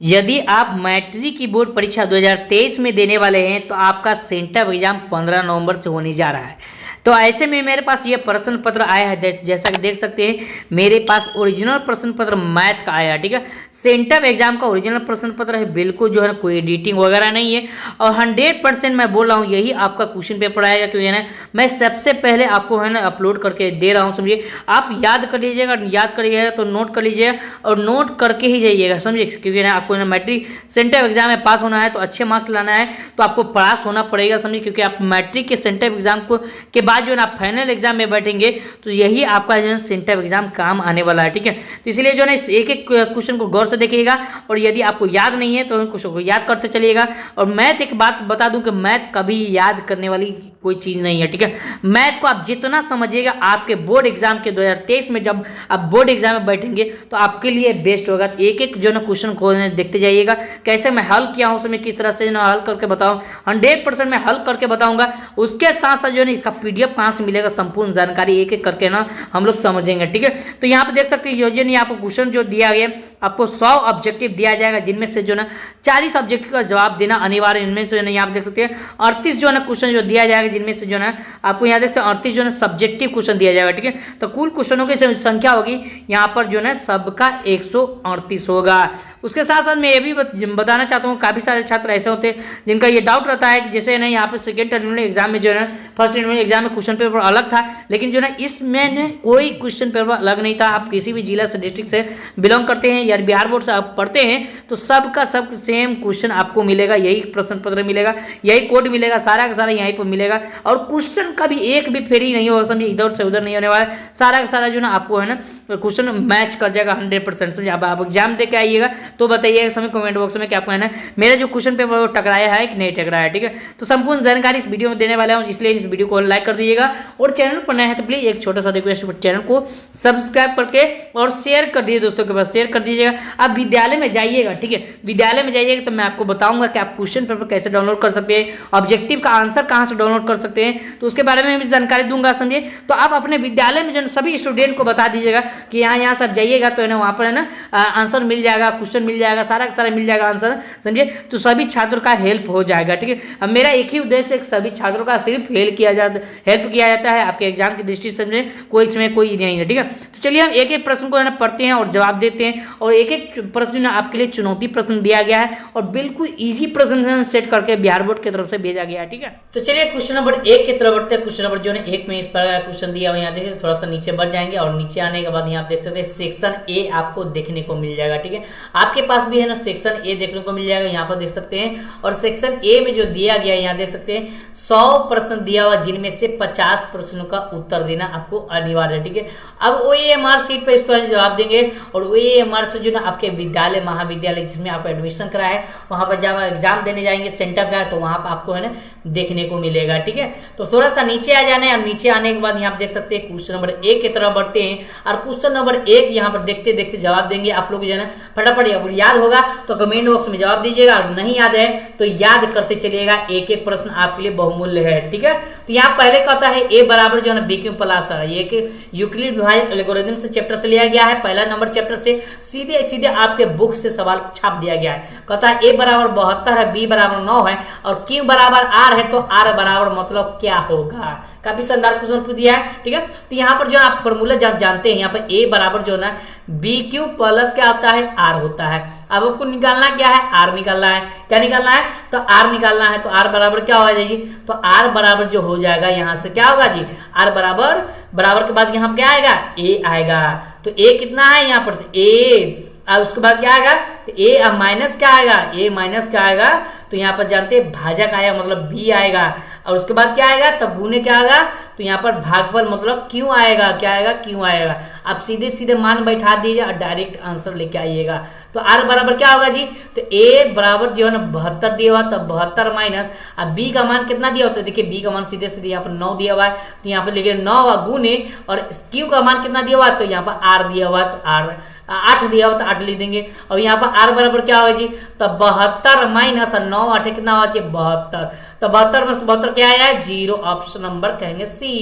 यदि आप मैट्रिक की बोर्ड परीक्षा 2023 में देने वाले हैं तो आपका सेंटर एग्जाम 15 नवंबर से होने जा रहा है। तो ऐसे में मेरे पास ये प्रश्न पत्र आया है, जैसा कि देख सकते हैं मेरे पास ओरिजिनल प्रश्न पत्र मैथ का आया है। ठीक है, सेंटर एग्जाम का ओरिजिनल प्रश्न पत्र है, बिल्कुल जो है ना कोई एडिटिंग वगैरह नहीं है और 100% मैं बोल रहा हूँ यही आपका क्वेश्चन पेपर आएगा। क्योंकि है ना मैं सबसे पहले आपको है ना अपलोड करके दे रहा हूँ, समझिए। आप याद कर लीजिएगा, याद करिएगा तो नोट कर लीजिएगा और नोट करके ही जाइएगा, समझिए। क्योंकि ना आपको ना मैट्रिक सेंटर एग्जाम में पास होना है तो अच्छे मार्क्स लाना है तो आपको पास होना पड़ेगा, समझिए। क्योंकि आप मैट्रिक के सेंटर एग्जाम को के बाद जो है आप फाइनल एग्जाम में बैठेंगे तो यही आपका जो है सेंटर एग्जाम काम आने वाला है। ठीक है, तो इसलिए जो है ना एक एक क्वेश्चन को गौर से देखिएगा और यदि आपको याद नहीं है तो उन क्वेश्चन को याद करते चलिएगा। और मैथ एक बात बता दूं कि मैथ कभी याद करने वाली कोई चीज नहीं है। ठीक है, मैथ को आप जितना समझिएगा आपके बोर्ड एग्जाम के 2023 में जब आप बोर्ड एग्जाम में बैठेंगे तो आपके लिए बेस्ट होगा। एक एक जो है ना क्वेश्चन को देखते जाइएगा कैसे मैं हल किया हूं, उसमें किस तरह से ना हल करके बताऊं, 100% मैं हल करके बताऊंगा। उसके साथ साथ जो है ना इसका पीडीएफ कहां से मिलेगा, संपूर्ण जानकारी एक एक करके ना हम लोग समझेंगे। ठीक है, तो यहाँ पे देख सकते हैं योजना यहाँ पर क्वेश्चन जो दिया गया आपको 100 ऑब्जेक्टिव दिया जाएगा, जिनमें से जो ना 40 ऑब्जेक्टिव का जवाब देना अनिवार्य। इनमें से यहाँ पे देख सकते हैं 38 जो है ना क्वेश्चन जो दिया जाएगा, जिनमें से जो ना आपको यहाँ देख सकते हैं 38 जो है सब्जेक्टिव क्वेश्चन दिया जाएगा। ठीक है, तो कुल क्वेश्चनों की संख्या होगी यहाँ पर जो है सबका 138 होगा। उसके साथ साथ मैं ये भी बताना चाहता हूँ, काफी सारे छात्र ऐसे होते हैं जिनका ये डाउट रहता है कि जैसे ना यहाँ पे सेकेंड टर्मिनल एग्जाम में जो है फर्स्ट टर्मिनल एग्जाम में क्वेश्चन पेपर अलग था, लेकिन जो ना इसमें कोई क्वेश्चन पेपर अलग नहीं था। आप किसी भी जिला से डिस्ट्रिक्ट से बिलोंग करते हैं या बिहार बोर्ड से आप पढ़ते हैं तो सबका सब सेम क्वेश्चन आपको मिलेगा, यही प्रश्न पत्र मिलेगा, यही कोड मिलेगा, सारा का सारा यहीं पर मिलेगा। और क्वेश्चन का भी एक भी फेरी नहीं होगा, समझिए, इधर से उधर नहीं होने वाला, सारा का सारा जो ना आपको है ना क्वेश्चन मैच कर जाएगा 100%। समझिए, आप एग्जाम दे के आइएगा तो बताइएगा समय कमेंट बॉक्स में कि आपको है ना मेरा जो क्वेश्चन पेपर वो टकराया है कि नहीं टकराया है। ठीक है, तो संपूर्ण जानकारी इस वीडियो में देने वाला हूँ, इसलिए इस वीडियो को लाइक कर दीजिएगा और चैनल पर नए हैं तो प्लीज एक छोटा सा रिक्वेस्ट, चैनल को सब्सक्राइब करके और शेयर कर दीजिए, दोस्तों के पास शेयर कर दीजिएगा। आप विद्यालय में जाइएगा, ठीक है, विद्यालय में जाइएगा तो मैं आपको बताऊंगा कि आप क्वेश्चन पेपर कैसे डाउनलोड कर सकते हैं, ऑब्जेक्टिव का आंसर कहां से डाउनलोड कर सकते हैं, तो उसके बारे में भी जानकारी दूंगा, समझिए। तो आप अपने विद्यालय में जो सभी स्टूडेंट को बता दीजिएगा कि यहाँ सब जाइएगा तो है ना वहाँ पर है ना आंसर मिल जाएगा, क्वेश्चन मिल जाएगा, सारा का सारा मिल जाएगा आंसर, समझिए। तो सभी छात्रों का हेल्प हो जाएगा। ठीक है, अब मेरा एक ही उद्देश्य है, सभी छात्रों का सिर्फ हेल्प किया जाता है आपके एग्जाम की दृष्टि से, कोई इसमें कोई नहीं है। ठीक है, तो चलिए हम एक एक प्रश्न को है ना पढ़ते हैं और जवाब देते हैं और एक एक प्रश्न आपके लिए चुनौती प्रश्न दिया गया है और बिल्कुल इजी प्रश्न सेट करके बिहार बोर्ड की तरफ से भेजा गया है। ठीक है, तो चलिए क्वेश्चन नंबर 1 की तरफ बढ़ते हैं। क्वेश्चन नंबर जो है 1 में इस पर क्वेश्चन दिया हुआ, यहाँ देखिए थोड़ा सा नीचे बढ़ जाएंगे और नीचे आने के बाद यहाँ देख सकते हैं सेक्शन ए आपको देखने को मिल जाएगा। ठीक है, आपके पास भी है ना सेक्शन ए देखने को मिल जाएगा, यहाँ पर देख सकते हैं। और सेक्शन ए में जो दिया गया है यहाँ देख सकते हैं 100 प्रश्न दिया हुआ, जिनमें से 50 प्रश्नों का उत्तर देना आपको अनिवार्य है। ठीक है, अब ओएमआर सीट पर इस पर जवाब देंगे और ओएमआर से जो ना आपके विद्यालय महाविद्यालय जिसमें आप एडमिशन कराए वहां पर जब एग्जाम देने जाएंगे सेंटर का तो वहां पर आपको है ना देखने को मिलेगा। ठीक है, तो थोड़ा सा नीचे आ जाना है और नीचे आने के बाद यहाँ देख सकते हैं क्वेश्चन नंबर 1 की तरफ बढ़ते हैं और क्वेश्चन नंबर 1 यहाँ पर देखते देखते जवाब देंगे। आप लोग जो है ना फटाफट याद होगा तो कमेंट बॉक्स में जवाब दीजिएगा और नहीं याद है तो याद करते चलिएगा, एक एक प्रश्न आपके लिए बहुमूल्य है। ठीक है, तो यहाँ पहले कहता है ए बराबर जो है ना बी क्यू प्लस है, ये यूक्लिड डिवाइड एल्गोरिथम से चैप्टर से लिया गया है, पहला नंबर चैप्टर से सीधे सीधे आपके बुक से सवाल छाप दिया गया है। कहता है ए बराबर 72 है, बी बराबर 9 है और क्यू बराबर आर है, तो आर बराबर मतलब क्या होगा। काफी शानदार क्वेश्चन पूछ दिया है। ठीक है, तो यहाँ पर जो आप फॉर्मूला जानते हैं, यहाँ पर ए बराबर जो है ना बी क्यू प्लस क्या होता है, आर होता है। अब आपको निकालना क्या है, आर निकालना है। क्या निकालना है, तो आर निकालना है। तो आर बराबर क्या हो जाएगी, तो आर बराबर जो हो जाएगा यहाँ से क्या होगा जी, आर बराबर के बाद यहाँ क्या आएगा, ए आएगा। तो ए कितना है यहाँ पर, तो ए और उसके बाद क्या आएगा, तो ए माइनस क्या आएगा, ए माइनस क्या आएगा, तो यहाँ पर जानते हैं भाजक आया मतलब बी आएगा और उसके बाद क्या आएगा, तो गुने क्या आएगा, तो यहाँ पर भागफल मतलब क्यों आएगा, क्या आएगा, क्यों आएगा। आप सीधे सीधे मान बैठा दीजिए और डायरेक्ट आंसर लेके आइएगा। तो आर बराबर क्या होगा जी, तो ए बराबर जो है ना 72 दिया हुआ, तो 72 माइनस अब बी का मान कितना दिया हुआ, तो देखिए बी का मान सीधे सीधे यहाँ पर 9 दिया हुआ है, तो यहाँ पर लिखिए 9 गुने और क्यू का मान कितना दिया हुआ, तो यहाँ पर आर दिया हुआ, तो आर 8 दिया हुआ तो 8 लिख देंगे। और यहाँ पर आर बराबर क्या होगा जी, तो 72 माइनस 9 8 कितना होगा जी, 72। तो 72 में से 72 क्या आया है, 0, ऑप्शन नंबर कहेंगे सी।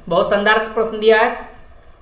बहुत शानदार प्रश्न दिया है।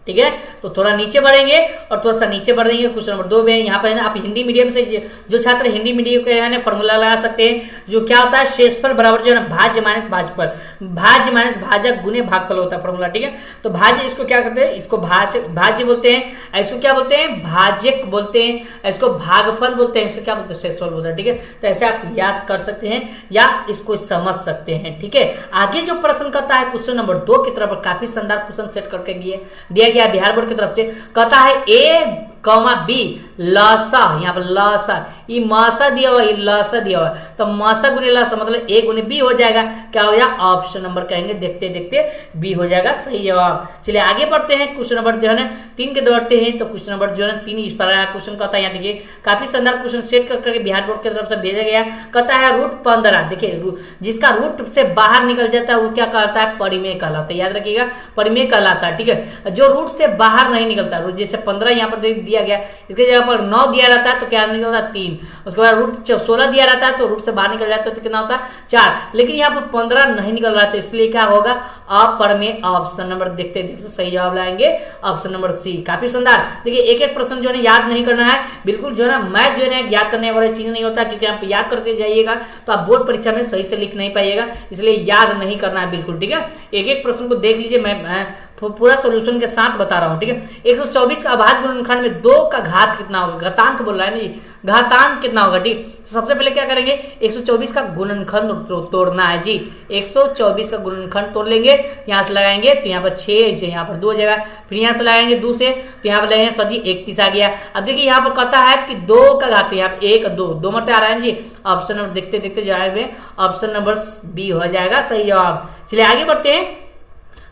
ठीक है। तो थोड़ा नीचे बढ़ेंगे और थोड़ा सा नीचे बढ़ देंगे। क्वेश्चन नंबर 2 में यहाँ पर है ना, आप हिंदी मीडियम से जो छात्र हिंदी मीडियम के है ना फॉर्मूला लगा सकते हैं, जो क्या होता है शेषफल बराबर जो है ना भाज्य माइनस भाजफल, भाज्य माइनस भाजक गुने भागफल होता है फॉर्मूला, ठीक है। तो भाज्य इसको क्या करते हैं, इसको भाज्य बोलते हैं, इसको क्या बोलते हैं भाजक बोलते हैं, इसको भागफल बोलते हैं, इसको क्या बोलते हैं शेषफल बोलते हैं, ठीक है। तो ऐसे आप याद कर सकते हैं या इसको समझ सकते हैं, ठीक है। आगे जो प्रश्न करता है क्वेश्चन नंबर 2 की तरफ काफी शानदार क्वेश्चन सेट करके दिया गया बिहार बोर्ड की तरफ से, कहता है ए कॉमा बी लसा, यहाँ पर लसा ये मासा दिया हुआ, ये लसा दिया हुआ, तो मासा गुने लसा मतलब ए गुने बी हो जाएगा, क्या हो जाएगा ऑप्शन नंबर कहेंगे, देखते देखते बी हो जाएगा सही जवाब। चलिए आगे बढ़ते हैं, क्वेश्चन नंबर जो है ना 3 के दौड़ते हैं। तो क्वेश्चन नंबर जो है 3 इस पर क्वेश्चन कहता है, यहाँ देखिए काफी शानदार क्वेश्चन सेट करके बिहार बोर्ड की तरफ से भेजा गया, कहता है रूट 15, देखिए जिसका रूट से बाहर निकल जाता है वो क्या कहलाता है परिमेय कहलाता है, याद रखिएगा परिमेय कहलाता है, ठीक है। जो रूट से बाहर नहीं निकलता, रूट जैसे 15 यहाँ पर दिया गया, इसके जगह पर 9 दिया रहता है तो क्या निकलता है 3, उसके बाद रूट 16 दिया रहता है तो रूट से बाहर निकल जाता है तो कितना होता है 4, लेकिन यहाँ पर 15 नहीं निकल रहा है, इसलिए क्या होगा अपरिमेय, ऑप्शन नंबर देखते देखते सही जवाब लाएंगे ऑप्शन नंबर सी। काफी शानदार। देखिए एक एक प्रश्न जो है याद नहीं करना है, बिल्कुल जो है ना मैथ जो है याद करने वाली चीज नहीं होता, क्योंकि आप याद करते जाइएगा तो आप बोर्ड परीक्षा में सही से लिख नहीं पाइएगा, इसलिए याद नहीं करना है बिल्कुल, ठीक है। एक एक प्रश्न को देख लीजिए, मैं पूरा सॉल्यूशन के साथ बता रहा हूं, ठीक है। 124 का अभाज्य गुणनखंड में 2 का घात कितना होगा, घातांक बोल रहा है ना जी, घातांक कितना होगा, ठीक। तो सबसे पहले क्या करेंगे 124 का गुणनखंड तोड़ना है जी, 124 का गुणनखंड तोड़ लेंगे, यहां से लगाएंगे तो यहाँ पर 6, यहाँ पर 2 हो जाएगा, फिर यहाँ से लगाएंगे 2 से तो यहाँ पर लगाएंगे सर जी 31 आ गया। अब देखिए यहाँ पर कहता है कि 2 का घात, यहाँ पर 1 2 मरते आ रहा है जी, ऑप्शन नंबर देखते देखते जाएंगे ऑप्शन नंबर बी हो जाएगा सही जवाब। चलिए आगे बढ़ते हैं,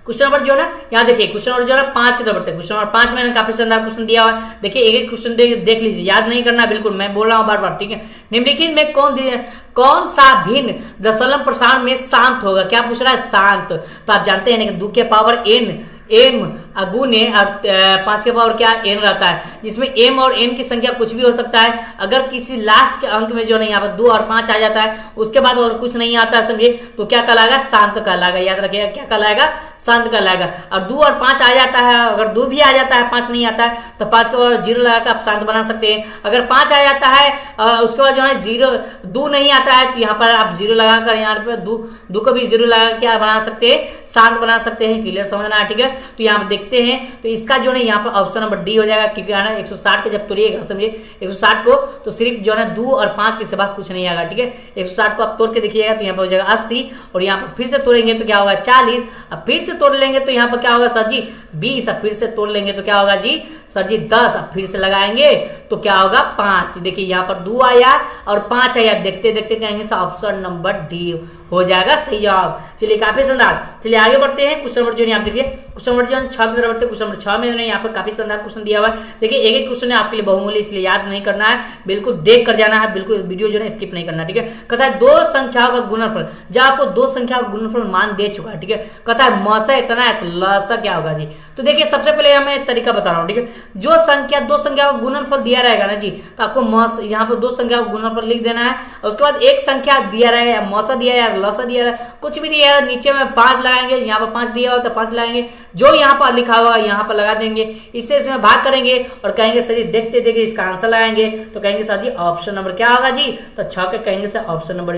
क्वेश्चन नंबर जो है ना यहाँ देखिए क्वेश्चन नंबर जो है 5 की तरफ बढ़ते हैं। क्वेश्चन नंबर 5 में काफी शानदार क्वेश्चन दिया हुआ है, देखिए एक एक क्वेश्चन देख लीजिए, याद नहीं करना बिल्कुल, मैं बोल रहा हूँ बार बार, ठीक है। निम्नलिखित में कौन सा भिन्न दशमलव प्रसारण में शांत होगा, क्या पूछ रहा है शांत, तो आप जानते हैं 2 के पावर n एम गुने और 5 के पावर क्या एन रहता है, जिसमें एम और एन की संख्या कुछ भी हो सकता है। अगर किसी लास्ट के अंक में जो है यहाँ पर 2 और 5 आ जाता है, उसके बाद और कुछ नहीं आता है समझिए, तो क्या कहलाएगा शांत कहलाएगा, याद रखिएगा क्या कहलाएगा शांत कहलाएगा। और 2 और 5 आ जाता है, अगर 2 भी आ जाता है 5 नहीं आता है तो 5 के पावर 0 लगाकर आप शांत बना सकते हैं। अगर 5 आ जाता है उसके बाद जो है 0 2 नहीं आता है तो यहाँ पर आप 0 लगाकर यहाँ पर 2 को भी 0 लगा क्या बना सकते हैं शांत बना सकते हैं, क्लियर समझना है, ठीक है। तो यहाँ देखते हैं तो इसका जो है यहाँ पर ऑप्शन नंबर डी हो जाएगा, क्योंकि है ना 160 के जब तोड़िएगा समझिए 160 को तो सिर्फ जो है 2 और 5 के सिवा कुछ नहीं आएगा, ठीक है। 160 को आप तोड़ के देखिएगा तो यहाँ पर हो जाएगा 80 और यहाँ पर फिर से तोड़ेंगे तो क्या होगा 40, अब फिर से तोड़ लेंगे तो यहाँ पर क्या होगा सर जी 20, अब फिर से तोड़ लेंगे तो क्या होगा जी सर जी 10, अब फिर से लगाएंगे तो क्या होगा 5। देखिए यहाँ पर 2 आया और 5 आया, देखते देखते कहेंगे ऑप्शन नंबर डी हो जाएगा सही जवाब। चलिए काफी शानदार। चलिए आगे बढ़ते हैं, क्वेश्चन नंबर जो है आप देखिए क्वेश्चन नंबर जो 6 की तरफ बढ़ते हैं। क्वेश्चन नंबर 6 में यहाँ पर काफी शानदार क्वेश्चन दिया हुआ है, देखिए एक एक क्वेश्चन है आपके लिए बहुमूल्य, इसलिए याद नहीं करना है, बिल्कुल देख कर जाना है, बिल्कुल वीडियो जो है स्किप नहीं करना, ठीक है। कहता है 2 संख्याओं का गुणनफल, जब आपको 2 संख्याओं का गुणनफल मान दे चुका है, ठीक है। कहता है मसा इतना है तो लसा क्या होगा जी, तो देखिए सबसे पहले मैं तरीका बता रहा हूँ, ठीक है। जो संख्या 2 संख्या का गुणनफल दिया रहेगा ना जी, तो आपको मस यहाँ पर 2 संख्या का गुणनफल लिख देना है, उसके बाद एक संख्या दिया रहेगा, मसा दिया है लसा दिया है, कुछ भी दिया है, नीचे में 5 लगाएंगे, यहाँ पर 5 दिया हो तो 5 लगाएंगे, जो यहाँ पर लिखा हुआ यहाँ पर लगा देंगे, इससे इसमें भाग करेंगे और कहेंगे सर जी देखते देखते इसका आंसर लगाएंगे तो कहेंगे सर जी ऑप्शन नंबर क्या होगा जी, तो 6 के कहेंगे सर ऑप्शन नंबर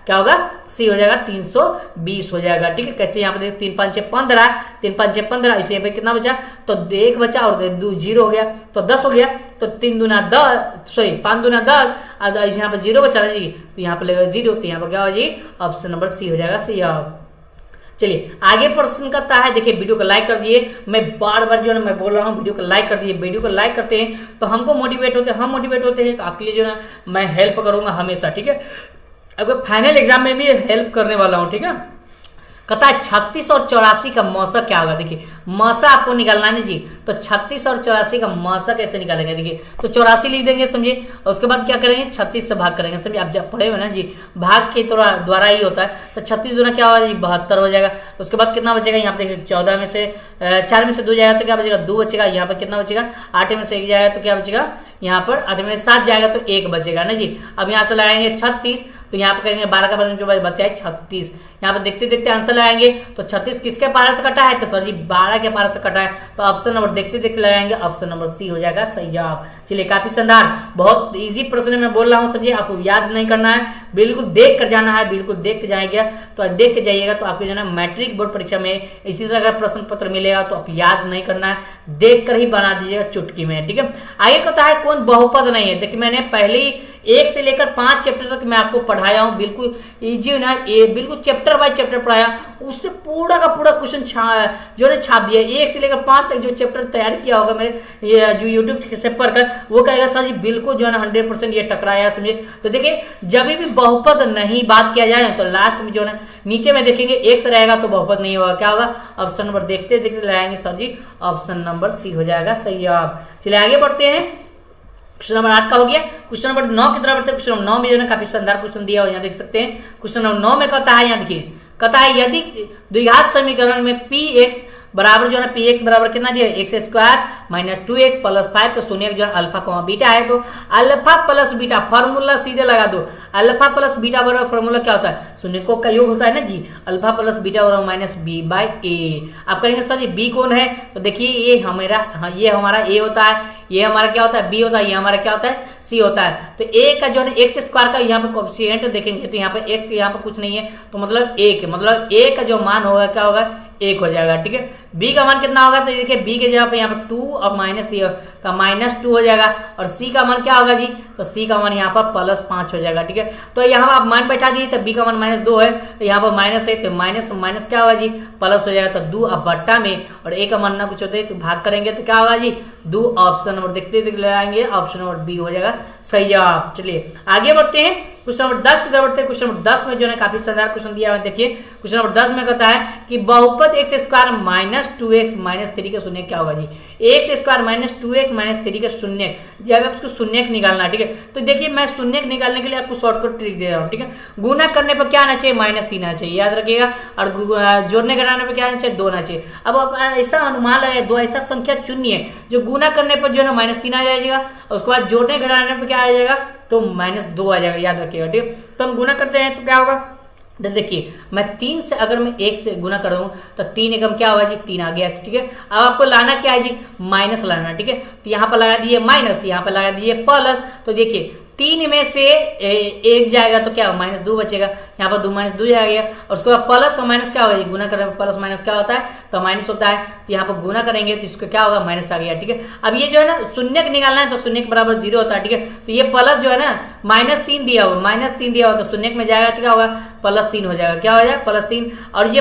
क्या होगा सी हो जाएगा 320 हो जाएगा, ठीक है। कैसे यहाँ पर 3 5 6 15, 3 5 6 15, इसे पे कितना बचा तो 1 बचा और 2 0 हो गया तो 10 हो गया, तो 3 दूना 10 सॉरी 5 दूना 10, यहाँ पर 0 बचा ना जी, तो यहाँ पर लगेगा 0, तो यहाँ पर क्या होगा जी ऑप्शन नंबर सी हो जाएगा सही जवाब। चलिए आगे प्रश्न करता है, देखिए वीडियो को लाइक कर दिए, मैं बार बार जो है मैं बोल रहा हूँ वीडियो को लाइक कर दिए, वीडियो को लाइक करते हैं तो हमको मोटिवेट होते हैं, हम मोटिवेट होते हैं तो आपके लिए जो है मैं हेल्प करूंगा हमेशा, ठीक है। अगर फाइनल एग्जाम में भी हेल्प करने वाला हूँ, ठीक है। कहता है 36 और 84 का मौसा क्या होगा, देखिए मौसा आपको निकालना नहीं जी, तो 36 और 84 का मौसा कैसे निकालेंगे, देखिए तो 84 लिख देंगे समझिए, उसके बाद क्या करेंगे 36 से भाग करेंगे समझिए, आप जब पढ़े हुए ना जी भाग के द्वारा ही होता है, तो 36 दूना क्या होगा जी 72 हो जाएगा। उसके बाद कितना बचेगा यहाँ पे देखिए 14 में से 4 में से 2 जाएगा तो क्या बचेगा 2 बचेगा, यहाँ पर कितना बचेगा 8 में से 1 जाएगा तो क्या बचेगा यहाँ पर 8 में से 7 जाएगा तो 1 बचेगा ना जी। अब यहाँ से लगाएंगे 36 तो तो यहाँ पे करेंगे 12 का जो बचता है 36। यहाँ पे देखते देखते आंसर लगाएंगे तो 36 किसके पारा से कटा है, तो सर जी 12 के पारा से कटा है, तो ऑप्शन नंबर देखते देखते लगाएंगे, ऑप्शन नंबर सी हो जाएगा सही जवाब। चलिए काफी शानदार, बहुत इजी प्रश्न में बोल रहा हूँ समझिए, आपको याद नहीं करना है, बिल्कुल देख कर जाना है, बिल्कुल देख के जाएगा तो देख के जाइएगा तो आपको जो है मैट्रिक बोर्ड परीक्षा में इसी तरह का प्रश्न पत्र मिलेगा, तो आप याद नहीं करना है, देख कर ही बना दीजिएगा चुटकी में, ठीक है। आगे कहता है कौन बहुपद नहीं है। देखिए मैंने पहले ही 1 से लेकर 5 चैप्टर तक मैं आपको पढ़ाया हूं, बिल्कुल इजी ना, ये बिल्कुल चैप्टर बाय चैप्टर पढ़ाया, उससे पूरा का पूरा क्वेश्चन जो है छाप दिया। 1 से लेकर 5 तक जो चैप्टर तैयार किया होगा मेरे ये जो यूट्यूब से पढ़कर, वो कहेगा सर जी बिल्कुल जो है ना 100% ये टकराया, समझे। तो देखिए जब भी बहुपद नहीं बात किया जाए तो लास्ट में जो है नीचे में देखेंगे 1 से रहेगा तो बहुपद नहीं होगा, क्या होगा, ऑप्शन नंबर देखते देखते लगाएंगे सर जी, ऑप्शन नंबर सी हो जाएगा सही जवाब। चलिए आगे बढ़ते हैं, क्वेश्चन नंबर 8 का हो गया। क्वेश्चन नंबर 9 की तरफ बढ़ते हैं। क्वेश्चन नंबर 9 में जो है काफी शानदार क्वेश्चन दिया हुआ, यहाँ देख सकते हैं। क्वेश्चन नंबर 9 में कहता है, यहाँ देखिए कहता है यदि द्विघात समीकरण में px बराबर जो है px बराबर कितना दिया, x square minus 2x plus 5 का शून्य जो है अल्फा कॉमा बीटा है, तो अल्फा प्लस बीटा फॉर्मूला सीधे लगा दो, अल्फा प्लस बीटा बराबर फॉर्मूला क्या होता है, शून्यकों का योग होता है ना जी, अल्फा प्लस बीटा बराबर माइनस बी बाई ए। आप कहेंगे सर जी बी कौन है, तो देखिए ये हमारा ए होता है, ये हमारा क्या होता है बी होता है, ये हमारा क्या होता है सी होता है। तो ए का जो है एक्स स्क्वायर का यहाँ पे कोएफिशिएंट देखेंगे तो यहाँ पे एक्स यहाँ पे कुछ नहीं है, तो मतलब ए का जो मान होगा क्या होगा 1 हो जाएगा, ठीक है। बी का मान कितना होगा, तो देखिए बी के जगह पे यहाँ पे 2 और माइनस दिया तो -2 हो जाएगा, और सी का मान क्या होगा जी, तो सी का मान यहाँ पर +5 हो जाएगा, ठीक है। तो यहाँ आप मान बैठा दिए, तो बी का मान -2 है, तो यहाँ पर माइनस है, तो माइनस क्या होगा जी, प्लस हो जाएगा, तो 2 अब बट्टा में, और ए का मान ना कुछ होता है तो भाग करेंगे तो क्या होगा जी 2, ऑप्शन नंबर देखते देखते लगाएंगे, ऑप्शन नंबर बी हो जाएगा सही जवाब। चलिए आगे बढ़ते हैं, क्वेश्चन नंबर 10 की तरफ बढ़ते हैं। क्वेश्चन नंबर 10 में जो है काफी शानदार क्वेश्चन दिया हुआ है, देखिए क्वेश्चन नंबर 10 में कहता है कि बहुपद x square minus 2x minus 3 का शून्य क्या होगा जी, x square minus 2x minus 3 का शून्य, जब आप उसको शून्य निकालना, ठीक है। तो देखिए मैं शून्य निकालने के लिए आपको शॉर्टकट ट्रिक दे रहा हूँ, ठीक है। गुना करने पर क्या आना चाहिए, -3 आना चाहिए, याद रखिएगा, और जोड़ने घटाने पर क्या आना चाहिए, 2 आना चाहिए। अब आप ऐसा अनुमान लगाए, दो ऐसा संख्या चुनिए जो गुना करने पर जो है -3 आ जाएगा, और उसके बाद जोड़ने घटाने पर क्या आ जाएगा, तो -2 आ जाएगा, याद रखिएगा, ठीक है। तो हम गुना करते हैं तो क्या होगा, देखिए मैं 3 से अगर मैं 1 से गुना कर दूं तो 3 एकम क्या होगा जी 3 आ गया, ठीक है। अब आपको लाना क्या है जी, माइनस लाना, ठीक है। तो यहाँ पर लगा दिए माइनस, यहाँ पर लगा दिए प्लस, तो देखिए 3 में से 1 जाएगा तो क्या -2 बचेगा, यहाँ पर 2 -2 जाएगा, और उसके बाद प्लस और माइनस क्या होगा, गुना करने पर प्लस माइनस क्या होता है, तो माइनस होता है, तो यहाँ पर गुना करेंगे तो इसको क्या होगा, माइनस आ गया, ठीक है। अब ये जो है ना शून्य निकालना है, तो शून्य के बराबर 0 होता है, ठीक है। तो ये प्लस जो है ना -3 दिया हुआ, तो शून्य में जाएगा तो क्या होगा, +3 हो जाएगा, क्या हो जाएगा +3, और ये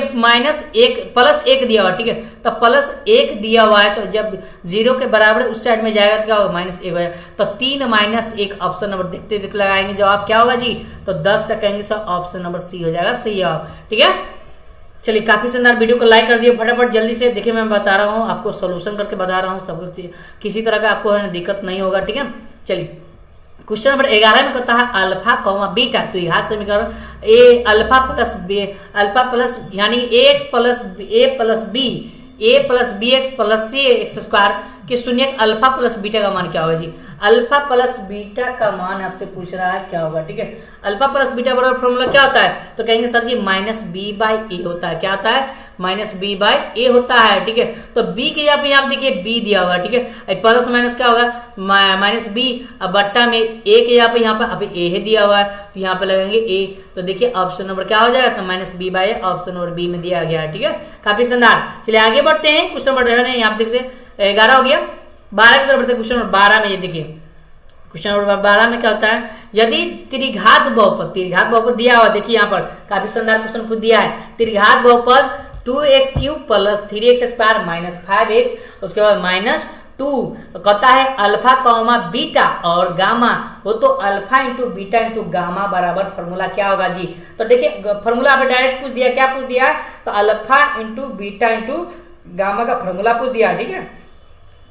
+1 दिया हुआ, ठीक है। तो +1 दिया हुआ है, तो जब 0 के बराबर उस साइड में जाएगा तो क्या होगा, -1 हो जाएगा, तो 3 - 1 ऑप्शन नंबर देखते देखते लगाएंगे, जवाब क्या होगा जी, तो 10 का कहेंगे सर, ऑप्शन नंबर सी हो जाएगा सही जवाब, ठीक है। चलिए काफी शानदार, वीडियो को लाइक कर दिए फटाफट जल्दी से, देखिए मैं बता रहा हूँ आपको, सोल्यूशन करके बता रहा हूँ, सबको किसी तरह का आपको है दिक्कत नहीं होगा, ठीक है। चलिए क्वेश्चन नंबर 11 में कहता है अल्फा कॉमा बीटा, तो यहाँ समीकरण ए अल्फा प्लस यानी ax plus a plus b x plus c x square के शून्य अल्फा प्लस बीटा का मान क्या होगा जी, अल्फा प्लस बीटा का मान आपसे पूछ रहा है क्या होगा, ठीक है। अल्फा प्लस बीटा बराबर फॉर्मूला क्या होता है, तो कहेंगे सर जी -b/a होता है, क्या होता है, -b/a होता है, ठीक है। तो b के यहाँ पे आप देखिए b दिया हुआ, ठीक है, प्लस माइनस क्या होगा -b, अब बट्टा में a के यहाँ पे अभी a दिया हुआ है, तो यहाँ पे लगेंगे a, तो देखिए ऑप्शन नंबर क्या हो जाएगा, तो -b/a ऑप्शन नंबर b में दिया गया है, ठीक है। काफी शानदार, चलिए आगे बढ़ते हैं, क्वेश्चन नंबर यहाँ पे देखते 11 हो गया, 12 की तरफ बढ़ते, क्वेश्चन नंबर 12 में ये देखिए, क्वेश्चन नंबर 12 में क्या होता है, यदि त्रिघात बहुपद दिया हुआ, देखिए यहाँ पर काफी शानदार क्वेश्चन को दिया है, त्रिघात बहुपद 2x³ plus 3x square minus 5x, उसके बाद -2 कहता है अल्फा कॉमा बीटा और गामा हो, तो alpha into beta into gamma बराबर फॉर्मूला क्या होगा जी, तो देखिए फॉर्मूला आप डायरेक्ट पूछ दिया, क्या पूछ दिया, तो alpha into beta into gamma का फॉर्मूला पूछ दिया, ठीक है।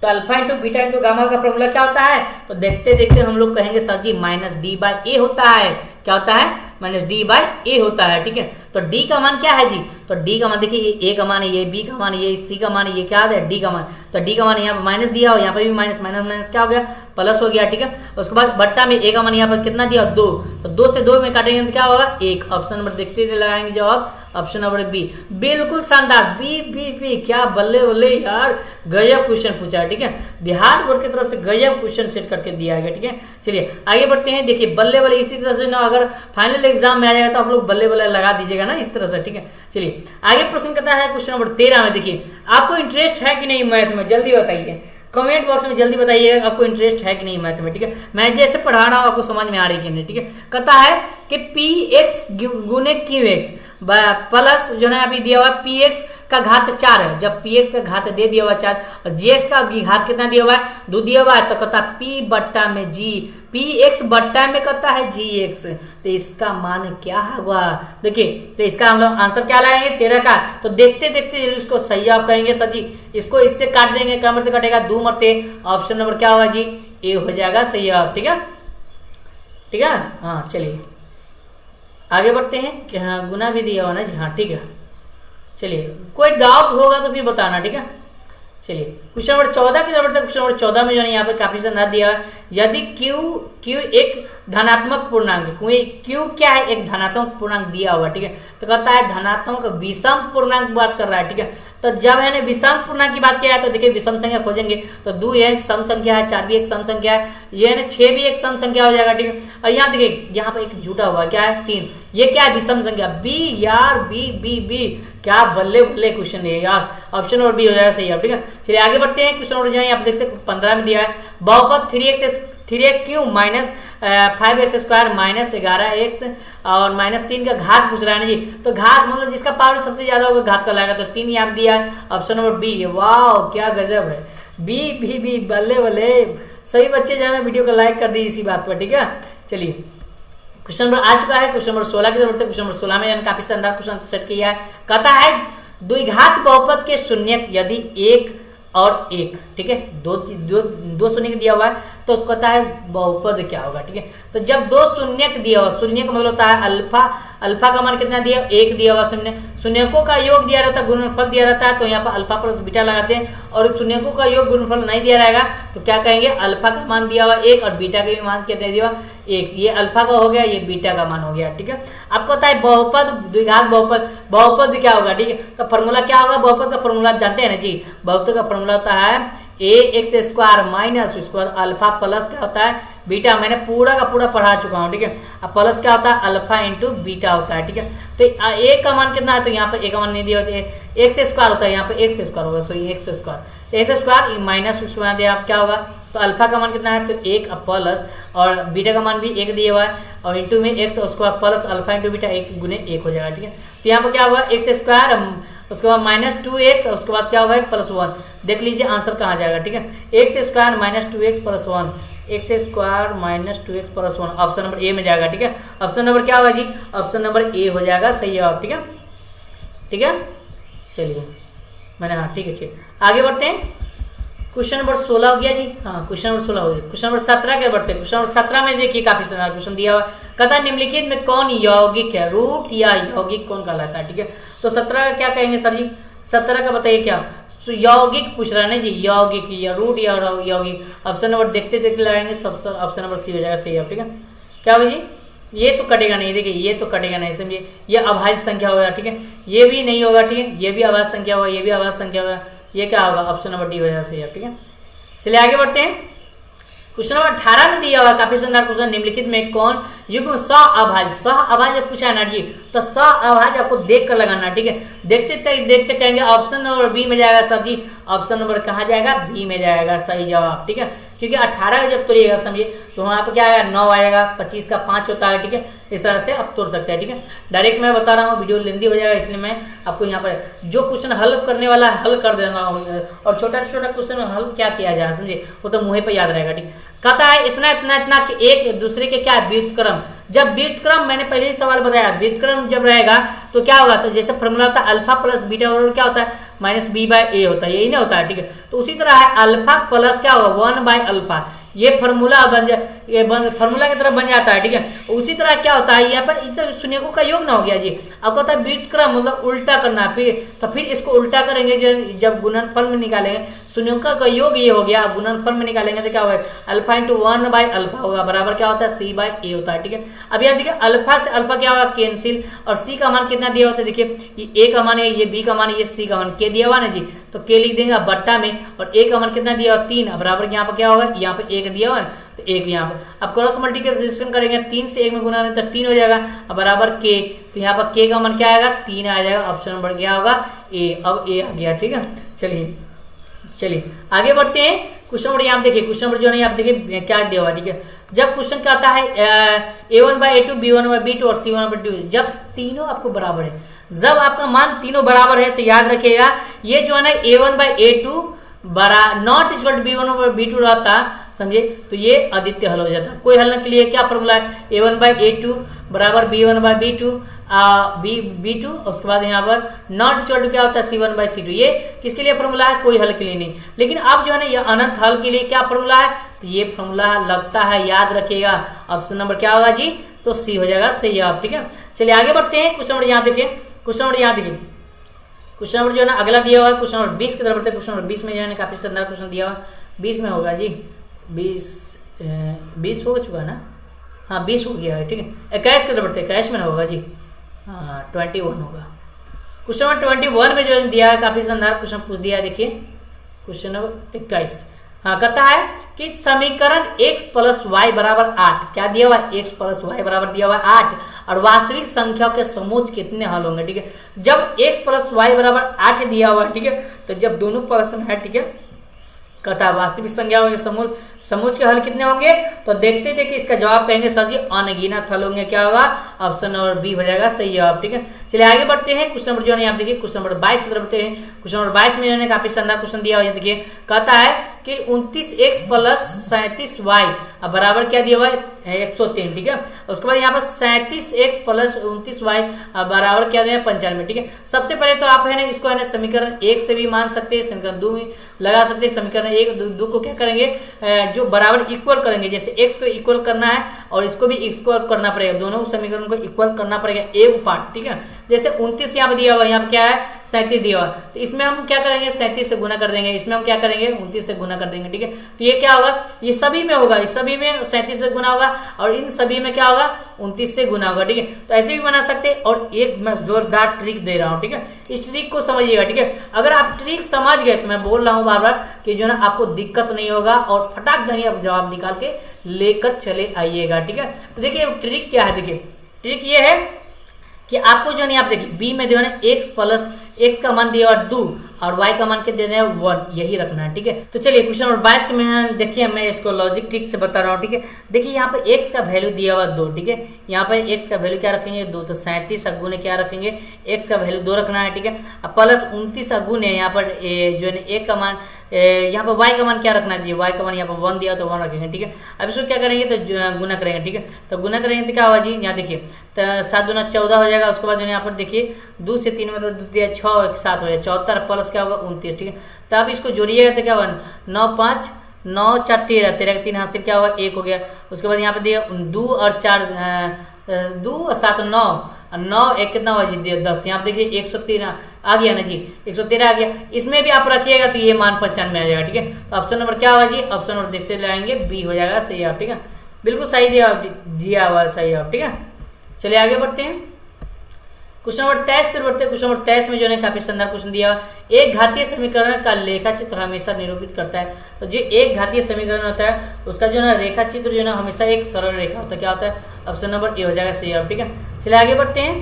तो alpha into beta into gamma का फॉर्मूला क्या होता है, तो देखते देखते हम लोग कहेंगे सर जी -d/a होता है, क्या होता है, -d/a होता है, ठीक है। तो d का मान क्या है जी, तो d का मान देखिए ये a का मान है, ये b का मान है, ये c का मान है, ये क्या है d का मान, तो d का मान यहाँ पर माइनस दिया हो, यहाँ पर भी माइनस क्या हो गया प्लस हो गया, ठीक है। उसके बाद बट्टा में ए का मान यहाँ पर कितना दिया 2, तो 2 से 2 में काटेंगे तो क्या होगा 1। ऑप्शन नंबर देखते लगाएंगे जवाब ऑप्शन नंबर बी। बिल्कुल शानदार, बी बी बी, क्या बल्ले बल्ले यार, गजब क्वेश्चन पूछा है, ठीक है। बिहार बोर्ड की तरफ से गजब क्वेश्चन सेट करके दिया गया, ठीक है। चलिए आगे बढ़ते हैं। देखिए बल्ले बल्ले इसी तरह से ना, अगर फाइनल एग्जाम में आ जाएगा तो आप लोग बल्ले बल्ले लगा दीजिएगा ना इस तरह से, ठीक है। चलिए आगे प्रश्न करता है क्वेश्चन नंबर 13 में। देखिए आपको इंटरेस्ट है कि नहीं मैथ में, जल्दी बताइए, कमेंट बॉक्स में जल्दी बताइएगा आपको इंटरेस्ट है कि नहीं मैथ में, ठीक है। मैं जैसे पढ़ा रहा हूं आपको समझ में आ रही है कि नहीं, ठीक है। कहता है कि पी एक्स गुने क्यू एक्स प्लस जो है अभी दिया हुआ पी एक्स का घात 4 है। जब पी एक्स का घात दे दिया हुआ 4 और जी एक्स का घात कितना दिया हुआ है 2 दिया हुआ है, तो कहता है पी बट्टा में जी, पी एक्स बट्टा में कहता है जी एक्स, तो इसका मान क्या होगा। देखिए तो इसका हम लोग आंसर क्या लाएंगे 13 का, तो देखते देखते इसको सही आप कहेंगे सर जी, इसको इससे काट देंगे, क्या मरते कटेगा 2 मरते, ऑप्शन नंबर क्या होगा जी ए हो जाएगा सही आप, ठीक है, ठीक है। हाँ चलिए आगे बढ़ते हैं कि हाँ गुना भी दिया हुआ ना जी, हाँ ठीक है। चलिए कोई डाउट होगा तो फिर बताना, ठीक है। चलिए क्वेश्चन नंबर 14 की तरफ बढ़ते हैं। क्वेश्चन नंबर 14 में जो है यहाँ पे काफी शानदार दिया है, यदि क्यू एक धनात्मक पूर्णांक, क्यू क्या है एक धनात्मक पूर्णांक दिया हुआ, ठीक है। तो कहता है धनात्मक विषम पूर्णांक बात कर रहा है, ठीक है। तो जब है विषम पूर्णांक की बात किया है तो देखिए विषम संख्या खोजेंगे तो 2 एक सम संख्या है, 4 भी एक सम संख्या है, ये है 6 भी एक सम संख्या हो जाएगा, ठीक है। और यहाँ देखिए यहाँ पे एक जुटा हुआ क्या है 3, ये क्या है विषम संख्या बी यार, बी बी बी, क्या बल्ले बल्ले क्वेश्चन है यार, ऑप्शन नंबर बी हो जाएगा सही है, ठीक है। चलिए आगे बढ़ते हैं। क्वेश्चन नंबर जो है आप देख सकते 15 में दिया है, बहुपद 3x cube minus 5x square minus 11x और -3 का घात पूछ रहा है ना जी। तो घात मतलब जिसका पावर सबसे ज्यादा होगा घात का लाएगा, तो 3 यहाँ दिया है, ऑप्शन नंबर बी। वाह क्या गजब है, बी बी बी, बल्ले बल्ले, सही बच्चे जो है वीडियो को लाइक कर दीजिए इसी बात पर, ठीक है। चलिए क्वेश्चन नंबर आ चुका है, क्वेश्चन नंबर 16 की तरफ बढ़ते हैं। क्वेश्चन नंबर 16 में काफी शानदार क्वेश्चन सेट किया है, कहता है द्विघात बहुपद के शून्यक यदि 1 और 1, ठीक है, दो शून्यक दिया हुआ है तो कहता है बहुपद क्या होगा, ठीक है। तो जब 2 शून्यक दिया हुआ, शून्यक मतलब होता है अल्फा, अल्फा का मान कितना दिया 1 दिया हुआ, शून्यकों का योग दिया रहता है, गुणनफल दिया रहता है, तो यहाँ पर अल्फा प्लस बीटा लगाते हैं, और शून्यकों का योग गुणनफल नहीं दिया रहेगा तो क्या कहेंगे अल्फा का मान दिया हुआ 1 और बीटा का भी मान कितना दिया हुआ 1, ये अल्फा का हो गया, ये बीटा का मान हो गया, ठीक है। आपको होता है बहुपद द्विघात बहुपद, बहुपद क्या होगा, ठीक है। तो फॉर्मूला क्या होगा बहुपद का, फॉर्मूला जानते हैं ना जी, बहुपद का फॉर्मूला होता है ए एक्स स्क्वायर माइनस उसके बाद अल्फा प्लस क्या होता है बीटा, मैंने पूरा का पूरा पढ़ा चुका हूँ, ठीक है। अब प्लस क्या होता है अल्फा इंटू बीटा होता है, ठीक है। तो ए का मान कितना है, तो यहाँ पर ए का मान नहीं दिया होता है, एक्स स्क्वायर होता है, यहाँ पे एक्स स्क्वायर होगा, सॉरी एक्स स्क्वायर, तो एक्स स्क्वायर माइनस उसके बाद आप क्या होगा, तो अल्फा का मान कितना है तो 1 प्लस और बीटा का मान भी 1 दिया हुआ है, और इंटू में एक्स उसके बाद प्लस अल्फा इंटू बीटा 1 गुने 1 हो जाएगा, ठीक है। तो यहाँ पर क्या होगा एक्स स्क्वायर उसके बाद -2x उसके बाद क्या होगा +1, देख लीजिए आंसर कहाँ जाएगा, ठीक है। X square -2x + 1, x square -2x + 1 option number A में जाएगा, ठीक है। ऑप्शन नंबर क्या होगा जी, ऑप्शन नंबर ए हो जाएगा सही जवाब, ठीक है, ठीक है। चलिए मैंने हाँ ठीक है, चलिए आगे बढ़ते हैं। क्वेश्चन नंबर 16 हो गया जी, हाँ क्वेश्चन नंबर 16 हो गया। क्वेश्चन नंबर 17 के बढ़ते हैं। क्वेश्चन नंबर 17 में देखिए काफी सारा क्वेश्चन दिया हुआ, कहता निम्नलिखित में कौन यौगिक है, रूट या यौगिक कौन कहलाता है, ठीक है। तो 17 का क्या कहेंगे सर जी, 17 का बताइए क्या, यौगिक पूछ रहा है ना जी, यौगिक या रूट या यौगिक, ऑप्शन नंबर देखते देखते लगाएंगे, सब ऑप्शन नंबर सी हो जाएगा सही है, ठीक है। क्या होगा जी, ये तो कटेगा नहीं, देखिए ये तो कटेगा नहीं, समझिए ये अभाज्य संख्या होगा, ठीक है। ये भी नहीं होगा, ठीक है, ये भी अभाज्य संख्या होगा, ये भी अभाज्य संख्या होगा, ये क्या होगा ऑप्शन नंबर डी हो जाएगा सही है, ठीक है। चलिए आगे बढ़ते हैं। क्वेश्चन नंबर 18 में दिया हुआ काफी शानदार क्वेश्चन, निम्नलिखित में कौन युग्म स अभाज्य, स अभाज्य पूछा है ना जी, तो स अभाज्य आपको देख कर लगाना, ठीक है। देखते देखते कहेंगे ऑप्शन नंबर बी में जाएगा सर जी, ऑप्शन नंबर कहाँ जाएगा बी में जाएगा सही जवाब, ठीक है। क्योंकि 18 का जब तोड़िएगा समझिए तो वहां पर क्या आएगा 9 आएगा, 25 का 5 होता है, ठीक है। इस तरह से आप तोड़ सकते हैं, ठीक है। डायरेक्ट मैं बता रहा हूँ, वीडियो लेंदी हो जाएगा, इसलिए मैं आपको यहाँ पर जो क्वेश्चन हल करने वाला है हल कर देना, और छोटा छोटा क्वेश्चन में हल क्या किया जाए समझिए, वो तो मुँह पे याद रहेगा, ठीक। कहता है इतना इतना इतना कि एक दूसरे के क्या व्युत्क्रम, जब व्युत्क्रम मैंने पहले ही सवाल बताया, व्युत्क्रम जब रहेगा तो क्या होगा, तो जैसे फॉर्मूला होता है अल्फा प्लस बीटा और क्या होता है -b/a होता है, यही नहीं होता है, ठीक है। तो उसी तरह है अल्फा प्लस क्या होगा 1/अल्फा, ये फॉर्मूला बन जाए, ये फॉर्मूला की तरफ बन जाता है, ठीक है। उसी तरह क्या होता है यहाँ पर शून्यकों का योग ना हो गया जी, अब कहता है व्युत्क्रम मतलब उल्टा करना, फिर तो फिर इसको उल्टा करेंगे जब गुणनफल में निकालेंगे, शून्यों का योग ये हो गया, गुणनफल में निकालेंगे तो क्या होगा, अल्फा इंटू 1/अल्फा होगा, बराबर क्या होता है, C/A होता है। ठीक है, अब यहाँ देखिए अल्फा से अल्फा क्या होगा, कैंसिल, और C का मान कितना दिया होता है, देखिए ये A का मान है, ये B का मान है, ये C का मान, K दिया हुआ ना जी, तो K लिख देंगे बट्टा में, और A का मान कितना दिया हुआ 3, बराबर यहाँ पर क्या होगा, यहाँ पे 1 दिया हुआ है तो 1 यहाँ पर। अब क्रॉस मल्टीप्लिकेशन करेंगे, 3 से 1 में गुना तो 3 हो जाएगा, अब बराबर K, तो यहाँ पर K का मान क्या आएगा, 3 आ जाएगा, ऑप्शन नंबर क्या होगा A। अब A आ गया। ठीक है, चलिए आगे बढ़ते हैं। क्वेश्चन नंबर यहाँ देखिए, क्वेश्चन नंबर जो है यहाँ देखिए क्या दिया हुआ। ठीक है, जब क्वेश्चन क्या आता है A1/A2 B1/B2 और C1/B2, जब तीनों आपको बराबर है, जब आपका मान तीनों बराबर है तो याद रखिएगा ये जो है ना A1/A2 not equal to B1/B2 रहता, समझे, तो ये अद्वितीय हल हो जाता। कोई हल के लिए क्या फॉर्मूला है, A1/A2 बराबर B1/B2 B2, उसके बाद यहाँ पर नॉट इक्वल टू क्या होता है C1/C2, ये किसके लिए फॉर्मूला है, कोई हल के लिए नहीं। लेकिन अब जो है ना ये अनंत हल के लिए क्या फॉर्मूला है, तो ये फॉर्मूला लगता है, याद रखिएगा, ऑप्शन नंबर क्या होगा जी, तो C हो जाएगा, सही जवाब। ठीक है, चलिए आगे बढ़ते हैं। क्वेश्चन नंबर यहाँ देखिए, क्वेश्चन नंबर क्वेश्चन नंबर जो है ना अगला दिया हुआ है, क्वेश्चन नंबर 20 की तरफ बढ़ते हैं। क्वेश्चन नंबर 20 में जो है काफी शानदार क्वेश्चन दिया हुआ, 20 में होगा जी, 20 हो चुका है ना, हाँ 20 हो गया है। ठीक है, 21 की तरफ बढ़ते हैं, 21 में होगा जी, हाँ 21 होगा। क्वेश्चन नंबर 21 में जो दिया है काफी शानदार क्वेश्चन पूछ दिया है, देखिए क्वेश्चन नंबर 21, हाँ कहता है कि समीकरण x प्लस वाई बराबर 8, क्या दिया हुआ है, x प्लस वाई बराबर दिया हुआ है 8, और वास्तविक संख्याओं के समूह कितने हल होंगे। ठीक है, जब x प्लस वाई बराबर 8 दिया हुआ है, ठीक है, तो जब दोनों प्रश्न है, ठीक है, कहता है वास्तविक संख्याओं के समूह के हल कितने होंगे, तो देखते देखते इसका जवाब कहेंगे सर जी अनगिनत हल होंगे, क्या होगा, ऑप्शन नंबर बी हो जाएगा, सही जवाब। ठीक है, चलिए आगे बढ़ते हैं। क्वेश्चन नंबर जो है यहाँ देखिए, क्वेश्चन नंबर 22 की तरफ बढ़ते हैं। क्वेश्चन नंबर 22 में जो है काफी शानदार क्वेश्चन दिया हुआ है, देखिए कहता है कि 29x प्लस 37y बराबर क्या दिया हुआ है 103। ठीक है, उसके बाद यहाँ पर 37x प्लस 29y बराबर क्या दिया है 95। ठीक है, सबसे पहले तो आप है ना इसको है ना समीकरण 1 से भी मान सकते हैं, समीकरण 2 में लगा सकते हैं, समीकरण 1 को क्या करेंगे जो बराबर इक्वल करेंगे, जैसे x को इक्वल करना है और इसको भी इक्वल करना पड़ेगा, दोनों समीकरण को इक्वल करना पड़ेगा एक पार्ट। ठीक है, जैसे 29 यहाँ पे दिया हुआ, यहाँ पे क्या है 37 दिया हुआ, तो इसमें हम क्या करेंगे 37 से गुना कर देंगे, इसमें हम क्या करेंगे 29 से गुना कर देंगे। ठीक है, तो ये क्या होगा, ये सभी में होगा, इस सभी में 37 से गुना होगा और इन सभी में क्या होगा 29 से गुना होगा। ठीक है, तो ऐसे भी बना सकते हैं, और एक मैं जोरदार ट्रिक दे रहा हूँ। ठीक है, इस ट्रिक को समझिएगा। ठीक है, अगर आप ट्रिक समझ गए तो मैं बोल रहा हूँ बार बार कि जो ना आपको दिक्कत नहीं होगा और फटाक धनी आप जवाब निकाल के लेकर चले आइएगा। ठीक है, तो देखिए ट्रिक क्या है, देखिए ट्रिक ये है कि आपको जो है आप देखिए बी में जो है ना x प्लस x का मान दिया हुआ 2 और y का मान के देना है 1, यही रखना है। ठीक है, तो चलिए क्वेश्चन नंबर 22 में देखिए मैं इसको लॉजिक ट्रिक से बता रहा हूँ। ठीक है, देखिए यहाँ पे x का वैल्यू दिया हुआ 2। ठीक है, यहाँ पे x का वैल्यू क्या रखेंगे 2, तो 37 अगुने क्या रखेंगे x का वैल्यू 2 रखना है। ठीक है, अब प्लस 29 अगुने यहाँ पर जो है एक का मान, यहाँ पर y का मान क्या रखना है, y का मान यहाँ पर 1 दिया तो 1 रखेंगे। ठीक है, अब इसको क्या करेंगे तो गुना करेंगे। ठीक है, तो गुना करेंगे तो क्या होगा जी, यहाँ देखिए तो 7 दूना 14 हो जाएगा। उसके बाद जो यहाँ पर देखिए 2 से 3 मतलब 2 दिया 6 1 7 हो जाएगा, 74 प्लस क्या होगा 29। ठीक है, तो अब इसको जोड़िएगा तो क्या होगा 9 5 9 4 13, 13 के 3 हाथ से क्या होगा 1 हो गया। उसके बाद यहाँ पे दिया 2 और 4 2 और 7 9 9 1 कितना हुआ जी 10। यहाँ पे देखिए 113 आ गया ना जी, 113 आ गया। इसमें भी आप रखिएगा तो ये मान 95 आ जाएगा। ठीक है, तो ऑप्शन नंबर क्या होगा जी, ऑप्शन नंबर देखते जाएंगे बी हो जाएगा, सही आप। ठीक है, बिल्कुल सही दिया हुआ सही आप। ठीक है, चलिए आगे बढ़ते हैं। क्वेश्चन नंबर 23 की बढ़ते हैं। क्वेश्चन नंबर 23 में जो है काफी शानदार क्वेश्चन दिया हुआ, एक घातीय समीकरण का रेखा चित्र हमेशा निरूपित करता है। तो जो एक घातीय समीकरण होता है उसका जो है रेखा चित्र जो है हमेशा एक सरल रेखा होता है, क्या होता है, ऑप्शन नंबर ए हो जाएगा, सही है। ठीक है, चलिए आगे बढ़ते हैं।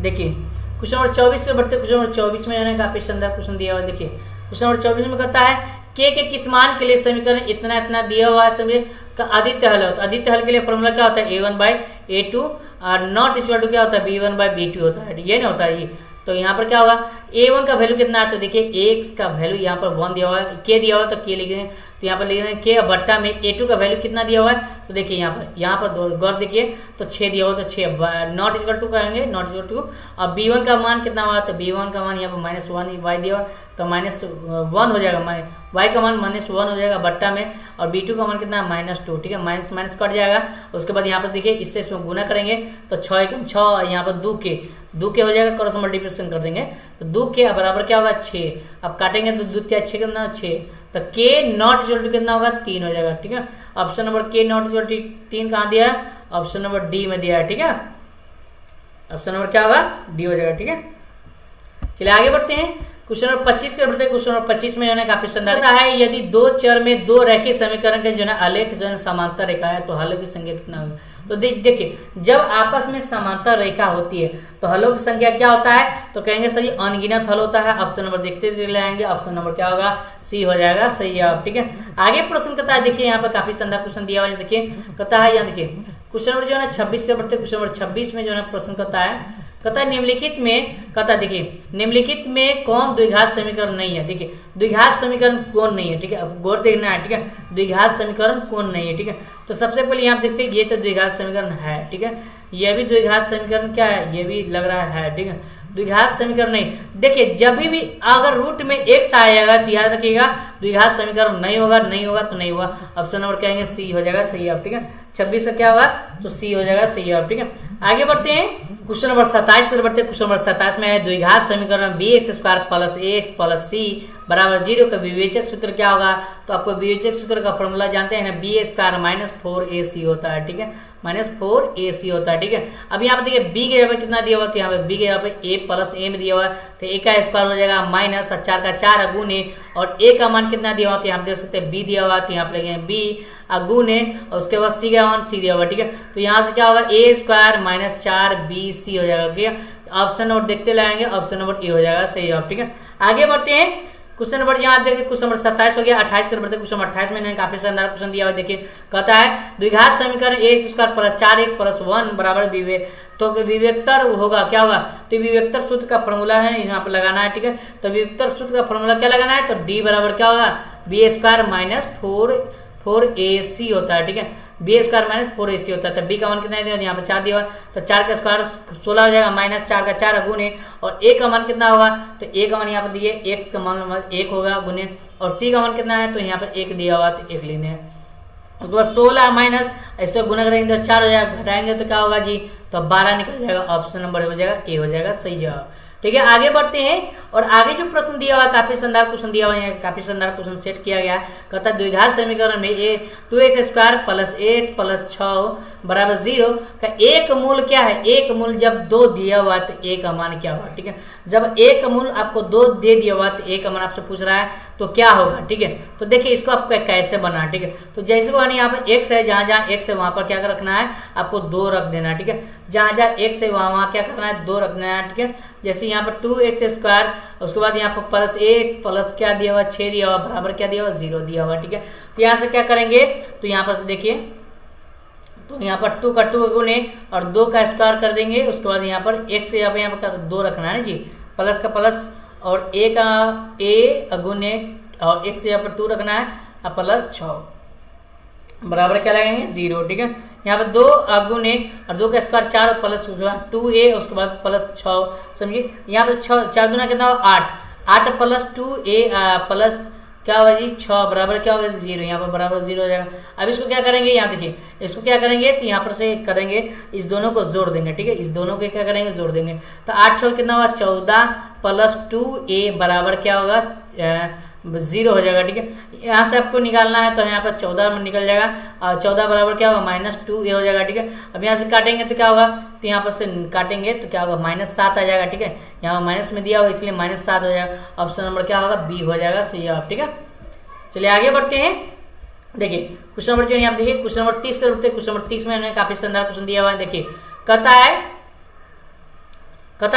देखिए क्वेश्चन नंबर 24 से बढ़ते हैं। क्वेश्चन नंबर 24 में जो है काफी शानदार क्वेश्चन दिया हुआ है। देखिए क्वेश्चन नंबर 24 में कहता है के किस मान के लिए समीकरण इतना इतना दिया हुआ है, समझे, का आदित्य हल होता है। आदित्य हल के लिए फॉर्मूला क्या होता है A1/A2 और नॉट इक्वल टू क्या होता है B1/B2 होता है, ये नहीं होता है ये। तो यहाँ पर क्या होगा A1 का वैल्यू कितना है, तो देखिए x का वैल्यू यहाँ पर 1 दिया हुआ है, k दिया हुआ है तो k लिखेंगे, तो यहाँ पर लिखेंगे k बट्टा में A2 का वैल्यू कितना दिया हुआ है, तो देखिए यहाँ पर गौर देखिए तो 6 दिया हुआ, तो 6 नॉट इक्वल टू कहेंगे, नॉट इक्वल टू। अब B1 का मान कितना हुआ, तो B1 का मान यहाँ पर -1 y दिया हुआ तो -1 हो जाएगा, y का मान -1 हो जाएगा बट्टा में, और B2 का मान कितना है -2। ठीक है, माइनस माइनस कट जाएगा। उसके बाद यहाँ पर देखिए इससे इसमें गुना करेंगे तो 6 1 6, यहाँ पर 2 के 2 के हो जाएगा, क्रॉस मल्टीप्लिकेशन कर देंगे तो 2 के बराबर क्या होगा 6। अब काटेंगे तो 2 क्या 6 कितना 6, तो के नॉट इक्वल टू कितना होगा 3 हो जाएगा। ठीक है, ऑप्शन नंबर के नॉट इक्वल टू 3 कहाँ दिया है, ऑप्शन नंबर डी में दिया है। ठीक है, ऑप्शन नंबर क्या होगा डी हो जाएगा। ठीक है, चलिए आगे बढ़ते हैं। क्वेश्चन नंबर 25 के बढ़ते हैं। क्वेश्चन नंबर 25 में जो है काफी शानदार है, यदि दो चर में दो रैखिक समीकरण के जो है आलेख जो है समांतर रेखा है तो हलों की संख्या कितना होगी। तो देखिए जब आपस में समांतर रेखा होती है तो हलों की संख्या क्या होता है, तो कहेंगे सही अनगिनत हल होता है। ऑप्शन नंबर देखते चले आएंगे, ऑप्शन नंबर क्या होगा सी हो जाएगा, सही है। ठीक है, आगे प्रश्न कहता है, देखिए यहाँ पर काफी शानदार क्वेश्चन दिया हुआ है। देखिए कहता है, यहाँ देखिए क्वेश्चन नंबर जो है 26 के बढ़ते, क्वेश्चन नंबर 26 में जो है प्रश्न कहता है निम्नलिखित में, कहता देखिए निम्नलिखित में कौन द्विघात समीकरण नहीं है। देखिए द्विघात समीकरण कौन नहीं है, ठीक है, अब गौर देखना है। ठीक है, द्विघात समीकरण कौन नहीं है। ठीक है, तो सबसे पहले यहाँ देखते हैं, ये तो द्विघात समीकरण है। ठीक है, ये भी द्विघात समीकरण क्या है, ये भी लग रहा है। ठीक है, द्विघात समीकरण नहीं। देखिए जब भी अगर रूट में x आएगा तो याद रखिएगा द्विघात समीकरण नहीं होगा, नहीं होगा तो नहीं होगा। ऑप्शन नंबर कहेंगे सी हो जाएगा, सही है। ठीक है, 26 का क्या होगा तो सी हो जाएगा, सही है। ठीक है, आगे बढ़ते हैं। क्वेश्चन नंबर 27 पर बढ़ते हैं। क्वेश्चन नंबर 27 में है द्विघात समीकरण bx² plus ax plus c बराबर 0 का विवेचक सूत्र क्या होगा। तो आपको विवेचक सूत्र का फॉर्मूला जानते हैं ना, b² माइनस 4ac होता है। ठीक है, माइनस 4ac होता है। ठीक है, अब यहाँ पे देखिए b के यहाँ पे कितना दिया हुआ, तो यहाँ पे b के यहाँ पे a प्लस a में दिया हुआ है, तो a का स्क्वायर हो जाएगा माइनस 4 का 4 गुने, और a का मान कितना दिया हुआ, तो यहाँ पे देख सकते हैं b दिया हुआ, तो यहाँ पे लगे b गुने, और उसके बाद c का मान c दिया हुआ। ठीक है, तो यहाँ से क्या होगा a² माइनस 4bc हो जाएगा। ठीक है, ऑप्शन नंबर देखते लाएंगे, ऑप्शन नंबर ए हो जाएगा, सही है। ठीक है, आगे बढ़ते हैं। क्वेश्चन नंबर यहाँ देखिए क्वेश्चन नंबर 27 हो गया। 28 कर बढ़ते क्वेश्चन नंबर 28 में काफी शानदार क्वेश्चन दिया हुआ। देखिए कहता है द्विघात समीकरण ax² प्लस 4x प्लस 1 बराबर विवेक, तो विवेकतर होगा क्या होगा, तो विवेकतर सूत्र का फॉर्मूला है यहाँ पे लगाना है। ठीक है, तो विवेकतर सूत्र का फॉर्मूला क्या लगाना है, तो डी बराबर क्या होगा b² माइनस 4ac होता है। ठीक है, b² माइनस 4ac होता है। तो b का मान कितना दिया, यहाँ पे 4 दिया हुआ, तो 4 का स्क्वायर 16 हो जाएगा, माइनस 4 का 4 गुने, और a का मान कितना होगा, तो a का मान यहाँ पे दिए 1 का मान 1 होगा गुने, और c का मान कितना है, तो यहाँ पर 1 दिया हुआ, तो 1 लेने हैं। उसके बाद 16 माइनस इसको गुना करेंगे तो 4 हो जाएगा, घटाएंगे तो क्या होगा जी, तो 12 निकल जाएगा। ऑप्शन नंबर हो जाएगा ए हो जाएगा, सही जवाब। ठीक है, आगे बढ़ते हैं। और आगे जो प्रश्न दिया हुआ है काफी शानदार क्वेश्चन दिया हुआ है, काफी शानदार क्वेश्चन सेट किया गया है। कहता है द्विघात समीकरण में 2x² प्लस ax प्लस 6 बराबर 0 का एक मूल क्या है। एक मूल जब 2 दिया हुआ तो a का मान क्या होगा। ठीक है, जब एक मूल आपको 2 दे दिया हुआ तो a का मान आपसे पूछ रहा है तो क्या होगा। ठीक है, तो देखिए इसको आपको कैसे बना। ठीक है, तो जैसे वो यहाँ पर x है, जहां जहां x है वहां पर क्या रखना है, आपको 2 रख देना है। ठीक है, जहां जहां x है वहां क्या करना है, 2 रखना है। ठीक है, जैसे यहाँ पर 2x², उसके बाद यहाँ पर प्लस 1 प्लस क्या दिया हुआ 6 दिया हुआ, बराबर क्या दिया हुआ 0 दिया हुआ। ठीक है, तो यहाँ से क्या करेंगे, तो यहाँ पर देखिए, तो यहाँ पर 2 का 2 गुने और 2 का स्क्वायर कर देंगे। उसके बाद यहाँ पर x से यहाँ पर 2 रखना है जी, प्लस का प्लस और a का a गुने और x से यहाँ पर 2 रखना है और प्लस 6 बराबर क्या लगाएंगे 0। ठीक है, यहाँ पर 2 गुने और 2 का स्क्वायर 4 और प्लस 2a, उसके बाद प्लस 6, समझिए यहाँ पर 6 4 गुना कितना हो 8 प्लस 2a प्लस क्या होगा जी 6 बराबर क्या होगा 0, यहाँ पर बराबर 0 हो जाएगा। अब इसको क्या करेंगे, यहाँ देखिए इसको क्या करेंगे, तो यहाँ पर से करेंगे इस दोनों को जोड़ देंगे। ठीक है, इस दोनों को क्या करेंगे जोड़ देंगे, तो 8 6 कितना होगा 14 प्लस 2a बराबर क्या होगा 0 हो जाएगा। ठीक है, यहाँ से आपको निकालना है तो यहाँ पर 14 में निकल जाएगा और 14 बराबर क्या होगा माइनस 2a हो जाएगा। ठीक है, अब यहाँ से काटेंगे तो क्या होगा, तो यहाँ पर से काटेंगे तो क्या होगा माइनस 7 आ जाएगा। ठीक है, यहाँ माइनस में दिया हुआ इसलिए माइनस 7 हो जाएगा। ऑप्शन नंबर क्या होगा बी हो जाएगा, सही है। ठीक है, चलिए आगे बढ़ते हैं। देखिए क्वेश्चन नंबर जो यहाँ देखिए क्वेश्चन नंबर 30 तरफ क्वेश्चन नंबर 30 में काफी शानदार क्वेश्चन दिया हुआ है। देखिए कहता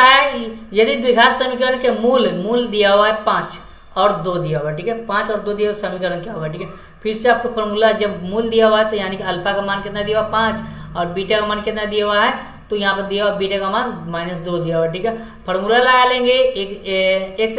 है यदि द्विघात समीकरण के मूल दिया हुआ है 5 और 2 दिया हुआ है। ठीक है, 5 और 2 दिया हुआ समीकरण क्या होगा। ठीक है, फिर से आपको फॉर्मूला, जब मूल दिया हुआ है तो यानी कि अल्फा का मान कितना दिया हुआ 5 और बीटा का मान कितना दिया हुआ है, तो यहाँ पर दिया हुआ बीटा का मान -2 दिया हुआ। ठीक है, फॉर्मूला लगा लेंगे x²,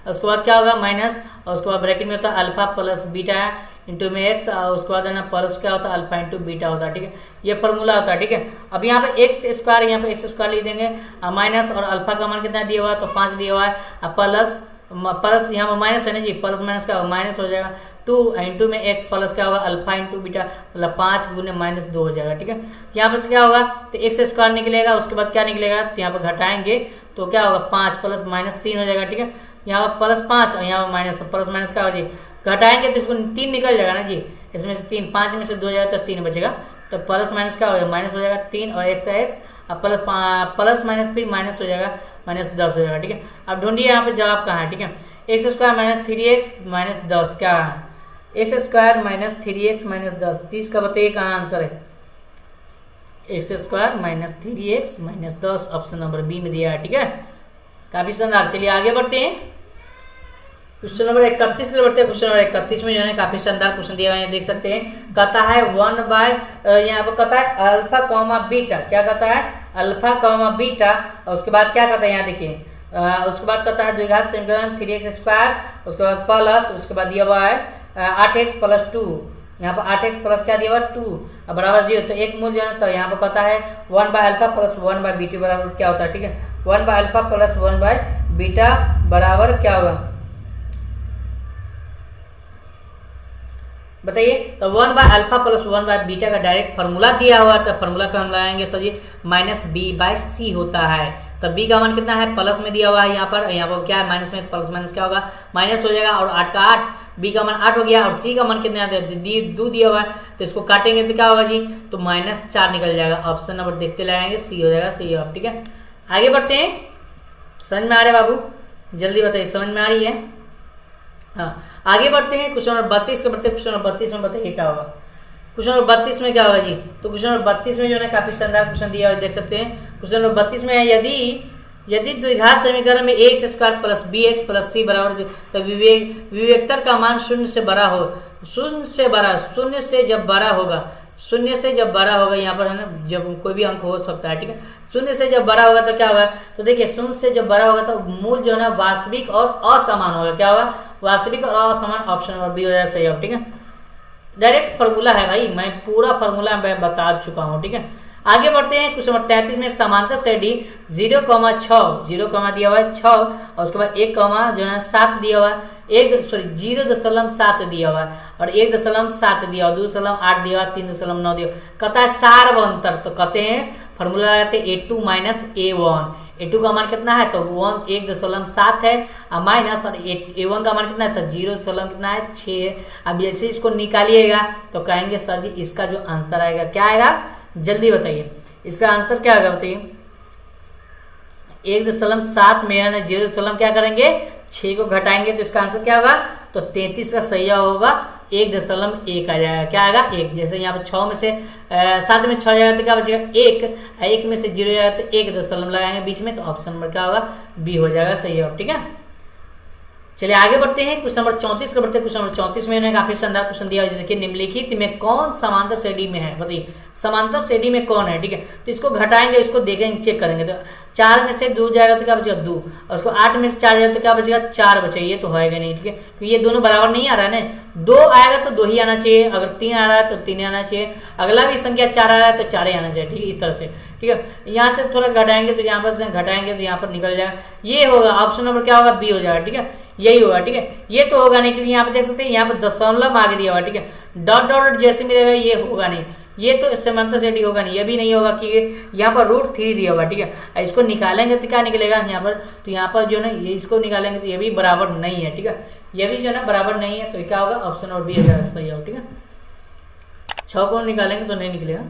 उसके बाद क्या होगा माइनस, और उसके बाद ब्रैकेट में होता है अल्फा प्लस बीटा इंटू में एक्स, और उसके बाद है ना प्लस क्या होता है अल्फा इंटू बीटा होता है। ठीक है, ये फॉर्मूला होता है। ठीक है, अब यहाँ पे x² यहाँ पे x² लिख देंगे, माइनस और अल्फा का मान कितना दिया हुआ है तो 5 दिया हुआ है, प्लस यहाँ पर माइनस है ना जी, प्लस माइनस का माइनस हो जाएगा, 2 इंटू में x प्लस क्या होगा अल्फा इंटू बीटा, मतलब 5 गुने माइनस 2 हो जाएगा। ठीक है, यहाँ पर क्या होगा तो एक्स स्क्वायर निकलेगा, उसके बाद क्या निकलेगा तो यहाँ पर घटाएंगे तो क्या होगा 5 प्लस माइनस 3 हो जाएगा। ठीक है, यहाँ पर प्लस 5 और यहाँ पर माइनस, तो प्लस माइनस क्या हो जाएगा घटाएंगे तो इसको 3 निकल जाएगा ना जी, इसमें से 3, 5 में से 2 जाएगा तो 3 बचेगा, तो प्लस माइनस क्या हो जाएगा माइनस हो जाएगा 3 और एक्स का एक्स, अब प्लस माइनस फिर माइनस हो जाएगा माइनस 10 हो जाएगा। ठीक है, अब ढूंढिए यहाँ पे जवाब कहाँ है। ठीक है, x square minus 3x minus 10 क्या है, x square minus 3x minus 10, 30 का बताइए कहाँ आंसर है, x square minus 3x minus 10 option number b में दिया है। ठीक है, काफी शानदार। चलिए आगे बढ़ते हैं, क्वेश्चन नंबर 31 की बढ़ते हैं। क्वेश्चन नंबर 31 में जो है काफी शानदार क्वेश्चन दिया हुआ है, देख सकते हैं। कहता है 1 बाय यहाँ पर कहता है अल्फा कॉमा बीटा, क्या कहता है अल्फा कॉमा बीटा, और उसके बाद क्या कहता है यहाँ देखिए, उसके बाद कहता है द्विघात समीकरण 3x स्क्वायर, उसके बाद प्लस, उसके बाद दिया हुआ है 8x प्लस 2, यहाँ पर 8x प्लस क्या दिया हुआ 2 बराबर 0, तो एक मूल जो है तो यहाँ पर कहता है 1 by alpha plus 1 by beta बराबर क्या होता है। ठीक है, 1 by alpha plus 1 by beta बराबर क्या होगा बताइए, तो 1 by alpha plus 1 by beta का डायरेक्ट फार्मूला दिया हुआ है, तो फार्मूला का हम लगाएंगे सर जी माइनस बी बाय सी होता है। तो बी का मान कितना है प्लस में दिया हुआ है, यहाँ पर क्या है माइनस में, प्लस माइनस क्या होगा माइनस हो जाएगा, और 8 का 8, बी का मान 8 हो गया, और सी का मान कितना है 2 दिया हुआ है, तो इसको काटेंगे तो क्या होगा जी तो -4 निकल जाएगा। ऑप्शन नंबर देखते लगाएंगे, सी हो जाएगा सही जवाब। ठीक है, आगे बढ़ते हैं, समझ में आ रहे बाबू, जल्दी बताइए समझ में आ रही है। हाँ, आगे बढ़ते हैं, क्वेश्चन नंबर 32 के बढ़ते हैं। क्वेश्चन नंबर 32 में बताइए क्या होगा, क्वेश्चन नंबर 32 में क्या होगा जी, तो क्वेश्चन नंबर 32 में जो है काफी शानदार क्वेश्चन दिया हुआ देख सकते हैं। क्वेश्चन नंबर 32 में यदि द्विघात समीकरण में x square plus b x plus c बराबर, तो विवेक्तर का मान शून्य से बड़ा हो, शून्य से जब बड़ा होगा, शून्य से जब बड़ा होगा, यहाँ पर है ना जब कोई भी अंक हो सकता है। ठीक है, शून्य से जब बड़ा होगा तो क्या होगा, तो देखिए शून्य से जब बड़ा होगा तो मूल जो है ना वास्तविक और असमान होगा, क्या होगा वास्तविक और असमान, ऑप्शन नंबर बी हो जाएगा सही। ठीक है, डायरेक्ट फार्मूला है भाई, मैं पूरा फार्मूला मैं बता चुका हूँ। ठीक है, आगे बढ़ते हैं, क्वेश्चन नंबर 33 में समांतर श्रेणी 0,6 0, दिया हुआ है 6, और उसके बाद 1, जो है 7 दिया हुआ है, 0.7 दिया हुआ है, और 1.7 दिया हुआ, 2.8 दिया हुआ, 3.9 दिया हुआ, कहता है सार्वंतर, तो कहते हैं फॉर्मूला लगाते हैं A2 माइनस A1, A2 का मान कितना है तो 1.7 है, माइनस, और A1 का मान कितना है तो 0 कितना है 6 है। अब जैसे इसको निकालिएगा तो कहेंगे सर जी इसका जो आंसर आएगा क्या आएगा, जल्दी बताइए इसका आंसर क्या आएगा बताइए। 1.7 में है ना 0 क्या करेंगे 6 को घटाएंगे तो इसका आंसर क्या होगा तो 33 का सही होगा 1.1 आ जाएगा, क्या आएगा 1। जैसे यहाँ पर 6 में से 7 में 6 जाएगा तो क्या बचेगा 1 में से 0 जाएगा तो 1 लगाएंगे बीच में, तो ऑप्शन नंबर क्या होगा बी हो जाएगा सही होगा। ठीक है, चलिए आगे बढ़ते हैं, क्वेश्चन नंबर 34 बढ़ते हैं। क्वेश्चन नंबर 34 में काफी शानदार क्वेश्चन दिया है, देखिए निम्नलिखित में कौन समांतर श्रेणी में है, बताइए समांतर श्रेणी में कौन है। ठीक है, तो इसको घटाएंगे, इसको देखेंगे चेक करेंगे, तो 4 में से 2 जाएगा तो क्या बचेगा 2, और उसको 8 में से 4 जाएगा तो क्या बचेगा 4 बचेगा, ये तो होएगा नहीं। ठीक है, क्योंकि ये दोनों बराबर नहीं आ रहा है ना, 2 आएगा तो 2 ही आना चाहिए, अगर 3 आ रहा है तो 3 आना चाहिए, अगला भी संख्या 4 आ रहा है तो 4 ही आना चाहिए। ठीक है, इस तरह से। ठीक है, यहाँ से थोड़ा घटाएंगे तो यहाँ पर घटाएंगे तो यहाँ पर निकल जाएगा, ये होगा ऑप्शन नंबर क्या होगा बी हो जाएगा। ठीक है, यही होगा। ठीक है, ये तो होगा नहीं, क्योंकि यहाँ पे देख सकते हैं यहाँ पर दशमलव आगे दिया हुआ। ठीक है, डॉट डॉट जैसे मिलेगा ये होगा नहीं, ये तो समांतर श्रेणी होगा नहीं, ये भी नहीं होगा कि यहाँ पर √3 दिया हुआ। ठीक है, इसको निकालेंगे तो क्या निकलेगा यहाँ पर, तो यहाँ पर जो है ना ये इसको निकालेंगे तो ये भी बराबर नहीं है। ठीक है, ये भी जो है ना बराबर नहीं है, तो क्या होगा ऑप्शन नंबर बी हो जाएगा सही होगा। ठीक है, 6 को निकालेंगे तो नहीं निकलेगा।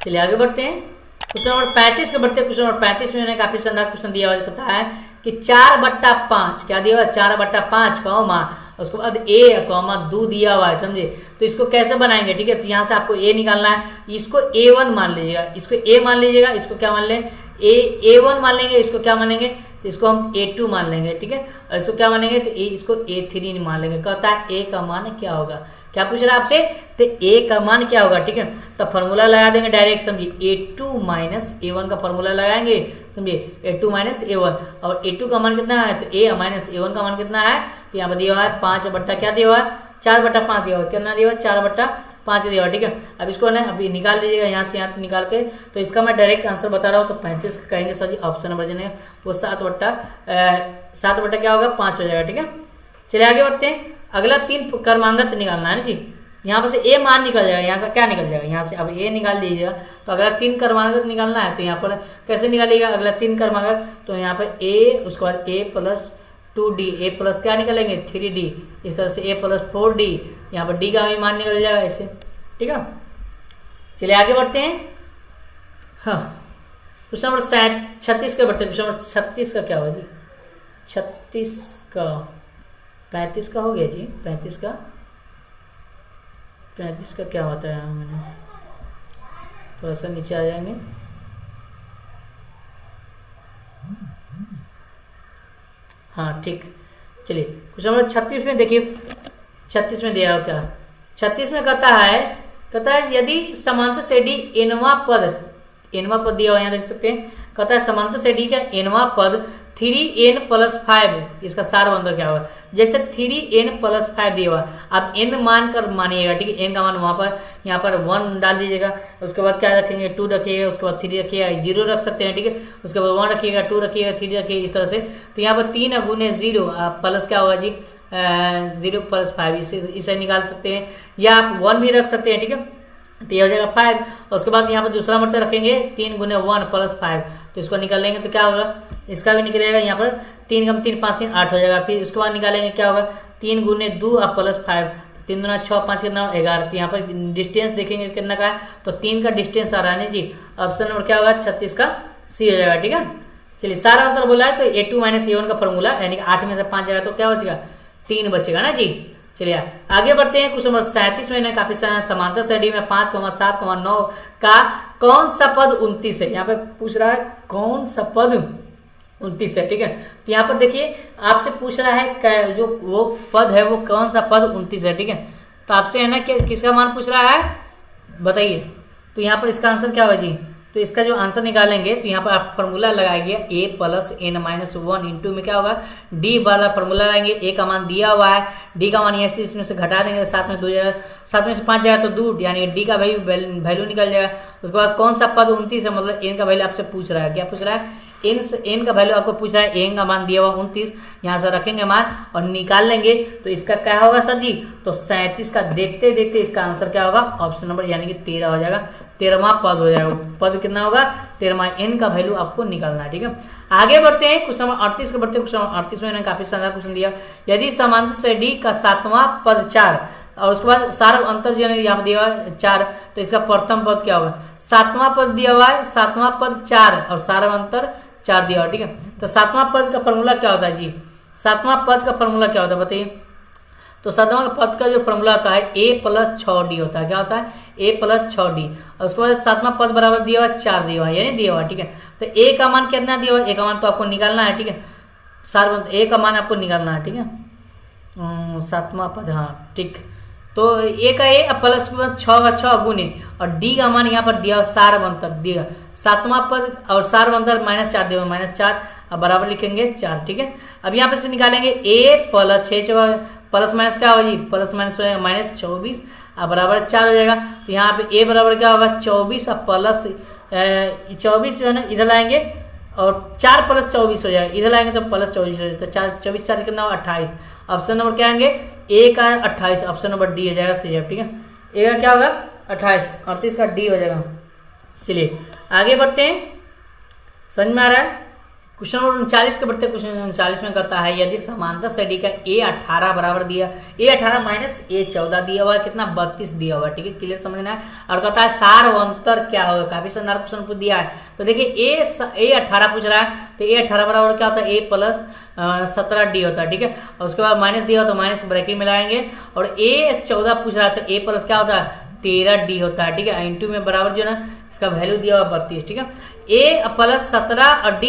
चलिए आगे बढ़ते हैं, क्वेश्चन नंबर 35 के बढ़ते हैं। क्वेश्चन नंबर 35 में काफी शानदार क्वेश्चन दिया हुआ कहता है कि 4/5 क्या दिया हुआ 4/5 कॉमा उसके बाद a कॉमा 2 दिया हुआ है, समझे, तो इसको कैसे बनाएंगे। ठीक है, तो यहाँ से आपको a निकालना है, इसको a1 मान लीजिएगा, इसको a मान लीजिएगा, इसको क्या मान लें a1 मान लेंगे, इसको क्या मानेंगे तो इसको हम a2 मान लेंगे। ठीक है, और इसको क्या मानेंगे तो इसको a3 मान लेंगे। कहता है a का मान क्या होगा, क्या पूछ रहा है आपसे, तो a का मान क्या होगा। ठीक है, तो फॉर्मूला लगा देंगे डायरेक्ट, समझिए a2 माइनस a1 का फॉर्मूला लगाएंगे, समझिए a2 माइनस a1, और a2 का मान कितना है तो a माइनस a1 का मान कितना है, तो यहाँ पर दिया हुआ है 5 बट्टा क्या दिया हुआ है 4/5 दिया हुआ, कितना दिया हुआ 4/5 दिया हुआ। ठीक है, अब इसको ना अभी निकाल दीजिएगा यहाँ से यहाँ निकाल के, तो इसका मैं डायरेक्ट आंसर बता रहा हूँ, तो 35 कहेंगे सर जी ऑप्शन नंबर जो है वो 7 बट्टा क्या होगा 5 हो जाएगा। ठीक है, चलिए आगे बढ़ते हैं। अगला 3 क्रमांगत निकालना है ना जी। यहाँ पर से ए मान निकल जाएगा, यहाँ से क्या निकल जाएगा, यहाँ से अब ए निकाल दीजिएगा। तो अगला 3 क्रमांगत निकालना है, तो यहाँ पर कैसे निकालिएगा अगला 3 क्रमांगत, तो यहाँ पर ए, उसके बाद ए प्लस 2d, ए प्लस क्या निकलेंगे 3d, इस तरह से ए प्लस 4d, यहाँ पर डी का भी मान निकल जाएगा ऐसे, ठीक है। चलिए आगे बढ़ते हैं। हाँ, क्वेश्चन नंबर 36 का बढ़ते हैं। क्वेश्चन नंबर 36 का क्या होगा जी, 36 का 35 का हो गया जी, 35 का क्या होता है, मैंने थोड़ा सा नीचे आ जाएंगे। हाँ ठीक, चलिए क्वेश्चन नंबर 36 में देखिए, 36 में दिया हो क्या, 36 में कहता है यदि समांतर श्रेणी एनवा पद दिया हुआ, यहाँ देख सकते हैं, कहता है समांतर श्रेणी का एनवा पद 3n + 5, इसका सार अंतर क्या होगा। जैसे 3n + 5 दिया हुआ, आप n मान कर मानिएगा, ठीक है। n का मान वहां पर यहाँ पर 1 डाल दीजिएगा, उसके बाद क्या रखेंगे 2 रखिएगा, उसके बाद 3 रखिएगा, 0 रख सकते हैं, ठीक है। उसके बाद 1 रखिएगा, 2 रखिएगा, 3 रखिएगा, इस तरह से। तो यहाँ पर 3 × 0 प्लस क्या होगा जी 0 + 5, इसे निकाल सकते हैं, या आप 1 भी रख सकते हैं, ठीक है। तो ये हो जाएगा 5, और उसके बाद यहाँ पर दूसरा मतलब रखेंगे 3 × 1 + 5, तो इसको निकाल लेंगे तो क्या होगा, इसका भी निकलेगा, यहाँ पर 3 × 3 = 5, 3 8 हो जाएगा। फिर उसके बाद निकालेंगे क्या होगा 3 × 2 + 5, 3 दूना 6, 5 कितना 11। तो यहाँ पर डिस्टेंस देखेंगे कितना का है, तो 3 का डिस्टेंस आ रहा है जी। ऑप्शन नंबर क्या होगा 36 का सी हो जाएगा, ठीक है। चलिए सारा अंतर बोला है, तो A2 - A1 का फॉर्मूला, यानी कि 8 में से 5 जाएगा तो क्या बचेगा 3 बचेगा ना जी। चलिए आगे बढ़ते हैं। क्वेश्चन नंबर 37 में काफी समांतर श्रेणी में 5, 7, 9 का कौन सा पद 29 है, यहाँ पे पूछ रहा है कौन सा पद 29 है, ठीक है। तो यहाँ पर देखिए आपसे पूछ रहा है जो वो पद है वो कौन सा पद 29 है, ठीक है। तो आपसे है ना कि किसका मान पूछ रहा है बताइए। तो यहाँ पर इसका आंसर क्या होगा जी, तो इसका जो आंसर निकालेंगे तो यहाँ पर आप फॉर्मूला लगाएंगे a + n - 1 इंटू में क्या होगा d वाला फॉर्मूला लगाएंगे। a का मान दिया हुआ है, d का मान ऐसे इसमें से घटा देंगे, 7 में 2 जाएगा, 7 में से 5 जाएगा तो 2, यानी d का वैल्यू निकल जाएगा। उसके बाद कौन सा पद 29 है, मतलब n का वैल्यू आपसे पूछ रहा है, क्या पूछ रहा है n का वैल्यू आपको पूछ रहा है, n का मान दिया हुआ 29, यहाँ से रखेंगे मान और निकाल लेंगे। तो इसका क्या होगा सर जी, तो 37 का देखते देखते इसका आंसर क्या होगा ऑप्शन नंबर यानी कि 13 हो जाएगा, 13वां पद हो जाएगा। पद कितना होगा 13वां, n का वैल्यू आपको निकालना है, ठीक है। आगे बढ़ते हैं क्वेश्चन नंबर 38 के बढ़ते हैं। क्वेश्चन नंबर 38 में काफी शानदार क्वेश्चन दिया, यदि समांतर श्रेणी का 7वां पद 4 और उसके बाद सारा अंतर जो है यहाँ पर दिया हुआ है 4, तो इसका प्रथम पद क्या होगा, 7वां पद दिया हुआ है, 7वां पद 4 और सारा अंतर 4 दिया हुआ, ठीक है। तो 7वां पद का फॉर्मूला क्या होता है जी, 7वां पद का फॉर्मूला क्या होता है बताइए। तो 7वां पद का जो फॉर्मूला होता है a + 6d होता है, क्या होता है a + 6d, और उसके बाद 7वां पद बराबर दिया हुआ 4 दिया हुआ यानी दिया हुआ, ठीक है। तो a का मान कितना दिया हुआ, a का मान तो आपको निकालना है, ठीक है। a का मान आपको निकालना है, ठीक है। 7वां पद, हाँ ठीक। तो a का a प्लस 6 का 6 गुने और d का मान यहाँ पर दिया सार अंतर दिया 7वां पद और सार अंतर -4 दिया -4, अब बराबर लिखेंगे 4, ठीक है। अब यहाँ पे से निकालेंगे a + 6 प्लस माइनस क्या होगा जी, प्लस माइनस हो जाएगा -24 अब बराबर 4 हो जाएगा। तो यहाँ पे a बराबर क्या होगा 24 और प्लस 24 जो है ना इधर लाएंगे और 4 + 24 हो जाएगा, इधर लाएंगे तो +24 हो जाएगा, तो 24 4 कितना होगा 28। ऑप्शन नंबर क्या आएंगे a का 28, ऑप्शन नंबर डी हो जाएगा सही है, ठीक है। a का क्या होगा 28, 38 का डी हो जाएगा। चलिए आगे बढ़ते हैं, समझ में आ रहा है। क्वेश्चन नंबर 39 के बढ़ते क्वेश्चन 39 में कहता है यदि समांतर श्रेणी का a18 बराबर दिया a18 - a14 दिया हुआ है, कितना 32 दिया हुआ है, ठीक है। क्लियर समझना है। और कहता है सार अंतर क्या होगा, काफी शानदार क्वेश्चन पूछ दिया है। तो देखिए a18 पूछ रहा है, तो a18 बराबर क्या होता है a + 17d होता है, ठीक है। और उसके बाद माइनस दिया हो तो माइनस ब्रैकेट में लगाएंगे, और a14 पूछ रहा है तो a प्लस क्या होता है 13d होता है, ठीक है। इंटू में बराबर जो है ना इसका वैल्यू दिया हुआ 32, ठीक है। a + 17 और d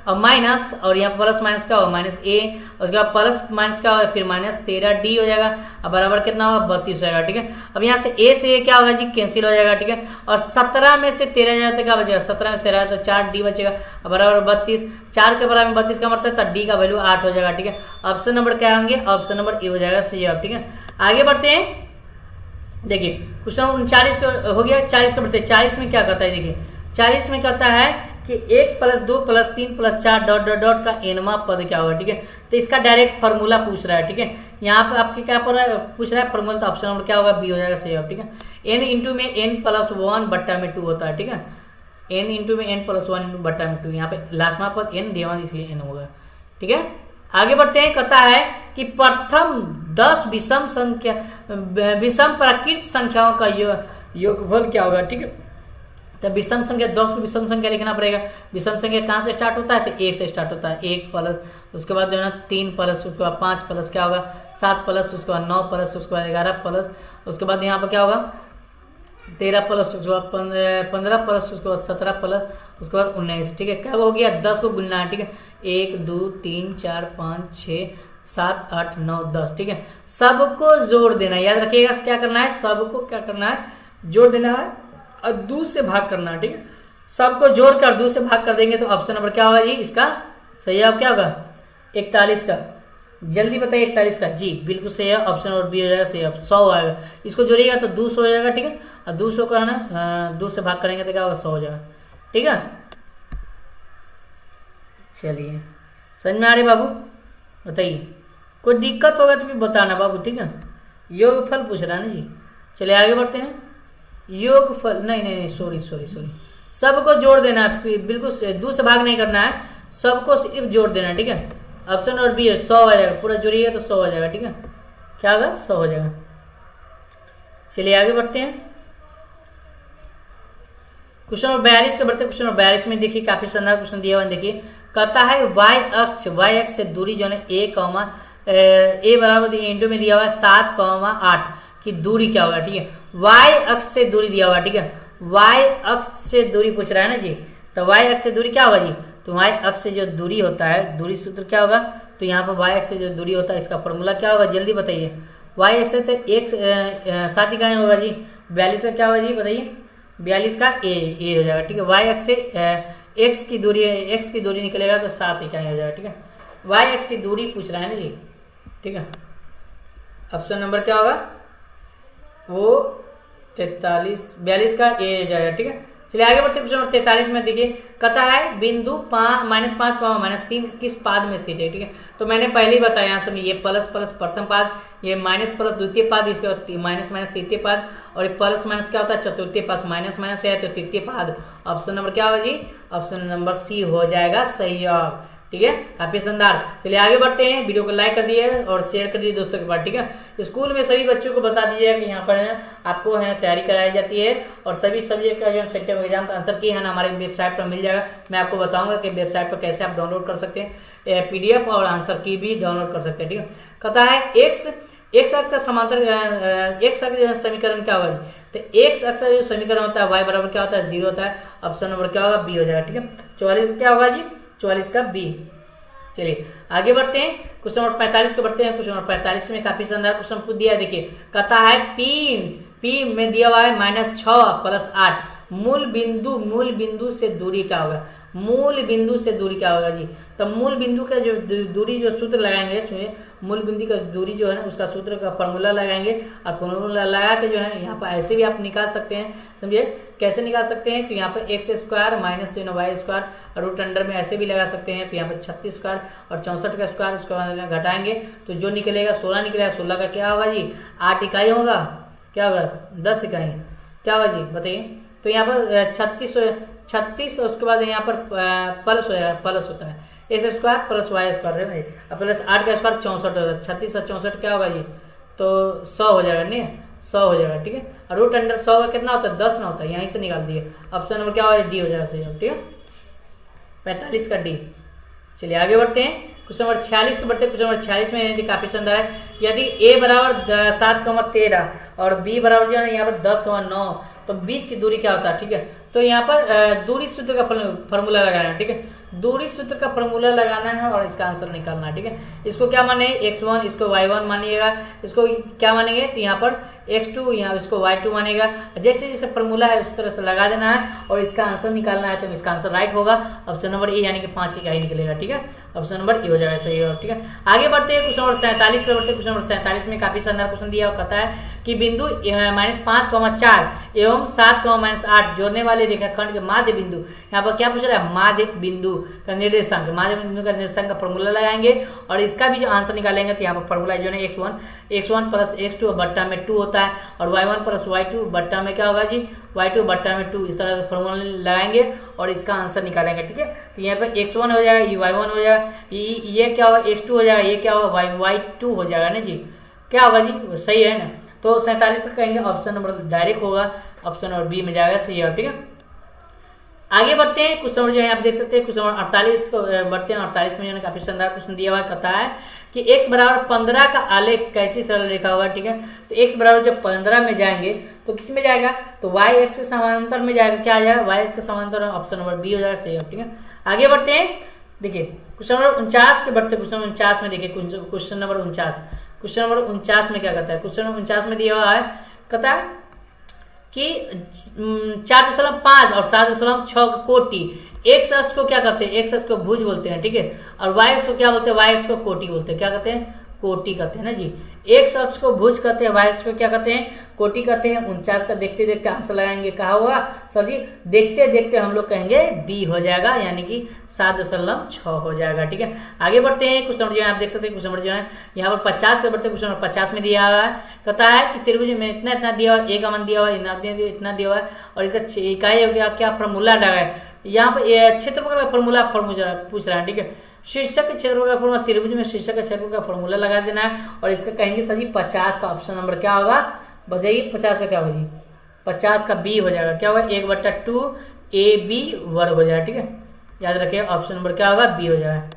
और माइनस, और यहाँ प्लस माइनस क्या होगा -a, उसके बाद प्लस माइनस क्या होगा फिर -13d हो जाएगा, अब बराबर कितना होगा 32 हो जाएगा, ठीक है। अब यहाँ से a से a क्या होगा जी कैंसिल हो जाएगा, ठीक है। और 17 में से 13 जाए तो क्या बचेगा, 17 में 13 तो 4d बचेगा, अब बराबर 32, 4 के बराबर 32 का मतलब है d का वैल्यू 8 हो जाएगा, ठीक है। ऑप्शन नंबर क्या होंगे, ऑप्शन नंबर ए हो जाएगा सही जवाब, ठीक है। आगे बढ़ते हैं, देखिए क्वेश्चन 39 हो गया। 40 का बढ़ते 40 में क्या कहता है, देखिए 40 में कहता है कि 1+2+3+4 डॉट डॉट डॉट का एनवा पद क्या होगा, ठीक है। तो इसका डायरेक्ट फार्मूला पूछ रहा है, ठीक है। यहाँ पर आपके क्या पूछ रहा है फार्मूला, तो ऑप्शन नंबर क्या होगा, बी हो जाएगा सही जवाब, ठीक है। n इंटू में n+1/2 होता है, ठीक है। n इंटू में n+1/2, यहाँ पे लास्ट में पद n दिया इसलिए n होगा, ठीक है। आगे बढ़ते हैं, कहता है कि प्रथम 10 विषम प्राकृत संख्याओं का योगफल क्या होगा, ठीक है। तो विषम संख्या 10 को विषम संख्या लिखना पड़ेगा। विषम संख्या कहाँ से स्टार्ट होता है, तो 1 से स्टार्ट होता है। 1 प्लस उसके बाद जो है ना 3 प्लस उसके बाद 5 प्लस क्या होगा 7 प्लस उसके बाद 9 प्लस उसके बाद 11 प्लस उसके बाद यहाँ पर क्या होगा 13 प्लस उसके बाद 15 प्लस उसके बाद 17 प्लस उसके बाद 19, ठीक है। क्या हो गया 10 को गुनना है, ठीक है। 1 2 3 4 5 6 7 8 9 10, ठीक है। सबको जोड़ देना, याद रखिएगा क्या करना है, सबको क्या करना है, जोड़ देना है और 2 से भाग करना है, ठीक है। सबको जोड़कर 2 से भाग कर देंगे तो ऑप्शन नंबर क्या होगा जी, इसका सही जवाब क्या होगा 41 का। जल्दी बताइए 41 का जी, बिल्कुल सही है, ऑप्शन नंबर बी हो जाएगा सही। अब 100 आएगा, इसको जोड़िएगा तो 200 हो जाएगा, ठीक है। और 200 का है ना 2 से भाग करेंगे तो क्या होगा 100 हो जाएगा, ठीक है। चलिए समझ में आ रही बाबू, बताइए कोई दिक्कत होगा तो भी बताना बाबू, ठीक है। योगफल पूछ रहा है ना जी। चलिए आगे बढ़ते हैं, योगफल नहीं सॉरी सबको जोड़ देना है, बिल्कुल 2 से भाग नहीं करना है, सबको सिर्फ जोड़ देना है, ठीक है। ऑप्शन नंबर बी है 100 आ जाएगा, पूरा जोड़िएगा तो 100 हो जाएगा, ठीक है। क्या होगा 100 हो जाएगा। चलिए आगे बढ़ते हैं, क्वेश्चन नंबर 42 के बढ़ते हैं। क्वेश्चन नंबर 42 में देखिए काफी शानदार क्वेश्चन दिया हुआ है, देखिए कहता है y अक्ष से दूरी जो है a बराबर इंटू में दिया हुआ है 7,8 की दूरी क्या होगा, ठीक है। y अक्ष से दूरी दिया हुआ है, ठीक है। y अक्ष से दूरी पूछ रहा है ना जी, तो y अक्ष से दूरी क्या होगा जी, तो y अक्ष से जो दूरी होता है, दूरी सूत्र क्या होगा, तो यहाँ पर y अक्ष से जो दूरी होता है इसका फॉर्मूला क्या होगा, जल्दी बताइए। y अक्ष से तो एक साथ ही का होगा जी, 42 का क्या होगा जी बताइए, 42 का a हो जाएगा, ठीक है। y अक्ष से x की दूरी निकलेगा तो 7 इकाई हो जाएगा, ठीक है। y अक्ष की दूरी पूछ रहा है ना जी, ठीक है। ऑप्शन नंबर क्या होगा, वो 42 का a हो जाएगा, ठीक है। चलिए आगे बढ़ते क्वेश्चन नंबर 43 में देखिए कहता है बिंदु -5, -3 किस पाद में स्थित है, ठीक है। तो मैंने पहले ही बताया यहाँ से, ये प्लस प्लस प्रथम पाद, ये माइनस प्लस द्वितीय पाद, इसके बाद माइनस माइनस तृतीय पाद, और ये प्लस माइनस क्या होता है चतुर्थीय पाद, माइनस माइनस है तो तृतीय पाद। ऑप्शन नंबर क्या होगा जी, ऑप्शन नंबर सी हो जाएगा सही जवाब, ठीक है। काफी शानदार। चलिए आगे बढ़ते हैं, वीडियो को लाइक कर दिए और शेयर कर दिए दोस्तों के पास, ठीक है। स्कूल में सभी बच्चों को बता दीजिएगा कि यहाँ पर है आपको है तैयारी कराई जाती है, और सभी सब्जेक्ट का जो सेक्टर एग्जाम का आंसर की है ना हमारे वेबसाइट पर मिल जाएगा। मैं आपको बताऊंगा कि वेबसाइट पर कैसे आप डाउनलोड कर सकते हैं, PDF और आंसर की भी डाउनलोड कर सकते हैं, ठीक है। कहता है एक्स अक्ष का समांतर एक्स अक्ष समीकरण क्या होगा, तो एक्स अक्ष जो समीकरण होता है y बराबर क्या होता है 0 होता है। ऑप्शन नंबर क्या होगा बी हो जाएगा, ठीक है। 44 क्या होगा जी, 44 का बी। चलिए आगे बढ़ते हैं, क्वेश्चन नंबर 45 के बढ़ते हैं। क्वेश्चन नंबर 45 में काफी शानदार क्वेश्चन पूछ दिया है, देखिए कहता है P में दिया हुआ है -6 + 8, मूल बिंदु से दूरी क्या होगा, मूल बिंदु से दूरी क्या होगा जी। तो मूल बिंदु का जो दूरी जो सूत्र लगाएंगे, सुनिए मूल बिंदु का दूरी जो है ना उसका सूत्र का फॉर्मूला लगाएंगे, और फॉर्मूला लगा के जो है यहाँ पर ऐसे भी आप निकाल सकते हैं, समझिए कैसे निकाल सकते हैं। तो यहाँ पर x² माइनस y² और रूट अंडर में ऐसे भी लगा सकते हैं। तो यहाँ पर 36² और 64 का स्क्वायर उसके बाद घटाएंगे तो जो निकलेगा 16 निकलेगा। 16 का क्या होगा जी 8 इकाई होगा, क्या होगा 10 इकाई, क्या होगा जी बताइए। तो यहाँ पर 36 उसके बाद यहाँ पर प्लस होता है x² + y² है नहीं, प्लस 8 का स्क्वायर 64 होता है। 36 और 64 क्या होगा ये, तो 100 हो जाएगा, नहीं 100 हो जाएगा, ठीक है। और रूट अंडर 100 का कितना होता है 10 ना होता है, यहीं से निकाल दिए। ऑप्शन नंबर क्या होगा डी हो जाएगा सही, ठीक है 45 का डी। चलिए आगे बढ़ते हैं, क्वेश्चन नंबर 46 के बढ़ते हैं। क्वेश्चन नंबर 46 में काफी शानदार है, यदि a बराबर 7,13 और b बराबर जो है यहाँ पर 10,9, तो 20 की दूरी क्या होता है, ठीक है। तो यहाँ पर दूरी सूत्र का फॉर्मूला लगाना है, ठीक है। दूरी सूत्र का फॉर्मूला लगाना है और इसका आंसर निकालना है, ठीक है। इसको क्या माने x1, इसको y1 मानिएगा, इसको क्या मानेंगे तो यहाँ पर x2, यहाँ इसको y2 मानेगा। जैसे जैसे फॉर्मूला है उस तरह से लगा देना है और इसका आंसर निकालना है, तो इसका आंसर राइट होगा ऑप्शन नंबर ए, यानी कि 5 इकाई निकलेगा। ठीक है, ऑप्शन नंबर ए हो जाएगा सही है। ठीक है, आगे बढ़ते हैं क्वेश्चन नंबर 47 पे बढ़ते हैं। क्वेश्चन नंबर 47 में काफी शानदार क्वेश्चन दिया हुआ, कहता है कि बिंदु -5,4 एवं 7,-8 जोड़ने वाले रेखाखंड के माध्य बिंदु, यहाँ पर क्या पूछ रहा है, माध्य बिंदु का निर्देशांक, माध्य बिंदु का निर्देशांक का फॉर्मूला लगाएंगे और इसका भी जो आंसर निकालेंगे। तो यहाँ पर फॉर्मूला जो है x1 प्लस x2 बट्टा में 2 होता है और y1 प्लस y2 बट्टा में क्या होगा जी, y2 बट्टा में 2, इस तरह से फॉर्मूला लगाएंगे और इसका आंसर निकालेंगे। ठीक है, तो यहाँ पर x1 हो जाएगा, ये y1 हो जाएगा, ये क्या होगा x2 हो जाएगा, ये क्या होगा y2 हो जाएगा ना जी, क्या होगा जी, सही है ना। तो 47 का कहेंगे ऑप्शन नंबर डायरेक्ट होगा, ऑप्शन नंबर बी में जाएगा, सही है। ठीक है, आगे बढ़ते हैं। क्वेश्चन नंबर जो है आप देख सकते हैं, क्वेश्चन नंबर 48 को बढ़ते हैं। 48 में जो काफी शानदार क्वेश्चन दिया हुआ है, कहता है कि x बराबर 15 का आलेख कैसी सरल रेखा होगा। ठीक है, तो x बराबर जब 15 में जाएंगे तो किस में जाएगा, तो y x के समानांतर में जाएगा, क्या आ जाएगा, y x के समानांतर, ऑप्शन नंबर बी हो जाएगा, सही है। ठीक है, आगे बढ़ते हैं। देखिए क्वेश्चन नंबर 49 के बढ़ते, क्वेश्चन नंबर 49 में देखिए, क्वेश्चन नंबर 49 में क्या कहता है, क्वेश्चन नंबर 49 में दिया हुआ है, कहता है कि 4.5 और 7.6 का कोटि, एक्स अक्ष को क्या कहते हैं, एक्स अक्ष को भुज बोलते हैं। ठीक है, और वाई अक्ष को क्या बोलते हैं, वाई अक्ष को कोटि बोलते हैं, क्या कहते हैं, कोटि कहते हैं ना जी। एक्स अक्ष को भुज कहते हैं, वाई अक्ष को क्या कहते हैं, कोटि कहते हैं। 49 का देखते देखते आंसर लगाएंगे, कहा होगा सर जी, देखते देखते हम लोग कहेंगे बी हो जाएगा, यानी कि 7.6 हो जाएगा। ठीक है, आगे बढ़ते हैं। क्वेश्चन नंबर जो है आप देख सकते हैं, क्वेश्चन नंबर जो है यहाँ पर 50 के बढ़ते, क्वेश्चन नंबर 50 में दिया हुआ है, कहता है कि त्रिभुज में इतना इतना दिया हुआ है, ए का मान दिया हुआ है, इतना दिया हुआ है और इसका इकाई हो गया, क्या फॉर्मूला लगाए, यहाँ पर क्षेत्रफल का फॉर्मूला पूछ रहा है। ठीक है, शीर्षक के क्षेत्रफल का फॉर्मूला, त्रिभुज में शीर्षक के क्षेत्रफल का फॉर्मूला लगा देना है और इसका कहेंगे सर जी 50 का ऑप्शन नंबर क्या होगा, बताइए 50 का क्या होगा जी, 50 का बी हो जाएगा, क्या होगा 1/2 AB वर्ग हो जाएगा। ठीक है, याद रखिए ऑप्शन नंबर क्या होगा, बी हो जाएगा।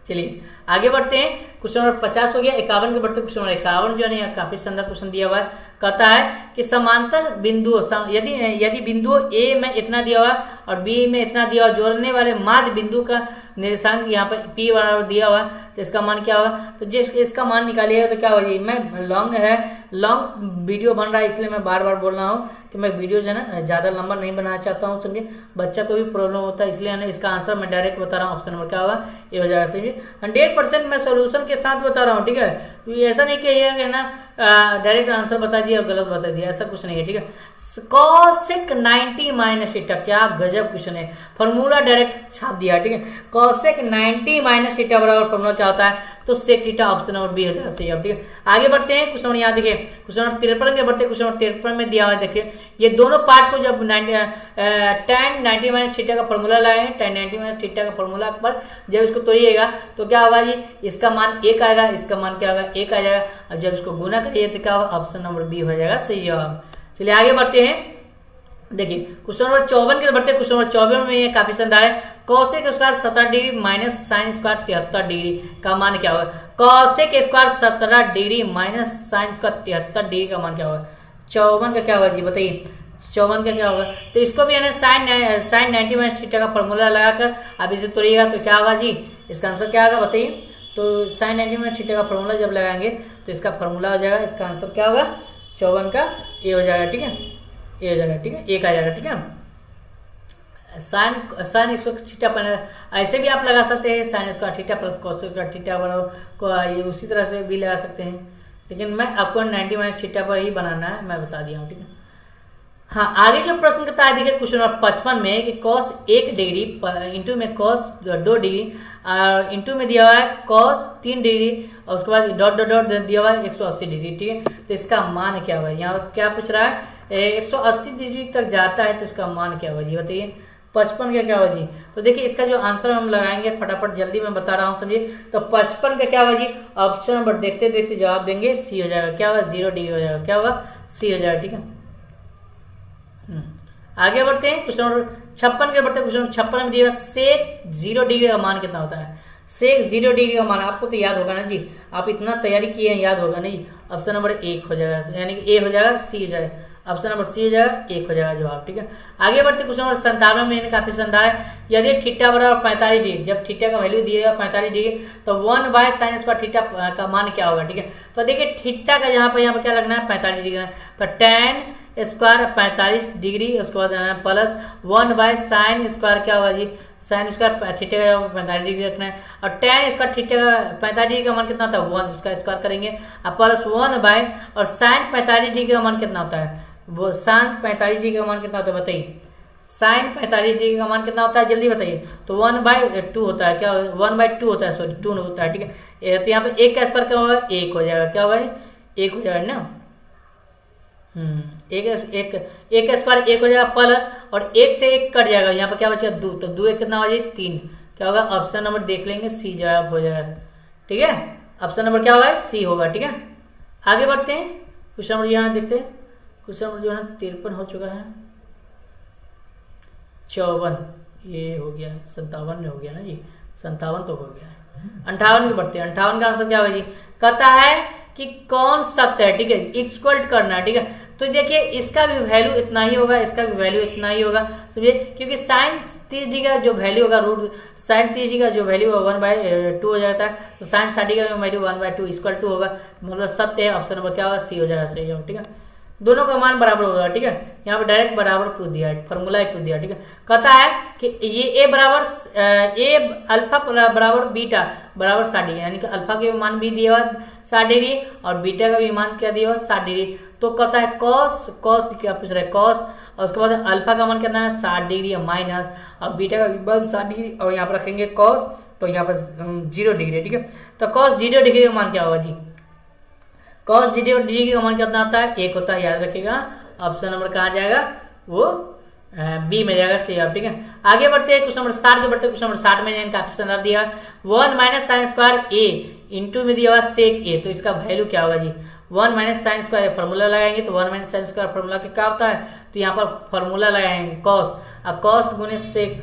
चलिए आगे बढ़ते हैं। क्वेश्चन नंबर 50 हो गया। 51 के बढ़ते क्वेश्चन नंबर 51 जो है काफी शानदार क्वेश्चन दिया हुआ है, कहता है कि समांतर बिंदुओं, यदि बिंदुओं ए में इतना दिया हुआ और बी में इतना दिया हुआ, जोड़ने वाले माध्य बिंदु का निर्देशांक यहाँ पर P बराबर दिया हुआ है, तो इसका मान क्या होगा, तो जिस इसका मान निकालिएगा तो क्या होगा जी, मैं लॉन्ग वीडियो बन रहा है इसलिए मैं बार बार बोल रहा हूँ कि मैं वीडियो जो है ना ज्यादा लंबा नहीं बनाना चाहता हूँ, समझिए बच्चा को भी प्रॉब्लम होता है, इसलिए इसका आंसर मैं डायरेक्ट बता रहा हूँ, ऑप्शन नंबर क्या होगा, ये हो जाएगा। समझिए 100% मैं सोल्यूशन के साथ बता रहा हूँ। ठीक है, ऐसा नहीं कि ये ना डायरेक्ट आंसर बता दिया और गलत बता दिया, ऐसा कुछ नहीं है। ठीक है, cosec 90 माइनस थीटा, क्या गजब क्वेश्चन है, फॉर्मूला डायरेक्ट छाप दिया। ठीक है, cosec 90 माइनस थीटा बराबर फॉर्मूला क्या होता है, तो sec theta, option number b हो जाएगा, सही है। ठीक है, आगे बढ़ते हैं। क्वेश्चन यहाँ देखिए, क्वेश्चन नंबर 53 के बढ़ते, क्वेश्चन नंबर 53 में दिया हुआ है, देखिए ये दोनों पार्ट को जब tan 90 माइनस थीटा का फॉर्मूला लाएंगे, tan 90 माइनस थीटा का फॉर्मूला पर जब इसको तोड़िएगा तो क्या होगा जी, इसका मान 1 आएगा, इसका मान क्या होगा, 1 आ जाएगा, और जब इसको गुना करिए तो क्या होगा, ऑप्शन नंबर बी हो जाएगा, सही जवाब। चलिए आगे बढ़ते हैं। देखिए क्वेश्चन नंबर 54 के बढ़ते, क्वेश्चन नंबर 54 में ये काफी शानदार है, cosec square 17 degree minus sine square 73 degree का मान क्या होगा, cosec square 17 degree minus sine square 73 degree का मान क्या होगा, 54 का क्या होगा जी, बताइए 54 का क्या होगा, तो इसको भी साइन 90 माइनस थीटा का फॉर्मूला लगाकर आप इसे तोड़िएगा तो क्या होगा जी, इसका आंसर क्या होगा बताइए, तो साइन 90 माइनस थीटा का फॉर्मूला जब लगाएंगे तो इसका फॉर्मूला हो जाएगा, इसका आंसर क्या होगा 54 का ए हो जाएगा। ठीक है, ए हो जाएगा, ठीक है, एक आ जाएगा। ठीक है, साइन स्क्वायर थीटा पर ऐसे भी आप लगा सकते हैं, sine square theta plus cos square theta पर ये उसी तरह से भी लगा सकते हैं, लेकिन मैं आपको 90 माइनस थीटा पर ही बनाना है, मैं बता दिया हूँ। ठीक है, हाँ आगे जो प्रश्न करता है देखिए क्वेश्चन नंबर 55 में कि cos 1 डिग्री इंटू में cos 2 डिग्री इंटू में दिया हुआ है cos 3 डिग्री और उसके बाद डॉट डॉट डॉट दिया हुआ है 180 डिग्री। ठीक है, तो इसका मान क्या हुआ, यहाँ क्या पूछ रहा है 180 डिग्री तक जाता है तो इसका मान क्या हुआ जी, बताइए 55 का क्या हुआ जी, तो देखिए इसका जो आंसर हम लगाएंगे फटाफट जल्दी मैं बता रहा हूँ, समझिए तो 55 का क्या हुआ जी, ऑप्शन नंबर देखते देखते जवाब देंगे, सी हो जाएगा, क्या होगा 0 डिग्री हो जाएगा, क्या होगा सी हो जाएगा। ठीक है, आगे बढ़ते हैं। क्वेश्चन नंबर 56 के बढ़ते हैं, क्वेश्चन नंबर 56 में दिया सेक 0 डिग्री का मान कितना होता है, सेक 0 डिग्री का मान आपको तो याद होगा ना जी, आप इतना तैयारी किए हैं, याद होगा नहीं, ऑप्शन नंबर 1 हो जाएगा, यानी कि ए हो जाएगा, सी हो जाएगा, ऑप्शन नंबर सी हो जाएगा, 1 हो जाएगा जवाब। ठीक है, आगे बढ़ते क्वेश्चन नंबर 97 में काफी शानदार है। यदि थीटा बराबर 45 डिग्री, जब थीटा का वैल्यू दिया 45 डिग्री तो 1/sin² थीटा का मान क्या होगा। ठीक है, तो देखिए थीटा का यहाँ पे क्या लगना है, 45 डिग्री है, तो tan² 45 डिग्री, उसके बाद प्लस 1/sin² क्या होगा जी, sin² थीटा का 45 डिग्री रखना है, और tan² थीटा का 45 डिग्री का मान कितना होता है 1, उसका स्क्वायर करेंगे, और प्लस 1 और sin 45 डिग्री का मान कितना होता है, वो sin 45 डिग्री का मान कितना होता है बताइए, sin 45 डिग्री का मान कितना होता है जल्दी बताइए, तो 1/2 होता है, क्या 1/2 होता है, सॉरी 2 होता है। ठीक है, तो यहाँ पे 1 का स्क्वायर क्या होगा, 1 हो जाएगा, क्या होगा 1 हो जाएगा ना, एक स्क्वायर 1 हो जाएगा, प्लस और 1 से 1 कट जाएगा, यहाँ पर क्या बचेगा 2, तो 2 कितना हो जाएगा 3, क्या होगा ऑप्शन नंबर देख लेंगे सी जवाब हो जाएगा। ठीक है, ऑप्शन नंबर क्या होगा सी होगा। ठीक है, आगे बढ़ते हैं, क्वेश्चन नंबर यहाँ देखते हैं, क्वेश्चन नंबर जो है 53 हो चुका है, 54 ये हो गया, 57 हो गया ना जी, 57 तो हो गया है, 58 में बढ़ते हैं। 58 का आंसर क्या होगा जी, कहता है कि कौन सत्य है। ठीक है, इक्वल करना है। ठीक है, तो देखिए इसका भी वैल्यू इतना ही होगा, इसका भी वैल्यू इतना ही होगा, समझिए, क्योंकि sin 30 डिग्री का जो वैल्यू होगा रूट sin 30 डिग्री का जो वैल्यू होगा 1/2 हो जाता है, तो sin 60 डिग्री का वैल्यू 1/2 इक्वल टू होगा, मतलब सत्य है, ऑप्शन नंबर क्या होगा सी हो जाएगा, सही होगा। ठीक है, दोनों का मान बराबर होगा। ठीक है, यहाँ पे डायरेक्ट बराबर पूछ दिया है, फॉर्मूला पूछ दिया। ठीक है, कहता है कि ये ए अल्फा बराबर बीटा बराबर 60 डिग्री, यानी कि अल्फा के मान भी दिया हुआ 60 डिग्री और बीटा का भी मान क्या दिया हुआ 60 डिग्री, तो कहता है कॉस क्या पूछ रहा है कॉस, और उसके बाद अल्फा का मान कितना है 60 डिग्री माइनस, और बीटा का मान 60 डिग्री, और यहाँ पर रखेंगे कॉस, तो यहाँ पर 0 डिग्री। ठीक है, तो कॉस 0 डिग्री का मान क्या होगा जी, cos 0 डिग्री का मान कितना होता है 1 होता है, याद रखिएगा, ऑप्शन नंबर कहाँ जाएगा वो बी में जाएगा, सही है। ठीक है, आगे बढ़ते हैं क्वेश्चन नंबर 60 के बढ़ते हैं, क्वेश्चन नंबर 60 में काफी शानदार दिया 1 - sin² a इंटू में दिया हुआ sec a, तो इसका वैल्यू क्या होगा जी, 1 - sin² फॉर्मूला लगाएंगे, तो 1 - sin² फॉर्मूला क्या होता है, तो यहाँ पर फॉर्मूला लगाएंगे cos, और cos गुने sec,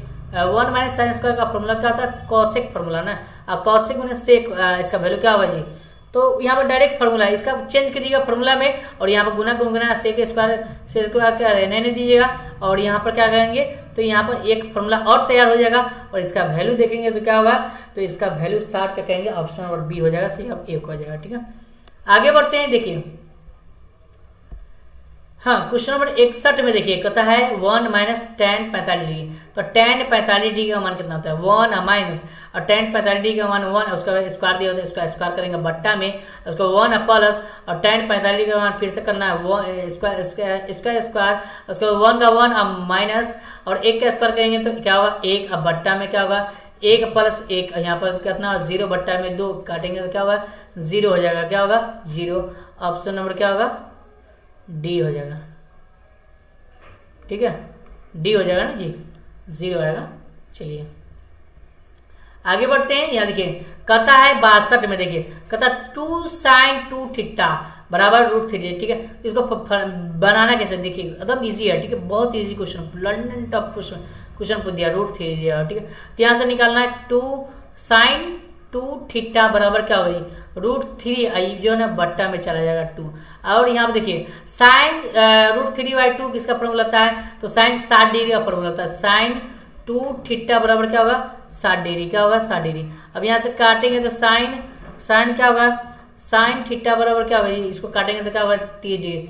1 - sin² का फॉर्मूला क्या होता है cosec फॉर्मूला ना, और cosec गुने sec इसका वैल्यू क्या होगा जी, तो यहाँ पर डायरेक्ट फॉर्मूला है, इसका चेंज करिएगा फॉर्मूला में, और यहाँ पर गुना सेक स्क्वायर क्या रहने नहीं दीजिएगा, और यहाँ पर क्या करेंगे, तो यहाँ पर एक फॉर्मूला और तैयार हो जाएगा, और इसका वैल्यू देखेंगे तो क्या होगा, तो इसका वैल्यू 60 का कहेंगे, ऑप्शन नंबर बी हो जाएगा, सही अब 1 हो जाएगा। ठीक है, आगे बढ़ते हैं, देखिए हाँ क्वेश्चन नंबर 61 में देखिए कहता है 1 - tan 45 डिग्री, तो tan 45 डिग्री का मान कितना होता है 1 माइनस, और tan 45 डिग्री का मान 1, उसका स्क्वायर दिया होता है, इसका स्क्वायर करेंगे बट्टा में, उसको 1 प्लस, और tan 45 डिग्री का मान फिर से करना है इसका स्क्वायर, उसको 1 का 1 माइनस, और 1 का स्क्वायर करेंगे तो क्या होगा 1, अब बट्टा में क्या होगा 1 प्लस 1, यहाँ पर कितना 0 बट्टा में 2 काटेंगे तो क्या होगा 0 हो जाएगा, क्या होगा 0, ऑप्शन नंबर क्या होगा डी हो जाएगा। ठीक है, डी हो जाएगा ना जी, 0 आएगा। चलिए आगे बढ़ते हैं, यहाँ देखिए कहता है 62 में, देखिए कहता 2 sin 2 थीटा बराबर √3। ठीक है, इसको बनाना कैसे देखिए, एकदम इजी है। ठीक है, बहुत easy question, London tough question पूछ दिया, √3 दिया। ठीक है, तो यहाँ से निकालना है 2 sin 2 थीटा बराबर क्या होगा √3, आई जो है ना बट्टा में चला जाएगा 2, और यहाँ पे देखिए साइन √3/2 किसका फॉर्मूला होता है, तो साइन 60 डिग्री का फॉर्मूला होता है, साइन 2 थीटा बराबर क्या होगा 60 डिग्री, क्या होगा 60 डिग्री। अब यहाँ से काटेंगे तो साइन क्या होगा, साइन थीटा बराबर क्या होगा, इसको काटेंगे तो क्या होगा 30 डिग्री,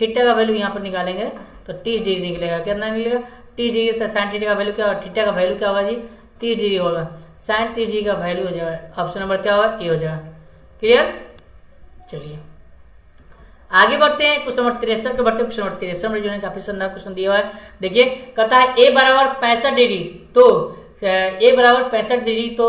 थीटा का वैल्यू यहाँ पर निकालेंगे तो 30 डिग्री निकलेगा, कितना निकलेगा 30 डिग्री, तो साइन थीटा का वैल्यू क्या होगा, थीटा का वैल्यू क्या होगा जी 30 डिग्री होगा, साइन 30 डिग्री का वैल्यू हो जाएगा, ऑप्शन नंबर क्या होगा ए हो जाएगा। क्लियर, चलिए आगे बढ़ते हैं, क्वेश्चन नंबर 63 के बढ़ते हैं। क्वेश्चन नंबर 63 में जो है काफी शानदार क्वेश्चन दिया हुआ है, देखिए कहता है a बराबर 65 डिग्री, तो a बराबर 65 डिग्री, तो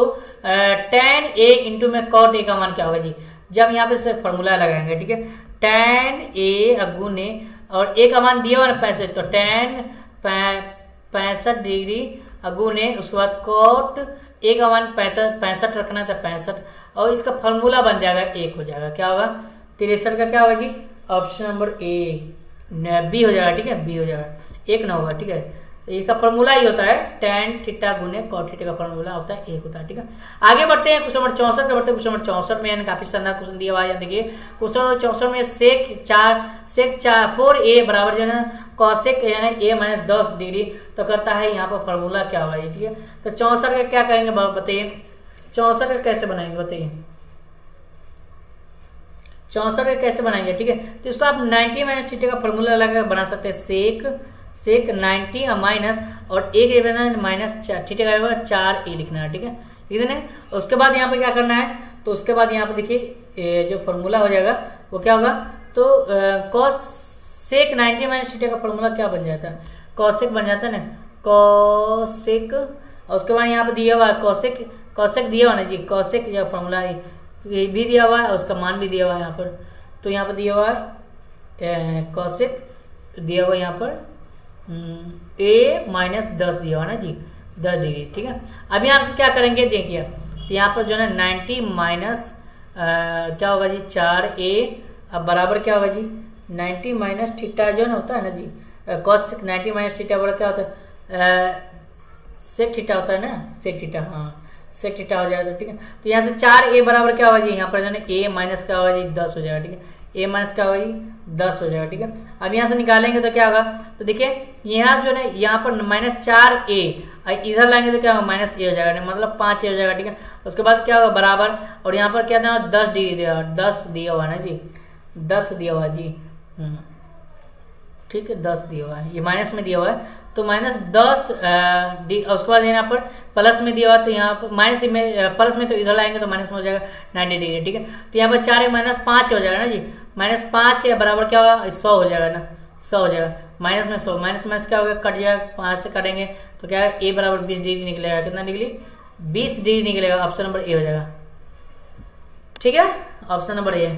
tan a इंटू में cot a का मान क्या होगा जी, जब यहाँ पे से फॉर्मूला लगाएंगे। ठीक है, tan a गुने, और a का मान दिया हुआ ना 65, तो tan 65 डिग्री गुने, उसके बाद cot a का मान 65 रखना है, तो 65, और इसका फॉर्मूला बन जाएगा 1 हो जाएगा, क्या होगा 63 का क्या होगा जी, ऑप्शन नंबर ए बी हो जाएगा। ठीक है, बी हो जाएगा, 1 ना होगा। ठीक है, ए का फॉर्मूला ही होता है tan थीटा गुने cot थीटा का फॉर्मूला होता है 1 होता है। ठीक है, आगे बढ़ते हैं क्वेश्चन नंबर 64 पे बढ़ते हैं। क्वेश्चन नंबर 64 में काफी शानदार क्वेश्चन दिया हुआ है। देखिए क्वेश्चन नंबर 64 में sec 4a बराबर जो है cosec यानी a माइनस 10 डिग्री। तो कहता है यहाँ पर फॉर्मूला क्या होगा। ठीक है, तो 64 का क्या करेंगे बताइए, 64 का कैसे बनाएंगे बताइए, 64 का कैसे बनाएंगे। ठीक है, तो इसको आप 90 माइनस थीटा का फॉर्मूला लगा बना सकते हैं। सेक 90 माइनस और एक माइनस थीटा का 4a लिखना है। ठीक है, लिख देना। उसके बाद यहाँ पे क्या करना है, तो उसके बाद यहाँ पे देखिए जो फॉर्मूला हो जाएगा वो क्या होगा, तो कॉस सेक 90 माइनस थीटा का फॉर्मूला क्या बन जाता है, कॉसेक बन जाता है ना, कॉसेक। और उसके बाद यहाँ पे दिया हुआ है कॉसेक दिया हुआ ना जी, कॉसेक जो फॉर्मूला है ये भी दिया हुआ है, उसका मान भी दिया हुआ है यहाँ पर। तो यहाँ पर दिया हुआ है कॉसेक दिया हुआ है यहाँ पर a माइनस 10 दिया हुआ ना जी, 10 डिग्री। ठीक है, अब यहाँ से क्या करेंगे देखिए, तो यहाँ पर जो है 90 माइनस क्या होगा जी 4a, अब बराबर क्या होगा जी 90 माइनस थीटा जो ना होता है ना जी, कॉस 90 माइनस थीटा बराबर क्या होता है, सेक थीटा होता है ना, सेक थीटा, हाँ सेक थीटा हो जाएगा। ठीक है, तो यहाँ से 4a बराबर क्या होगा जी, यहाँ पर जो है a माइनस क्या होगा जी 10 हो जाएगा। ठीक है, a माइनस क्या होगा जी 10 हो जाएगा। ठीक है, अब यहाँ से निकालेंगे तो क्या होगा, तो देखिए यहाँ जो है यहाँ पर माइनस 4a इधर लाएंगे तो क्या होगा माइनस a हो जाएगा, मतलब 5a हो जाएगा। ठीक है, उसके बाद क्या होगा बराबर, और यहाँ पर क्या था 10 डिग्री दिया, 10 दिया हुआ है ना जी, 10 दिया हुआ जी। ठीक है, 10 दिया हुआ है, ये माइनस में दिया हुआ है, तो माइनस 10 उसके बाद यहाँ पर प्लस में दिया हुआ, तो यहाँ पर माइनस में प्लस में, तो इधर लाएंगे तो माइनस में हो जाएगा 90 डिग्री। ठीक है, तो यहाँ पर 4 माइनस 5 हो जाएगा ना जी, माइनस 5 है बराबर क्या होगा 100 हो जाएगा ना, 100 हो जाएगा, माइनस में 100, माइनस माइनस क्या होगा कट जाएगा, 5 से कटेंगे तो क्या है a बराबर 20 डिग्री निकलेगा, कितना डिग्री 20 डिग्री निकलेगा, ऑप्शन नंबर ए हो जाएगा। ठीक है, ऑप्शन नंबर ए।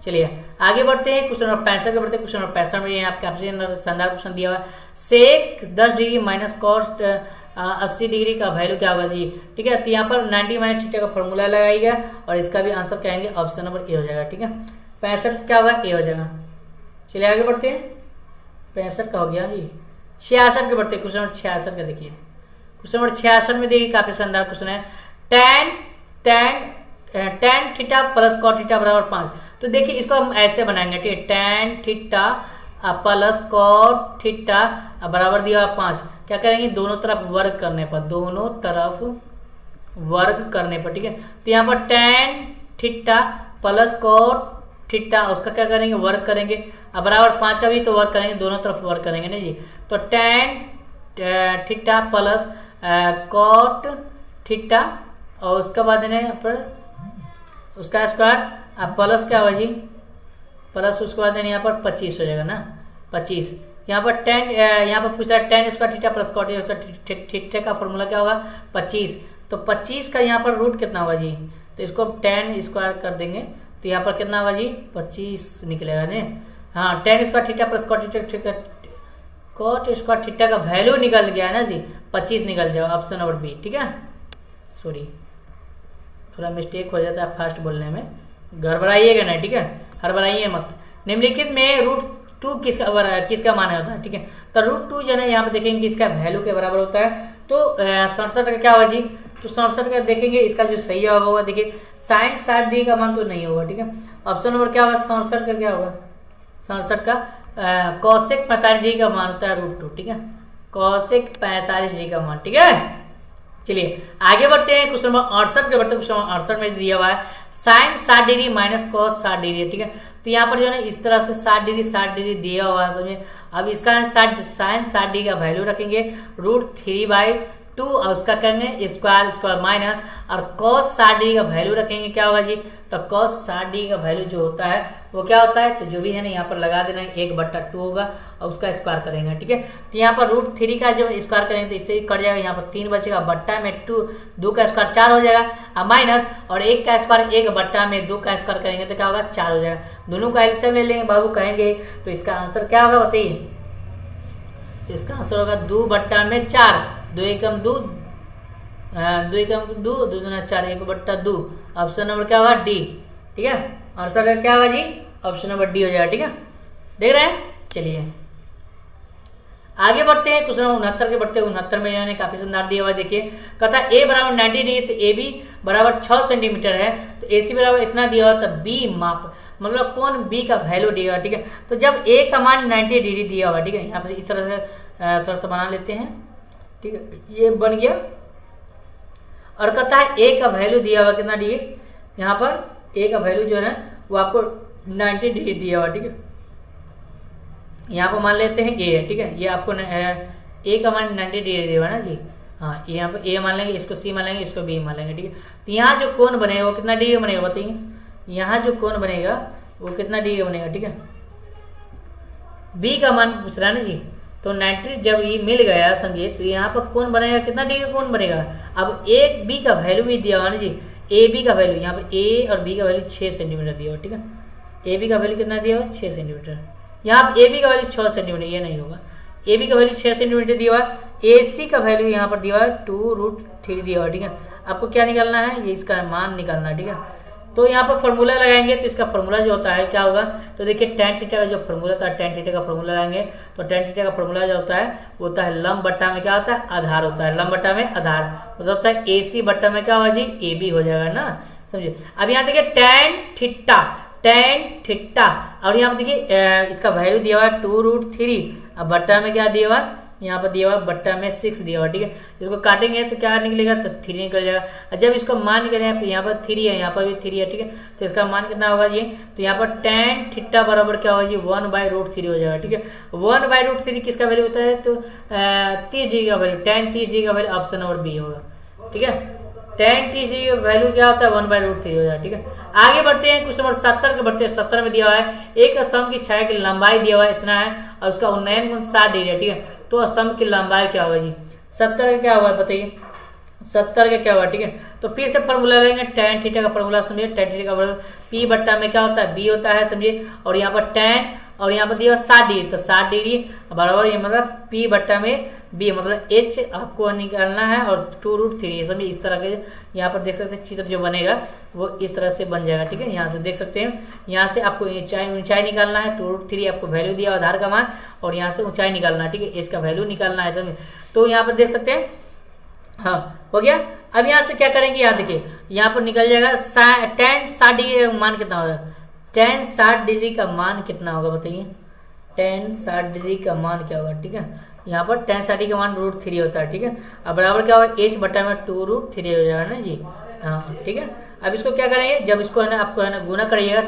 चलिए आगे बढ़ते हैं क्वेश्चन नंबर 65 के बढ़ते हैं। क्वेश्चन नंबर 65 में आपके आपसे शानदार क्वेश्चन दिया हुआ है, सेक 10 डिग्री माइनस कॉस्ट 80 डिग्री का वैल्यू क्या होगा जी। ठीक है, तो यहाँ पर 90 माइनस थीटा का फॉर्मूला लगाइएगा और इसका भी आंसर क्या आएंगे, ऑप्शन नंबर ए हो जाएगा। ठीक है, 65 क्या होगा ए हो जाएगा। चलिए आगे बढ़ते हैं, 65 का हो गया जी। 66 के बढ़ते हैं, क्वेश्चन नंबर 66 का देखिए, क्वेश्चन नंबर 66 में देखिए काफी शानदार क्वेश्चन है, tan theta plus cot theta बराबर 5। तो देखिए इसको हम ऐसे बनाएंगे, ठीक है, tan theta plus cot theta बराबर दिया 5, क्या करेंगे दोनों तरफ वर्ग करने पर, दोनों तरफ वर्ग करने पर। ठीक है, तो यहाँ पर tan theta plus cot theta उसका क्या करेंगे वर्ग करेंगे, अब बराबर 5 का भी तो वर्ग करेंगे, दोनों तरफ वर्ग करेंगे ना जी। तो tan theta plus cot theta और उसका बाद पर उसका स्क्वायर प्लस क्या होगा जी, प्लस उसके बाद यहाँ पर 25 हो जाएगा ना, 25। यहाँ पर यहाँ पर पूछ रहा है tan square theta plus cot theta का फॉर्मूला क्या होगा 25। तो 25 का यहाँ पर रूट कितना होगा जी, तो इसको tan स्क्वायर कर देंगे तो यहाँ पर कितना होगा जी 25 निकलेगा ने। हाँ, tan square theta plus cot square theta का वैल्यू निकल गया है ना जी, 25 निकल जाएगा, ऑप्शन नंबर बी। ठीक है, सॉरी थोड़ा मिस्टेक हो जाता है फास्ट बोलने में, गड़बड़ाइएगा ना। ठीक है, हड़बड़ाइए मत। निम्नलिखित में √2 किसका मान होता है। ठीक है, तो √2 जो है यहाँ पे देखेंगे किसका वैल्यू के बराबर होता है, तो 67 का क्या होगा जी, तो 67 का देखेंगे इसका जो सही होगा, देखिए साइन 60 डिग्री का मान तो नहीं होगा। ठीक है, ऑप्शन नंबर क्या होगा 67 का क्या होगा, 67 का कॉसेक 45 डिग्री का मान होता है √2। ठीक है, कॉसेक 45 डिग्री का मान। ठीक है, चलिए आगे बढ़ते हैं क्वेश्चन नंबर 68 के बढ़ते हैं। क्वेश्चन नंबर 68 में दिया हुआ है sine 60 degree minus cos 60 degree. ठीक है, तो यहाँ पर जो है ना इस तरह से 60 डिग्री दिया हुआ है, समझे। अब इसका साइन 60 डिग्री का वैल्यू रखेंगे √3/2 और उसका करेंगे स्क्वायर माइनस और कॉस 60 डिग्री का वैल्यू रखेंगे क्या होगा जी, तो कॉस 60 डिग्री का वैल्यू जो होता है वो क्या होता है, तो जो भी है ना यहाँ पर लगा देना 1/2 होगा और उसका स्क्वायर करेंगे। ठीक है, तो यहाँ पर √3 का जब स्क्वायर करेंगे तो इससे ही कट जाएगा, यहाँ पर 3 बचेगा, बट्टा में 2 का स्क्वायर 4 हो जाएगा और माइनस और 1 का स्क्वायर 1/2 का स्क्वायर करेंगे तो क्या होगा 4 हो जाएगा। दोनों का एलसीएम ले लेंगे बाबू कहेंगे, तो इसका आंसर क्या होगा बताइए, इसका आंसर होगा 2/4, 2 एकम 2, 2 एकम 2, 2 दूना 4, 1/2। ऑप्शन नंबर क्या होगा डी। ठीक है, आंसर क्या होगा जी, ऑप्शन नंबर डी हो जाएगा। ठीक है, देख रहे हैं। चलिए आगे बढ़ते हैं क्वेश्चन नंबर 69 के बढ़ते हैं। 69 में मैंने काफी शानदार दिया हुआ है, देखिए कहता है ए बराबर 90 डिग्री, तो ए बी बराबर 6 सेंटीमीटर है, तो ए सी बराबर इतना दिया हुआ, तब बी माप मतलब कोण बी का वैल्यू दिया हुआ, ठीक है। तो जब ए का मान 90 डिग्री दिया हुआ, ठीक है, यहाँ पे इस तरह से थोड़ा सा बना लेते हैं, ठीक है, ये बन गया। और कहता है ए का वैल्यू दिया हुआ कितना डिग्री, यहाँ पर ए का वैल्यू जो है वो आपको 90 डिग्री दिया हुआ, ठीक है। यहाँ पर मान लेते हैं ए है, ठीक है, ये आपको ए का मान 90 डिग्री दिया हुआ ना जी, हाँ, यहाँ पर ए मान लेंगे, इसको सी मान लेंगे, इसको बी मान लेंगे, ठीक है। तो यहाँ जो कोण बनेगा वो कितना डिग्री बनेगा बताइए, यहाँ जो कोण बनेगा वो कितना डिग्री बनेगा, ठीक है। बी का मान पूछ रहा है ना जी, तो 90 जब ये मिल गया समझिए, तो यहाँ पर कोण बनेगा कितना डिग्री कोण बनेगा। अब एक बी का वैल्यू भी दिया हुआ ना जी, ए बी का वैल्यू, यहाँ पे ए और बी का वैल्यू 6 सेंटीमीटर दिया हुआ, ठीक है। ए बी का वैल्यू कितना दिया हुआ 6 सेंटीमीटर, यहाँ पर ए बी का वैल्यू 6 सेंटीमीटर, ये नहीं होगा, ए बी का वैल्यू 6 सेंटीमीटर दिया हुआ, ए सी का वैल्यू यहाँ पर दिया हुआ 2√3 दिया हुआ, ठीक है। आपको क्या निकालना है, ये इसका मान निकालना है, ठीक है। तो यहाँ पर फॉर्मूला लगाएंगे, तो इसका फॉर्मूला जो होता है क्या होगा, तो देखिए tan थीटा का जो फॉर्मूला था, tan थीटा का फॉर्मूला लगाएंगे, तो tan थीटा का फॉर्मूला जो होता है वो होता है लंब बट्टा में क्या होता है आधार होता है, लंब बट्टा में आधार तो होता है ए सी बट्टा में क्या होगा जी ए बी हो जाएगा ना, समझिए। अब यहाँ देखिए tan थीटा और यहाँ पे देखिए इसका वैल्यू दिया हुआ है 2√3, अब बट्टा में क्या दिया हुआ यहाँ पर दिया हुआ बट्टा में 6 दिया हुआ, ठीक है। इसको काटेंगे तो क्या निकलेगा, तो 3 निकल जाएगा। जब इसको मान करें यहाँ पर 3 है, यहाँ पर भी 3 है, ठीक है, तो इसका मान कितना होगा ये, तो यहाँ पर tan थीटा बराबर क्या होगा जी 1/√3 हो जाएगा, ठीक है। 1/√3 किसका वैल्यू होता है, तो 30 डिग्री का वैल्यू, tan 30 डिग्री का वैल्यू ऑप्शन नंबर बी होगा, ठीक है। tan 30 डिग्री का वैल्यू क्या होता है 1/√3 हो जाएगा, ठीक है। आगे बढ़ते हैं क्वेश्चन नंबर 70 के बढ़ते हैं। 70 में दिया हुआ है एक स्तंभ की छाया की लंबाई दिया हुआ है इतना है और उसका उन्नयन गुण 60 डिग्री है, ठीक है। तो स्तंभ की लंबाई क्या होगा जी 70 का क्या होगा बताइए, 70 का क्या होगा, ठीक है। तो फिर से फॉर्मूला लेंगे, tan थीटा का फॉर्मूला समझिए, tan थीटा का फॉर्मूला पी बट्टा में क्या होता है बी होता है, समझिए। और यहाँ पर tan और यहाँ पर दिया 60 डिग्री, तो 60 डिग्री बराबर ये मतलब पी बट्टा में बी मतलब एच आपको निकालना है और 2√3 समझिए। इस तरह के यहाँ पर देख सकते हैं चित्र जो बनेगा वो इस तरह से बन जाएगा, ठीक है। यहाँ से देख सकते हैं, यहाँ से आपको ऊंचाई निकालना है, 2√3 आपको वैल्यू दिया आधार का मान और यहाँ से ऊंचाई निकालना है, ठीक है, इसका वैल्यू निकालना है समझिए। तो यहाँ पर देख सकते हैं, हाँ हो गया। अब यहाँ से क्या करेंगे, यहाँ देखिए यहाँ पर निकल जाएगा tan 60 डिग्री का मान कितना होगा, tan 60 डिग्री का मान कितना होगा बताइए, tan 60 डिग्री का मान क्या होगा, ठीक है। यहाँ पर tan 60 का मान √3 होता है, ठीक है। अब बराबर क्या होगा h बटा में 2√3 हो जाएगा ना जी, हाँ ठीक है। अब इसको क्या करेंगे, जब इसको है ना आपको है ना गुना करिएगा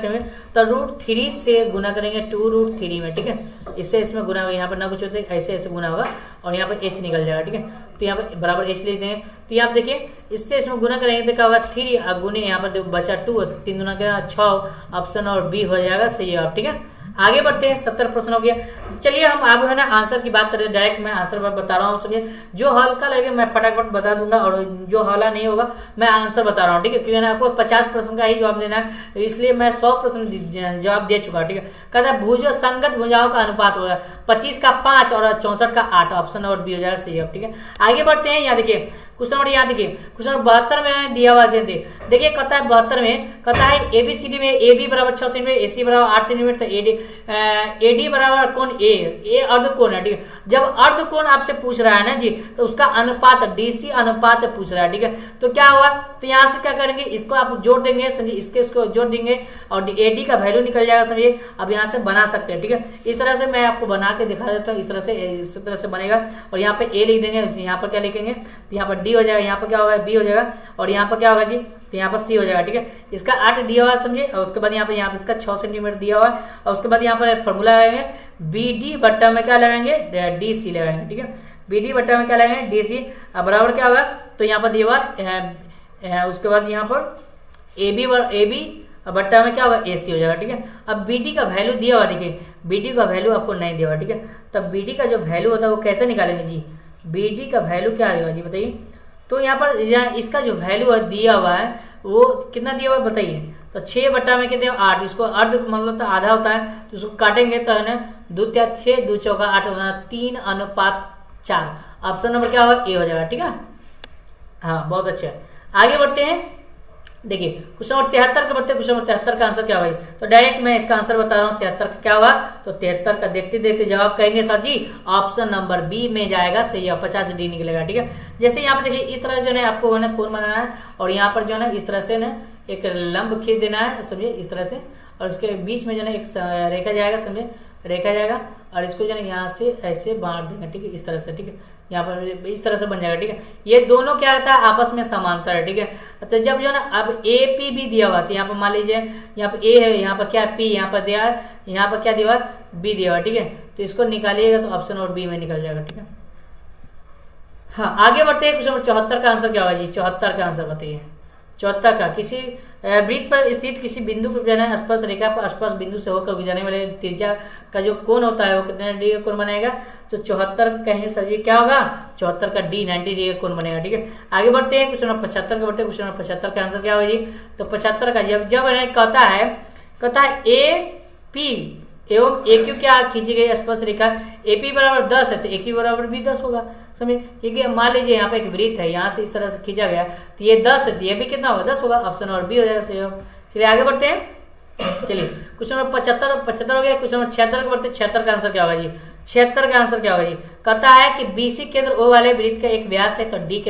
तो √3 से गुना करेंगे 2√3 में, ठीक है। इससे इसमें गुना होगा, यहाँ पर ना कुछ होता है, ऐसे ऐसे गुना होगा और यहाँ पर h निकल जाएगा, ठीक है। तो यहाँ पर बराबर h लिख देंगे, तो यहाँ देखिए इससे इसमें गुना करेंगे तो क्या होगा 3 अब गुने यहाँ पर बचा 2, 3 गुना क्या 6, ऑप्शन और बी हो जाएगा सही जवाब, ठीक है। आगे बढ़ते हैं, 70 प्रश्न हो गया। चलिए हम अब है ना आंसर की बात करें, डायरेक्ट मैं आंसर बता रहा हूँ, समझिए। जो हल्का लगेगा मैं फटाफट बता दूंगा और जो हौला नहीं होगा मैं आंसर बता रहा हूँ, ठीक है। क्योंकि आपको 50 प्रश्न का ही जवाब देना है, इसलिए मैं 100 प्रश्न जवाब दे चुका, ठीक है। कहता है भुजों संगत भुजाओं का अनुपात होगा 25 का 5 और 64 का 8, ऑप्शन और बी हो जाएगा सही जवाब, ठीक है। आगे बढ़ते हैं, यहाँ देखिए क्वेश्चन नंबर याद देखिए, क्वेश्चन नंबर 72 में दिया हुआ है, देखिए कहता है 72 में कहता है एबीसीडी में ए बी बराबर 6 सेंटीमीटर, एसी बराबर 8 सेंटीमीटर, तो एडी बराबर कौन ए अर्ध कोण है, ठीक है। जब अर्ध कोण आपसे पूछ रहा है ना जी, तो उसका अनुपात डीसी अनुपात पूछ रहा है, ठीक है। तो क्या हुआ, तो यहाँ से क्या करेंगे, इसको आप जोड़ देंगे समझिए, इसको जोड़ देंगे और एडी का वैल्यू निकल जाएगा समझिए। अब यहाँ से बना सकते हैं, ठीक है। इस तरह से मैं आपको बना के दिखा देता हूँ, इस तरह से बनेगा और यहाँ पे ए लिख देंगे, यहाँ पर क्या लिखेंगे, तो यहाँ पर डी हो जाएगा, यहाँ पर क्या होगा बी हो जाएगा और यहाँ पर क्या होगा जी, तो यहाँ पर सी हो जाएगा, ठीक है। इसका 8 दिया हुआ समझिए और उसके बाद यहाँ पे इसका 6 सेंटीमीटर दिया हुआ है और उसके बाद यहाँ पर फॉर्मूला लगाएंगे बी डी बट्टा में क्या लगाएंगे डी सी लगाएंगे, ठीक है। बी डी बट्टा में क्या लगाएंगे डी सी, अब बराबर क्या होगा, तो यहाँ पर दिया हुआ उसके बाद यहाँ पर ए बी बट्टा में क्या होगा ए सी हो जाएगा, ठीक है। अब बी डी का वैल्यू दिया हुआ, देखिए बी डी का वैल्यू आपको नहीं दिया हुआ, ठीक है। तब बी डी का जो वैल्यू होता है वो कैसे निकालेंगे जी, बी डी का वैल्यू क्या आएगा जी बताइए। तो यहाँ पर इसका जो वैल्यू दिया हुआ है वो कितना दिया हुआ है बताइए, तो 6 बट्टा में कितने 8, इसको अर्ध मतलब तो आधा होता है, तो उसको काटेंगे तो है ना 2 × 6 2 × 8 होगा 3:4, ऑप्शन नंबर क्या होगा ए हो जाएगा, ठीक है। हाँ बहुत अच्छा है। आगे बढ़ते हैं, देखिए क्वेश्चन नंबर 73 का बढ़ते क्वेश्चन नंबर 73 का आंसर क्या होगा? तो डायरेक्ट मैं इसका आंसर बता रहा हूँ 73 का क्या होगा। तो 73 का देखते देखते जवाब कहेंगे सर जी ऑप्शन नंबर बी में जाएगा सही है, 50 डी निकलेगा। ठीक है, जैसे यहाँ पे देखिए इस तरह जो है आपको है ना कोण बनाना है और यहाँ पर जो है ना इस तरह से ना एक लंब खींच देना है, समझे इस तरह से, और उसके बीच में जो है एक रेखा जाएगा, समझे रेखा जाएगा, और इसको जो है यहाँ से ऐसे बांट देंगे। ठीक है, इस तरह से। ठीक है, यहाँ पर इस तरह से बन जाएगा। ठीक है, ये दोनों क्या होता है आपस में समांतर है। ठीक है, तो जब जो है ना अब ए पी भी दिया हुआ था, यहाँ पर मान लीजिए यहाँ पर ए है, यहाँ पर क्या पी, यहाँ पर दिया है, यहाँ पर क्या दिया हुआ बी दिया हुआ। ठीक है, तो इसको निकालिएगा तो ऑप्शन और बी में निकल जाएगा। ठीक है, हाँ आगे बढ़ते हैं। क्वेश्चन नंबर 74 का आंसर क्या होगा जी? 74 का आंसर बताइए। 74 का किसी वृत्त पर स्थित किसी बिंदु पर जो है स्पर्श रेखा पर स्पर्श बिंदु से होकर गुजरने वाले त्रिज्या का जो कोण होता है वो कितने डिग्री का कोण बनेगा? तो 74 कहेंगे सर जी क्या होगा? 74 का डी 90 डिग्री का कोण बनेगा। ठीक है, आगे बढ़ते हैं क्वेश्चन नंबर 75 का बढ़ते हैं। क्वेश्चन नंबर 75 का आंसर क्या होगा जी? तो 75 का जब कहता है ए पी एवं ए क्यू क्या खींची गई स्पर्श रेखा ए पी बराबर 10 है तो ए क्यू बराबर भी 10 होगा, समझे, क्योंकि मान लीजिए यहाँ पे एक वृत्त है, यहाँ से इस तरह से खींचा गया तो ये 10 है, ये भी कितना होगा? 10 होगा, ऑप्शन और बी हो जाएगा सही। चलिए आगे बढ़ते हैं। चलिए क्वेश्चन नंबर 75 हो गया। क्वेश्चन नंबर 76 का बढ़ते हैं। 76 का आंसर क्या होगा जी? 76 का आंसर क्या होगा जी? कहता है कि बीसी केंद्र ओ वाले वृत्त का एक व्यास है तो डी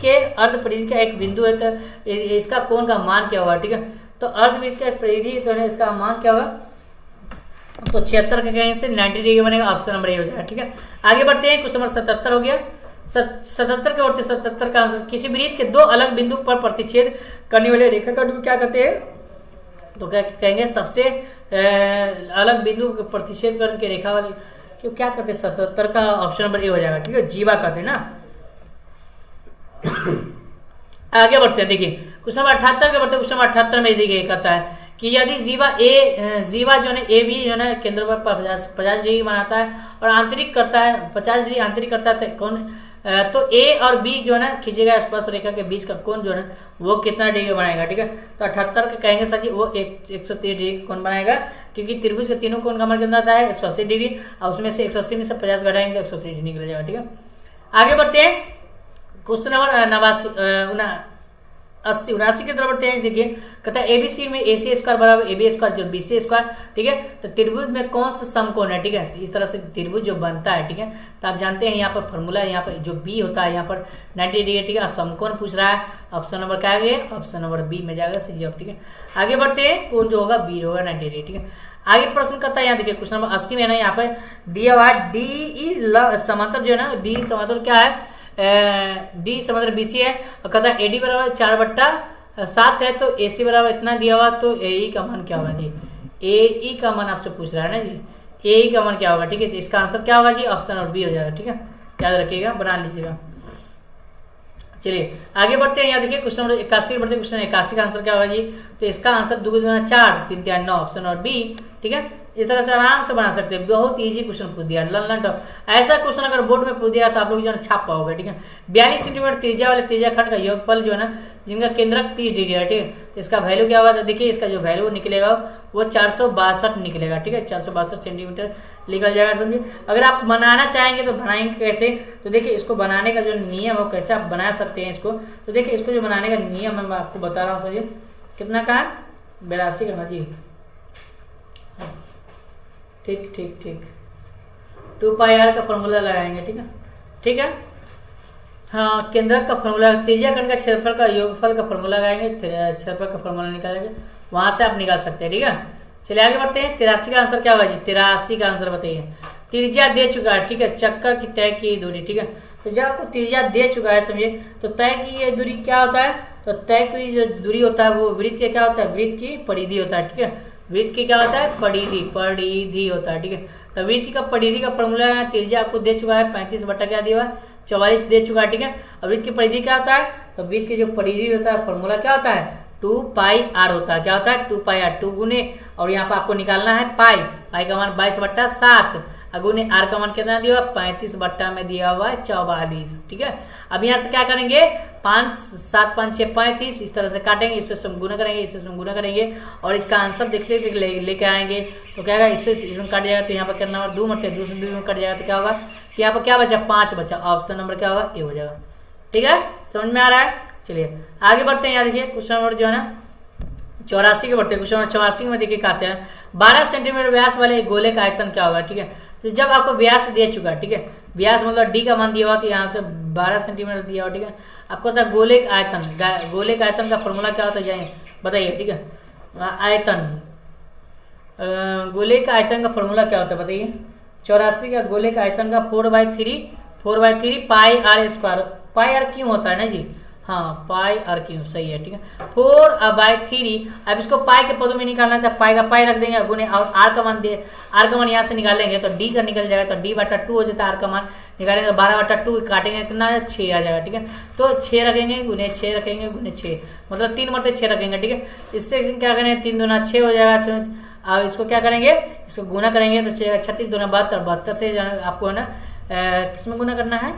के अर्ध परिधि का एक बिंदु है तो इसका कोण का मान क्या होगा? ठीक है, तो अर्ध वृत्त का परिधि तो इसका मान क्या होगा? तो 76 के कहीं से 90 डिग्री बनेगा, ऑप्शन नंबर ए हो जाएगा। ठीक है, आगे बढ़ते हैं। क्वेश्चन नंबर 77 हो गया। 77 के बढ़ते 77 का आंसर किसी वृत्त के दो अलग बिंदु पर प्रतिच्छेद करने वाले रेखाखंड को क्या कहते हैं? तो क्या कहेंगे? सबसे अलग बिंदु प्रतिच्छेद करने के रेखा वाले क्यों क्या कहते हैं? 77 का ऑप्शन नंबर ए हो जाएगा। ठीक है, जीवा कहते हैं ना। आगे बढ़ते हैं। देखिए क्वेश्चन नंबर 78 के बढ़ते क्वेश्चन नंबर 78 में देखिए कहता है कि यदि जीवा जो है ए भी जो है केंद्र पर 50 डिग्री बनाता है और आंतरिक करता है 50 डिग्री आंतरिक करता है तो ए और बी जो है ना खींचे गए स्पर्श रेखा के बीच का कोण जो है वो कितना डिग्री बनाएगा? ठीक है, तो 78 का कहेंगे सर जी वो 130 डिग्री का कोण बनाएगा, क्योंकि त्रिभुज के तीनों कोण का मान कितना आता है? 180 डिग्री, और उसमें से 180 में से 50 घटाएंगे तो 130 डिग्री निकल जाएगा। ठीक है, आगे बढ़ते हैं। क्वेश्चन नंबर 79 की तरफ बढ़ते हैं। देखिए कहता है एबीसी में एसी स्क्वायर बराबर एबी स्क्वायर जो बीसी स्क्वायर। ठीक है, तो त्रिभुज में कौन सा समकोण है? ठीक है, तो इस तरह से त्रिभुज जो बनता है, ठीक है, तो आप जानते हैं यहाँ पर फॉर्मूला, यहाँ पर जो बी होता है यहाँ पर 90 डिग्री। ठीक है, समकोण पूछ रहा है, ऑप्शन नंबर क्या है? ऑप्शन नंबर बी में जाएगा सही जवाब। ठीक है, आगे बढ़ते हैं। कोण जो होगा बी होगा 90 डिग्री। ठीक है, आगे प्रश्न करता है यहाँ देखिए क्वेश्चन नंबर 80 में ना यहाँ पर दिया हुआ डी समांतर जो है ना डी समांतर क्या है? डी समांतर बीसी है और कहता है एडी बराबर 4/7 है तो एसी बराबर इतना दिया हुआ तो एई का मान क्या होगा जी? एई का मान आपसे पूछ रहा है ना जी, एई का मान क्या होगा? ठीक है, तो इसका आंसर क्या होगा जी? ऑप्शन और बी हो जाएगा। ठीक है, याद रखिएगा, बना लीजिएगा। चलिए आगे बढ़ते हैं। यहाँ देखिए क्वेश्चन नंबर 81 बढ़ते हैं। क्वेश्चन 81 का आंसर क्या होगा जी? तो इसका आंसर 2 गुना 4 3 3 9 ऑप्शन और बी। ठीक है, इस तरह से आराम से बना सकते हैं, बहुत इजी क्वेश्चन पूछ दिया, ललन टॉप। ऐसा क्वेश्चन अगर बोर्ड में पूछ दिया तो आप लोग जो है छाप पाओगे। ठीक है, 42 सेंटीमीटर त्रिज्या वाले त्रिज्या खंड का योगफल जो है ना जिनका केंद्रक 30 डिग्री है। ठीक है, इसका वैल्यू क्या होगा? तो देखिए इसका जो वैल्यू निकलेगा वो 462 निकलेगा। ठीक है, 462 सेंटीमीटर निकल जाएगा। समझिए, अगर आप बनाना चाहेंगे तो बनाएंगे कैसे? तो देखिए इसको बनाने का जो नियम है कैसे आप बना सकते हैं इसको। तो देखिए इसको जो बनाने का नियम है मैं आपको बता रहा हूँ। समझिए कितना का है? 82 करना जी। ठीक ठीक ठीक, 2 पाई आर का फॉर्मूला लगाएंगे। ठीक है, ठीक है, हाँ, केंद्रक का फॉर्मूला, त्रिज्या खंड का क्षेत्रफल का योगफल का फॉर्मूला लगाएंगे, क्षेत्रफल का फॉर्मूला निकालेंगे, वहां से आप निकाल सकते हैं। ठीक है, चलिए आगे बढ़ते हैं। 83 का आंसर क्या होगा जी? 83 का आंसर बताइए। त्रिज्या दे चुका है, ठीक है, चक्कर की तय की दूरी। ठीक है, तो जब आपको त्रिज्या दे चुका है समझिए तो तय की ये दूरी क्या होता है? तो तय की जो दूरी होता है वो वृत्त क्या होता है? वृत्त की परिधि होता है। ठीक है, वृत्त की क्या होता है? परिधि होता है। ठीक है, तो वृत्त का परिधि का फॉर्मूला है, त्रिज्या आपको दे चुका है 35 बटा क्या दिया हुआ? 44 दे चुका है। ठीक है, और वृत्त की परिधि क्या होता है? तो वृत्त की जो परिधि होता है फॉर्मूला क्या होता है? 2 पाई आर होता है। क्या होता है? 2 पाई आर, 2 गुने और यहाँ पर आपको निकालना है पाई का मान 22/7, अगुने आर का मान कितना दिया हुआ? 35 बट्टा में दिया हुआ है 44। ठीक है, अब यहाँ से क्या करेंगे? 5 7 5 6 35 इस तरह से काटेंगे, इससे गुना करेंगे, इससे गुना करेंगे और इसका आंसर देख लेके आएंगे। तो क्या होगा? इससे कट जाएगा तो यहाँ पर कितना 2 मरते 2 से 2 में कट जाएगा तो क्या होगा? यहाँ पर क्या बचा? 5 बचा, ऑप्शन नंबर क्या होगा? ए हो जाएगा। ठीक है, समझ में आ रहा है? चलिए आगे बढ़ते हैं। यहाँ देखिए क्वेश्चन नंबर जो है ना 84 के बढ़ते हैं। क्वेश्चन नंबर 84 में देखिए कहते हैं 12 सेंटीमीटर व्यास वाले एक गोले का आयतन क्या होगा। ठीक है, तो जब आपको व्यास दे चुका है, ठीक है, व्यास मतलब डी का मान दिया हुआ, तो यहाँ से 12 सेंटीमीटर दिया हुआ। ठीक है, आपको होता है गोले का आयतन, गोले का आयतन का फॉर्मूला क्या होता है जाए बताइए। ठीक है, आयतन, गोले का आयतन का फॉर्मूला क्या होता है बताइए। 84 का गोले का आयतन का 4/3 पाई आर स्क्वायर। पाई आर क्यों होता है ना जी, हाँ पाई आर क्यू सही है। ठीक है, 4/3। अब इसको पाई के पदों में निकालना था, पाई का पाई रख देंगे गुने और आर का मान यहाँ से निकालेंगे तो डी का निकल जाएगा, तो d/2 हो जाता है। आर का मान निकालेंगे 12/2 काटेंगे कितना 6 आ जाएगा। ठीक है, तो 6 रखेंगे गुने 6 रखेंगे गुने 6 मतलब 3 मरते 6 रखेंगे। ठीक है, इससे क्या करेंगे 3 दूना 6 हो जाएगा। अब इसको क्या करेंगे, इसको गुना करेंगे तो 36 दूना 72, 72 से आपको है ना किसमें गुना करना है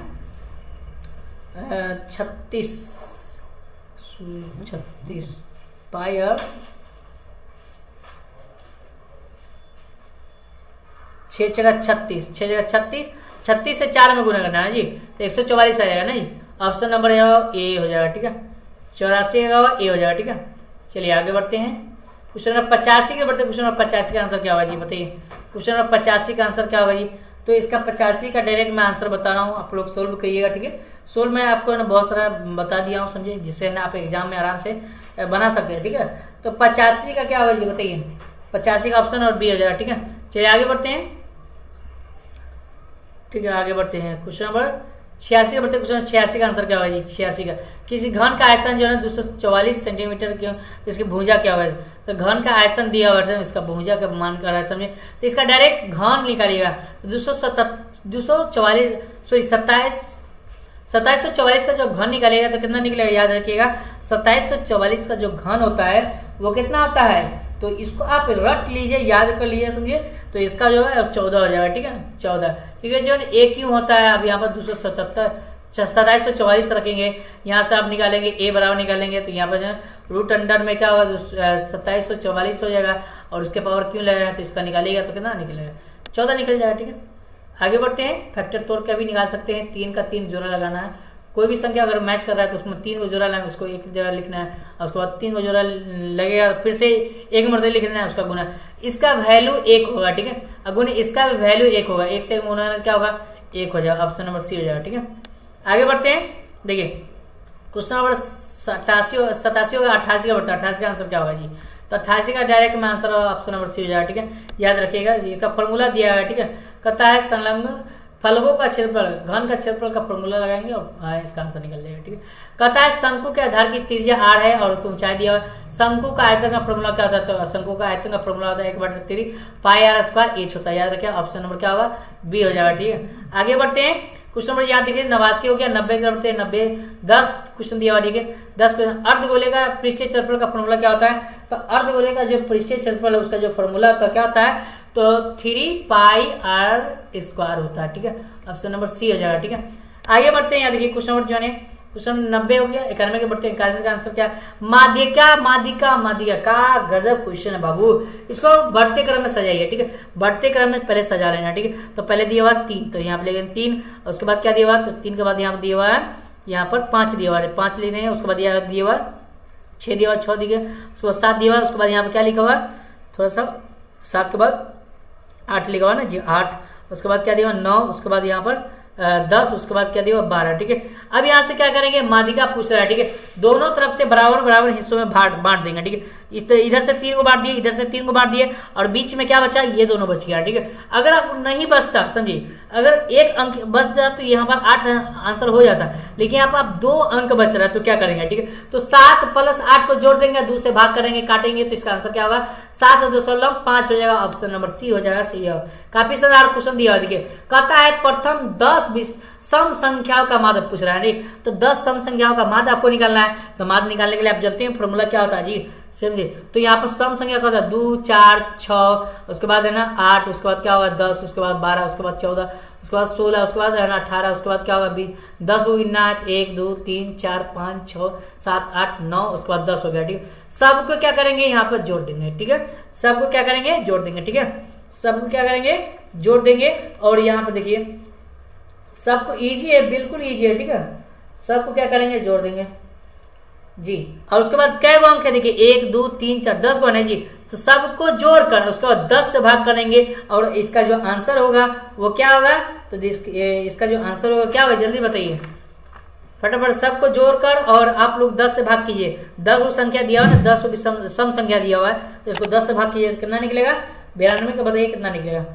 36 पाई और 6 जगह 36, 6 जगह 36, 36 से 4 में गुना करना है जी, तो 144 आ जाएगा ना जी। ऑप्शन नंबर ए हो जाएगा। ठीक है, 84 का ए हो जाएगा। ठीक है, चलिए आगे बढ़ते हैं। क्वेश्चन नंबर 85 के बढ़ते। क्वेश्चन नंबर 85 का आंसर क्या होगा जी बताइए। क्वेश्चन नंबर 85 का आंसर क्या होगा जी, तो इसका 85 का डायरेक्ट मैं आंसर बता रहा हूँ, आप लोग सोल्व करिएगा। ठीक है, सोल्व मैं आपको ना बहुत सारा बता दिया हूँ समझे, जिससे ना आप एग्जाम में आराम से बना सकते हैं। ठीक है, तो 85 का क्या होगा जी बताइए। 85 का ऑप्शन और बी हो जाएगा। ठीक है, चलिए आगे बढ़ते हैं। ठीक है, आगे बढ़ते हैं। क्वेश्चन नंबर 86 का बढ़ते। क्वेश्चन 86 का आंसर क्या होगा जी। 86 का किसी घन का आयतन जो है 244 सेंटीमीटर की, इसकी भुजा क्या होगा, तो घन का आयतन दिया हुआ है, इसका भुजा का मान कर रहा है समझे, तो इसका डायरेक्ट घन निकालिएगा। 2744 का जो घन निकालेगा तो कितना निकलेगा याद रखिएगा। 2744 का जो घन होता है वो कितना होता है, तो इसको आप रट लीजिए, याद कर लीजिए समझिए, तो इसका जो है 14 हो जाएगा। ठीक है, 14, क्योंकि जो ए क्यों होता है, अब यहाँ पर 2744 रखेंगे, यहाँ से आप निकालेंगे ए बराबर निकालेंगे, तो यहाँ पर जो रूट अंडर में क्या होगा 2744 हो जाएगा, और उसके पावर क्यों लगेगा, तो इसका निकालेगा तो कितना निकलेगा 14 निकल जाएगा। ठीक है, आगे बढ़ते हैं। फैक्टर तोड़ के भी निकाल सकते हैं। 3 का 3 जोड़ा लगाना है, कोई भी संख्या अगर मैच कर रहा है तो उसमें 3 को जोड़ा लगाना, उसको एक जगह लिखना है, और उसके बाद 3 को जोड़ा लगेगा, फिर से एक मरतबा लिखना है, उसका गुना, इसका वैल्यू 1 होगा। ठीक है, अब गुना इसका वैल्यू 1 होगा, 1 से गुना क्या होगा 1 हो जाएगा। ऑप्शन नंबर सी हो जाएगा। ठीक है, आगे बढ़ते हैं। देखिए क्वेश्चन नंबर 87 होगा, 88 का बढ़ता है। 88 का आंसर क्या होगा जी, तो 88 का डायरेक्ट में आंसर ऑप्शन नंबर सी हो जाएगा। ठीक है, याद रखिएगा जी का फॉर्मूला दिया है। ठीक है, कहता है संलग्न फलकों का क्षेत्रफल, घन का क्षेत्रफल का फॉर्मूला लगाएंगे और इसका आंसर निकल जाएगा। ठीक है, कहता है शंकु के आधार की त्रिज्या r है और ऊंचाई दिया हुआ। शंकु का आयतन का फॉर्मूला क्या होता है, तो शंकु का आयतन का फॉर्मूला होता है 1/3 पाई आर स्क्वायर एच होता है, याद रखिए। ऑप्शन नंबर क्या होगा बी हो जाएगा। ठीक है, आगे बढ़ते हैं। क्वेश्चन नंबर याद देखिए 89 हो गया, 90 के बढ़ते 90 10 क्वेश्चन दिया हुआ। ठीक है, 10 क्वेश्चन। अर्धगोले का पृष्ठीय क्षेत्रफल का फॉर्मूला क्या होता है, तो अर्धगोले का जो पृष्ठीय क्षेत्रफल है उसका जो फॉर्मूला होता है क्या होता है, तो 3 पाई आर स्क्वायर होता है। ठीक है, ऑप्शन नंबर सी हो जाएगा। ठीक है, आगे बढ़ते हैं। यहाँ देखिए क्वेश्चन नंबर जो है क्वेश्चन 90 हो गया, 91 के बढ़ते हैं। 91 का आंसर क्या है, माध्यिका का गजब क्वेश्चन है बाबू, इसको बढ़ते क्रम में सजाइए। ठीक है, बढ़ते क्रम में पहले सजा लेना। ठीक है, तो पहले दिया हुआ 3, तो यहाँ पे लेंगे 3, उसके बाद क्या दिया हुआ, तो 3 के बाद यहाँ पर दिया हुआ है, यहाँ पर 5 दिया हुआ है, 5 ले रहे हैं, उसके बाद दिया हुआ 6 दिया हुआ, 6 दिया, उसके बाद 7 दिया हुआ, उसके बाद यहाँ पर क्या लिखा हुआ थोड़ा सा, 7 के बाद 8 लिखा हुआ ना जी 8, उसके बाद क्या दिया 9, उसके बाद यहाँ पर 10, उसके बाद क्या दिया 12। ठीक है, अब यहाँ से क्या करेंगे, माध्यिका पूछ रहा है। ठीक है, दोनों तरफ से बराबर बराबर हिस्सों में बांट देंगे। ठीक है, इधर से 3 को बांट दिए, इधर से 3 को बांट दिए, और बीच में क्या बचा, ये दोनों बच गया। ठीक है, अगर आप नहीं बचता समझिए, अगर एक अंक बच जाता तो यहाँ पर 8 आंसर हो जाता, लेकिन यहाँ पर आप 2 अंक बच रहा है, तो क्या करेंगे। ठीक है, तो 7 + 8 को जोड़ देंगे, 2 से भाग करेंगे, काटेंगे, तो इसका आंसर क्या होगा 7.5 हो जाएगा। ऑप्शन नंबर सी हो जाएगा, सही है। काफी शानदार क्वेश्चन दिया हुआ। देखिए कहता है प्रथम 10 सम संख्याओं का माध्य पूछ रहा है। नहीं तो 10 सम संख्याओं का माध्य आपको निकालना है, तो माध्य निकालने के लिए आप जानते हैं फॉर्मूला क्या होता है जी, समझिए। तो यहाँ पर सम संख्या का होता है 2 4 6, उसके बाद है ना 8, उसके बाद क्या होगा 10, उसके बाद 12, उसके बाद 14, उसके बाद 16, उसके बाद है ना 18, उसके बाद क्या होगा 20, 10 को गिनना है 1 2 3 4 5 6 7 8 9, उसके बाद 10 हो गया। ठीक है, सबको क्या करेंगे यहाँ पर जोड़ देंगे। ठीक है, सबको क्या करेंगे जोड़ देंगे। ठीक है, सबको क्या करेंगे जोड़ देंगे, और यहाँ पर देखिए सबको इजी है, बिल्कुल इजी है। ठीक है, सबको क्या करेंगे जोड़ देंगे, जी। और उसके बाद कै गो अंक है, देखिए 1 2 3 4 10 गो है जी। तो सबको जोड़कर उसके बाद 10 से भाग करेंगे और इसका जो आंसर होगा वो क्या होगा, तो इसका जो आंसर होगा क्या होगा, जल्दी बताइए फटाफट। सबको जोड़कर और आप लोग 10 से भाग कीजिए। 10 संख्या दिया हुआ है ना, 10 की सम संख्या दिया हुआ है, तो इसको 10 से भाग कीजिए, कितना निकलेगा 92 का, बताइए कितना निकलेगा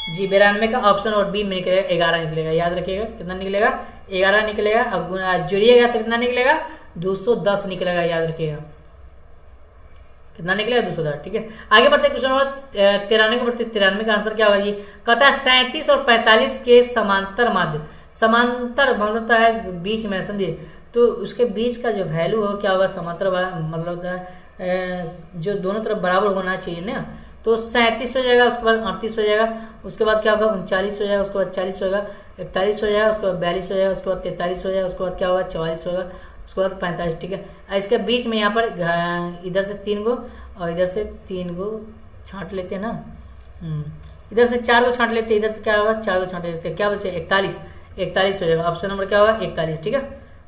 जी। 92 का ऑप्शन और बी में निकलेगा 11 निकलेगा, याद रखिएगा कितना निकलेगा 11 निकलेगा। अब जोड़िएगा तो कितना निकलेगा 210 निकलेगा, याद रखिएगा कितना निकलेगा 210। ठीक है, आगे बढ़ते क्वेश्चन नंबर 93 को बढ़ते। 93 का आंसर क्या होगा जी, कहता है 37 और 45 के समांतर माध्य। समांतर मतलब है बीच में, समझिए, तो उसके बीच का जो वैल्यू हो क्या होगा, समांतर मतलब होता है जो दोनों तरफ बराबर होना चाहिए ना, तो 37 हो जाएगा, उसके बाद 38 हो जाएगा, उसके बाद क्या होगा 39 हो जाएगा, उसके बाद 40 होगा, 41 हो जाएगा, उसके बाद 42 हो जाएगा, उसके बाद 43 हो जाएगा, उसके बाद क्या होगा 44 होगा, उसके बाद 45। ठीक है, इसके बीच में यहाँ पर इधर से 3 गो और इधर से 3 गो छांट लेते हैं ना, इधर से 4 गो छांट लेते हैं, इधर से क्या होगा 4 गो छांट लेते हैं, क्या बचे 41 हो जाएगा। ऑप्शन नंबर क्या होगा 41। ठीक है,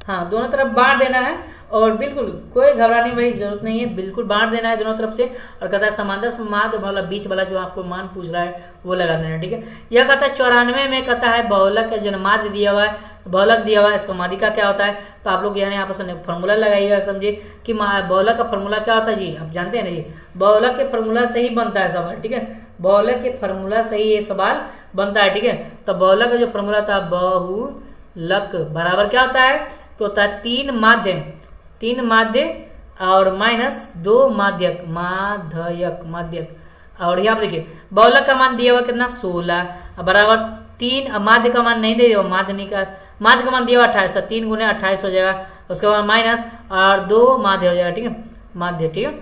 हाँ दोनों तरफ बांट देना है और बिल्कुल कोई घबराने वाली जरूरत नहीं है, बिल्कुल बांट देना है दोनों तरफ से। और कहता है समांतर माध्य वाला बीच वाला जो आपको मान पूछ रहा है वो लगा देना है। ठीक है, यह कहता है 94 में कहता है बहुलक का जो माध्य दिया हुआ है, बहुलक दिया हुआ है, इसका माध्यिका क्या होता है, तो आप लोग यानी यहाँ पर फॉर्मूला लगाइएगा, समझिए कि बहुलक का फॉर्मूला क्या होता है जी, आप जानते हैं ना जी, बहुलक के फॉर्मूला से ही बनता है सवाल। ठीक है, बहुलक के फॉर्मूला से ही ये सवाल बनता है। ठीक है, तो बहुलक का जो फॉर्मूला था बहुलक बराबर क्या होता है, तो होता है 3 माध्य और माइनस 2 माध्यक और यहाँ पर देखिए बहुलक का मान दिया हुआ कितना 16 बराबर 3, माध्य का मान नहीं दे दिया, माध्य का मान दिया हुआ 28 था, 3 गुने 28 हो जाएगा, उसके बाद माइनस और 2 माध्य हो जाएगा। ठीक है, माध्य। ठीक है,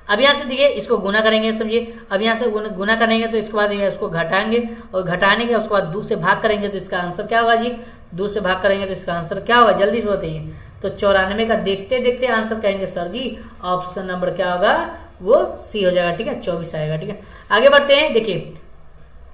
अब यहाँ से देखिए इसको गुना करेंगे, समझिए, अब यहाँ से गुना करेंगे तो इसके बाद इसको घटाएंगे और घटाने के उसके बाद 2 से भाग करेंगे तो इसका आंसर क्या होगा जी, 2 से भाग करेंगे तो इसका आंसर क्या होगा, जल्दी से बताइए। तो 94 का देखते देखते आंसर कहेंगे सर जी, ऑप्शन नंबर क्या होगा वो सी हो जाएगा। ठीक है, 24 आएगा। ठीक है, आगे बढ़ते हैं, देखिए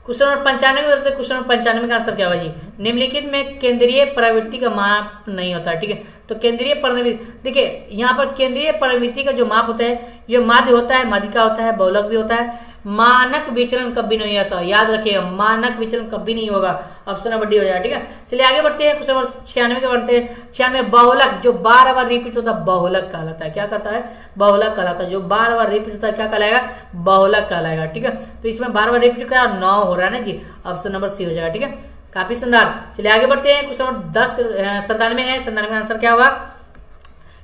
क्वेश्चन नंबर 95 क्वेश्चन नंबर 95 का आंसर क्या होगा जी, निम्नलिखित में केंद्रीय प्रवृत्ति का माप नहीं होता। ठीक है, तो केंद्रीय प्रवृत्ति, देखिए यहाँ पर केंद्रीय प्रवृत्ति का जो माप होता है ये माध्य होता है, माध्यिका होता है, बहुलक भी होता है, मानक विचलन कभी नहीं आता, याद रखिएगा मानक विचलन कभी नहीं होगा, ऑप्शन नंबर डी हो जाएगा। ठीक है, चलिए आगे बढ़ते हैं क्वेश्चन नंबर 96 के बढ़ते हैं। 96 बहुलक जो बार बार रिपीट होता है बहुलक कहलाता है, क्या कहता है बहुलक कहलाता है, जो बार बार रिपीट होता है क्या कहलाएगा बहुलक कहलाएगा। ठीक है, तो इसमें बार बार रिपीट का 9 हो रहा है ना जी, ऑप्शन नंबर सी हो जाएगा। ठीक है, काफी शानदार। चलिए आगे बढ़ते हैं, क्वेश्चन नंबर 97 है, 97 का आंसर क्या होगा,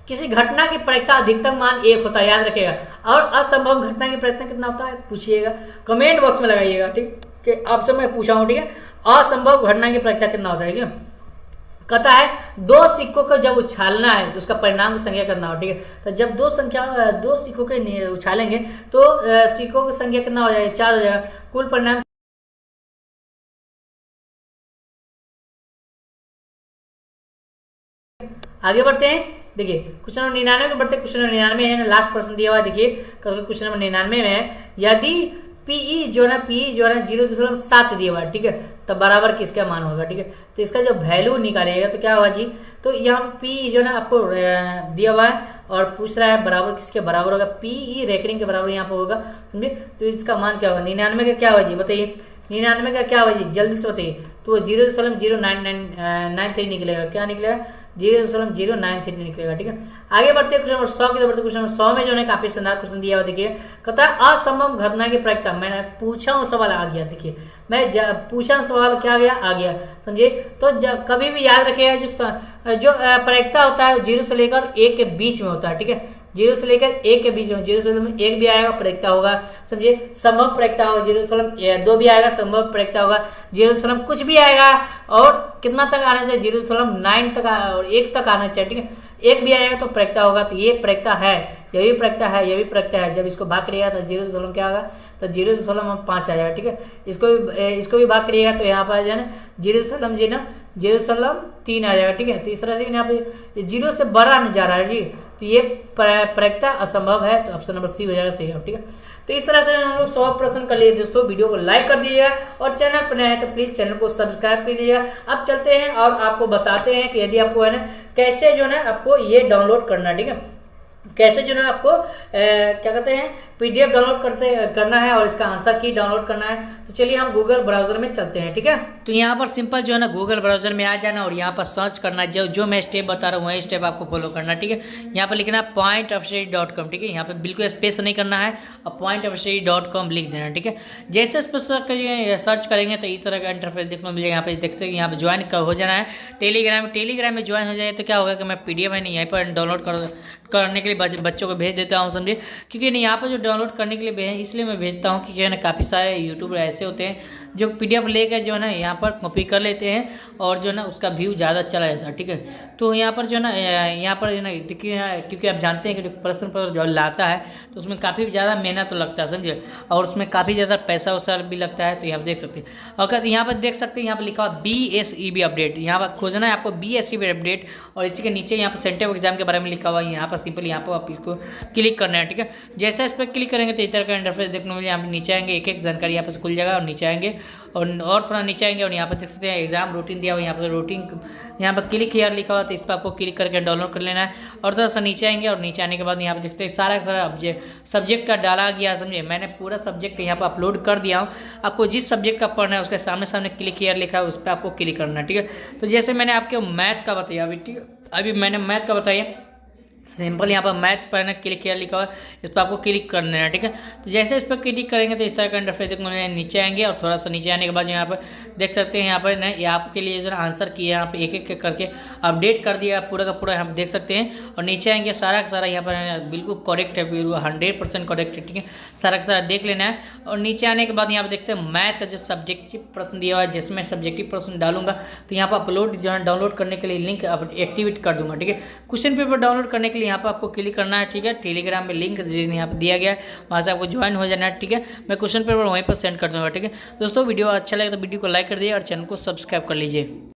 किसी घटना की प्रायिकता अधिकतम मान 1 होता है, याद रखिएगा, और असंभव घटना की प्रायिकता कितना होता है पूछिएगा, कमेंट बॉक्स में लगाइएगा। ठीक है, आपसे मैं पूछा हूं, ठीक है, असंभव घटना की प्रायिकता कितना होता है। ठीक है, कहता है 2 सिक्कों को जब उछालना है तो उसका परिणाम की संख्या कितना हो। ठीक है, तो जब 2 सिक्कों के उछालेंगे तो सिक्कों की संख्या कितना हो जाएगा 4 हो जाएगा, कुल परिणाम। आगे बढ़ते हैं, देखिए क्वेश्चन नंबर 99 में बढ़ते, क्वेश्चन नंबर 99 है ना, लास्ट प्रश्न दिया हुआ है, देखिए क्वेश्चन नंबर 99 में है, यदि पीई जो है 0.7 दिया हुआ है। ठीक है, तो बराबर किसका मान होगा। ठीक है, तो इसका जो वैल्यू निकालेगा तो क्या होगा जी, तो यहाँ पी जो है ना आपको दिया हुआ है और पूछ रहा है बराबर किसके बराबर होगा, पीई रेकरिंग के बराबर यहाँ पर होगा, समझे, तो इसका मान क्या होगा 99 का क्या होगा जी, बताइए 99 का क्या होगा जी, जल्दी से बताइए। तो 0.0993 निकलेगा, क्या निकलेगा 0.093 निकलेगा। ठीक है, आगे बढ़ते क्वेश्चन नंबर 100 की तरफ बढ़ते। क्वेश्चन नंबर 100 में जो है काफी शानदार क्वेश्चन दिया हुआ, देखिए कहता है असंभव घटना की प्रायिकता, मैंने पूछा हूँ सवाल आ गया, देखिए मैं पूछा सवाल क्या गया आ गया, समझिए, तो कभी भी याद रखिएगा जो प्रायिकता होता है 0 से लेकर 1 के बीच में होता है। ठीक है, 0 से लेकर 1 के बीच में, 0 से 1 भी आएगा प्रायिकता होगा, समझिए, संभव प्रायिकता होगा 0.2 भी आएगा संभव प्रायिकता होगा, 0 कुछ भी आएगा और कितना तक आना चाहिए 0.9 तक और 1 तक आना चाहिए। ठीक है, 1 भी आएगा तो प्रायिकता होगा, तो ये प्रायिकता है, ये भी प्रायिकता है, ये भी प्रायिकता है, जब इसको भाग करिएगा तो 0 क्या होगा, तो 0.5 आ जाएगा। ठीक है, इसको भी भाग करिएगा तो यहाँ पर जो है ना 0.3 आ जाएगा। ठीक है, तो इस तरह से यहाँ पे 0 से बड़ा नहीं जा रहा है जी, तो ये प्रायिकता असंभव है, तो ऑप्शन नंबर सी हो जाएगा सही। ठीक है, तो इस तरह से हम लोग 100 प्रश्न कर लिए दोस्तों, वीडियो को लाइक कर दीजिएगा और चैनल पर नए हैं तो प्लीज चैनल को सब्सक्राइब कीजिएगा। अब चलते हैं और आपको बताते हैं कि यदि आपको है ना कैसे जो है ना आपको ये डाउनलोड करना है, ठीक है। कैसे जो है आपको क्या कहते हैं पीडीएफ डाउनलोड करना है और इसका आंसर की डाउनलोड करना है। तो चलिए हम गूगल ब्राउजर में चलते हैं, ठीक है। तो यहाँ पर सिंपल जो है ना गूगल ब्राउजर में आ जाना और यहाँ पर सर्च करना, जो मैं स्टेप बता रहा हूँ वही स्टेप आपको फॉलो करना, ठीक है। यहाँ पर लिखना pointofstudy.com, ठीक है। यहाँ पे बिल्कुल स्पेस नहीं करना है और pointofstudy.com लिख देना, ठीक है। जैसे इस पर सर्च करेंगे तो इस तरह का इंटरफेस देखने को मिलेगा। यहाँ पे देखते हैं यहाँ पे ज्वाइन हो जाना है टेलीग्राम में ज्वाइन हो जाए तो क्या होगा कि मैं पीडीएफ है नहीं यहीं पर डाउनलोड करने के लिए बच्चों को भेज देता हूँ, समझे। क्योंकि नहीं यहाँ पर जो डाउनलोड करने के लिए इसलिए मैं भेजता हूँ कि जो है ना काफ़ी सारे यूट्यूबर ऐसे होते हैं जो पीडीएफ लेकर जो है ना यहाँ पर कॉपी कर लेते हैं और जो है ना उसका व्यू ज़्यादा चला जाता है, ठीक है। तो यहाँ पर जो है ना यहाँ पर जो है ना देखिए, क्योंकि आप जानते हैं कि जो प्रश्न पत्र जो लाता है तो उसमें काफ़ी ज़्यादा मेहनत तो लगता है, समझे, और उसमें काफ़ी ज़्यादा पैसा वैसा भी लगता है। तो यहाँ पर देख सकते हैं और यहाँ पर देख सकते हैं यहाँ पर लिखा हुआ BSEB अपडेट, यहाँ पर खोजना है आपको BSEB अपडेट और इसी के नीचे यहाँ पर सेंटर एग्जाम के बारे में लिखा हुआ है। यहाँ पर सिंपल यहाँ पर आप इसको क्लिक करना है, ठीक है। जैसे इस पर क्लिक करेंगे तो इस तरह का इंटरफेस देखने को मिलेगा। यहाँ पे नीचे आएंगे एक एक जानकारी यहाँ पर खुल जाएगा और नीचे आएंगे और थोड़ा नीचे आएंगे और यहाँ पर देख सकते हैं एग्जाम रूटीन दिया हुआ है। यहाँ पर रूटीन यहाँ पर क्लिक हियर लिखा हुआ तो इस पर आपको क्लिक करके डाउनलोड कर लेना है और थोड़ा सा नीचे आएंगे और नीचे आने के बाद यहाँ पर देखते हैं सारा सब्जेक्ट का डाला गया, समझे। मैंने पूरा सब्जेक्ट यहाँ पर अपलोड कर दिया हूँ। आपको जिस सब्जेक्ट का पढ़ना है उसके सामने क्लिक हियर लिखा है उस पर आपको क्लिक करना है, ठीक है। तो जैसे मैंने आपके मैथ का बताया अभी, ठीक है, अभी मैंने मैथ का बताया सिंपल यहाँ पर मैथ पढ़ना क्लिक किया लिखा हुआ इस पर आपको क्लिक कर देना है, ठीक है। तो जैसे इस पर क्लिक करेंगे तो इस तरह का इंटरफेस देखने को नीचे आएंगे और थोड़ा सा नीचे आने के बाद यहाँ पर देख सकते हैं यहाँ पर ना ये आपके लिए जो आंसर किया यहाँ पे एक एक करके अपडेट कर दिया पूरा का पूरा, यहाँ देख सकते हैं। और नीचे आएंगे सारा का सारा यहाँ पर बिल्कुल करेक्ट है, बिल्कुल 100% करेक्ट है, ठीक है। सारा का सारा देख लेना है और नीचे आने के बाद यहाँ पर देखते हैं मैथ का जो सब्जेक्टिव प्रश्न दिया हुआ है जिसमें सब्जेक्टिव प्रश्न डालूंगा तो यहाँ पर अपलोड जो है डाउनलोड करने के लिए लिंक एक्टिवेट कर दूंगा, ठीक है। क्वेश्चन पेपर डाउनलोड करने के लिए यहाँ पर आपको क्लिक करना है, ठीक है। टेलीग्राम में लिंक यहाँ पर दिया गया है, वहाँ से आपको ज्वाइन हो जाना है, ठीक है। मैं क्वेश्चन पेपर वहीं पर सेंड कर दूंगा, ठीक है। दोस्तों वीडियो अच्छा लगे तो वीडियो को लाइक कर दिए और चैनल को सब्सक्राइब कर लीजिए।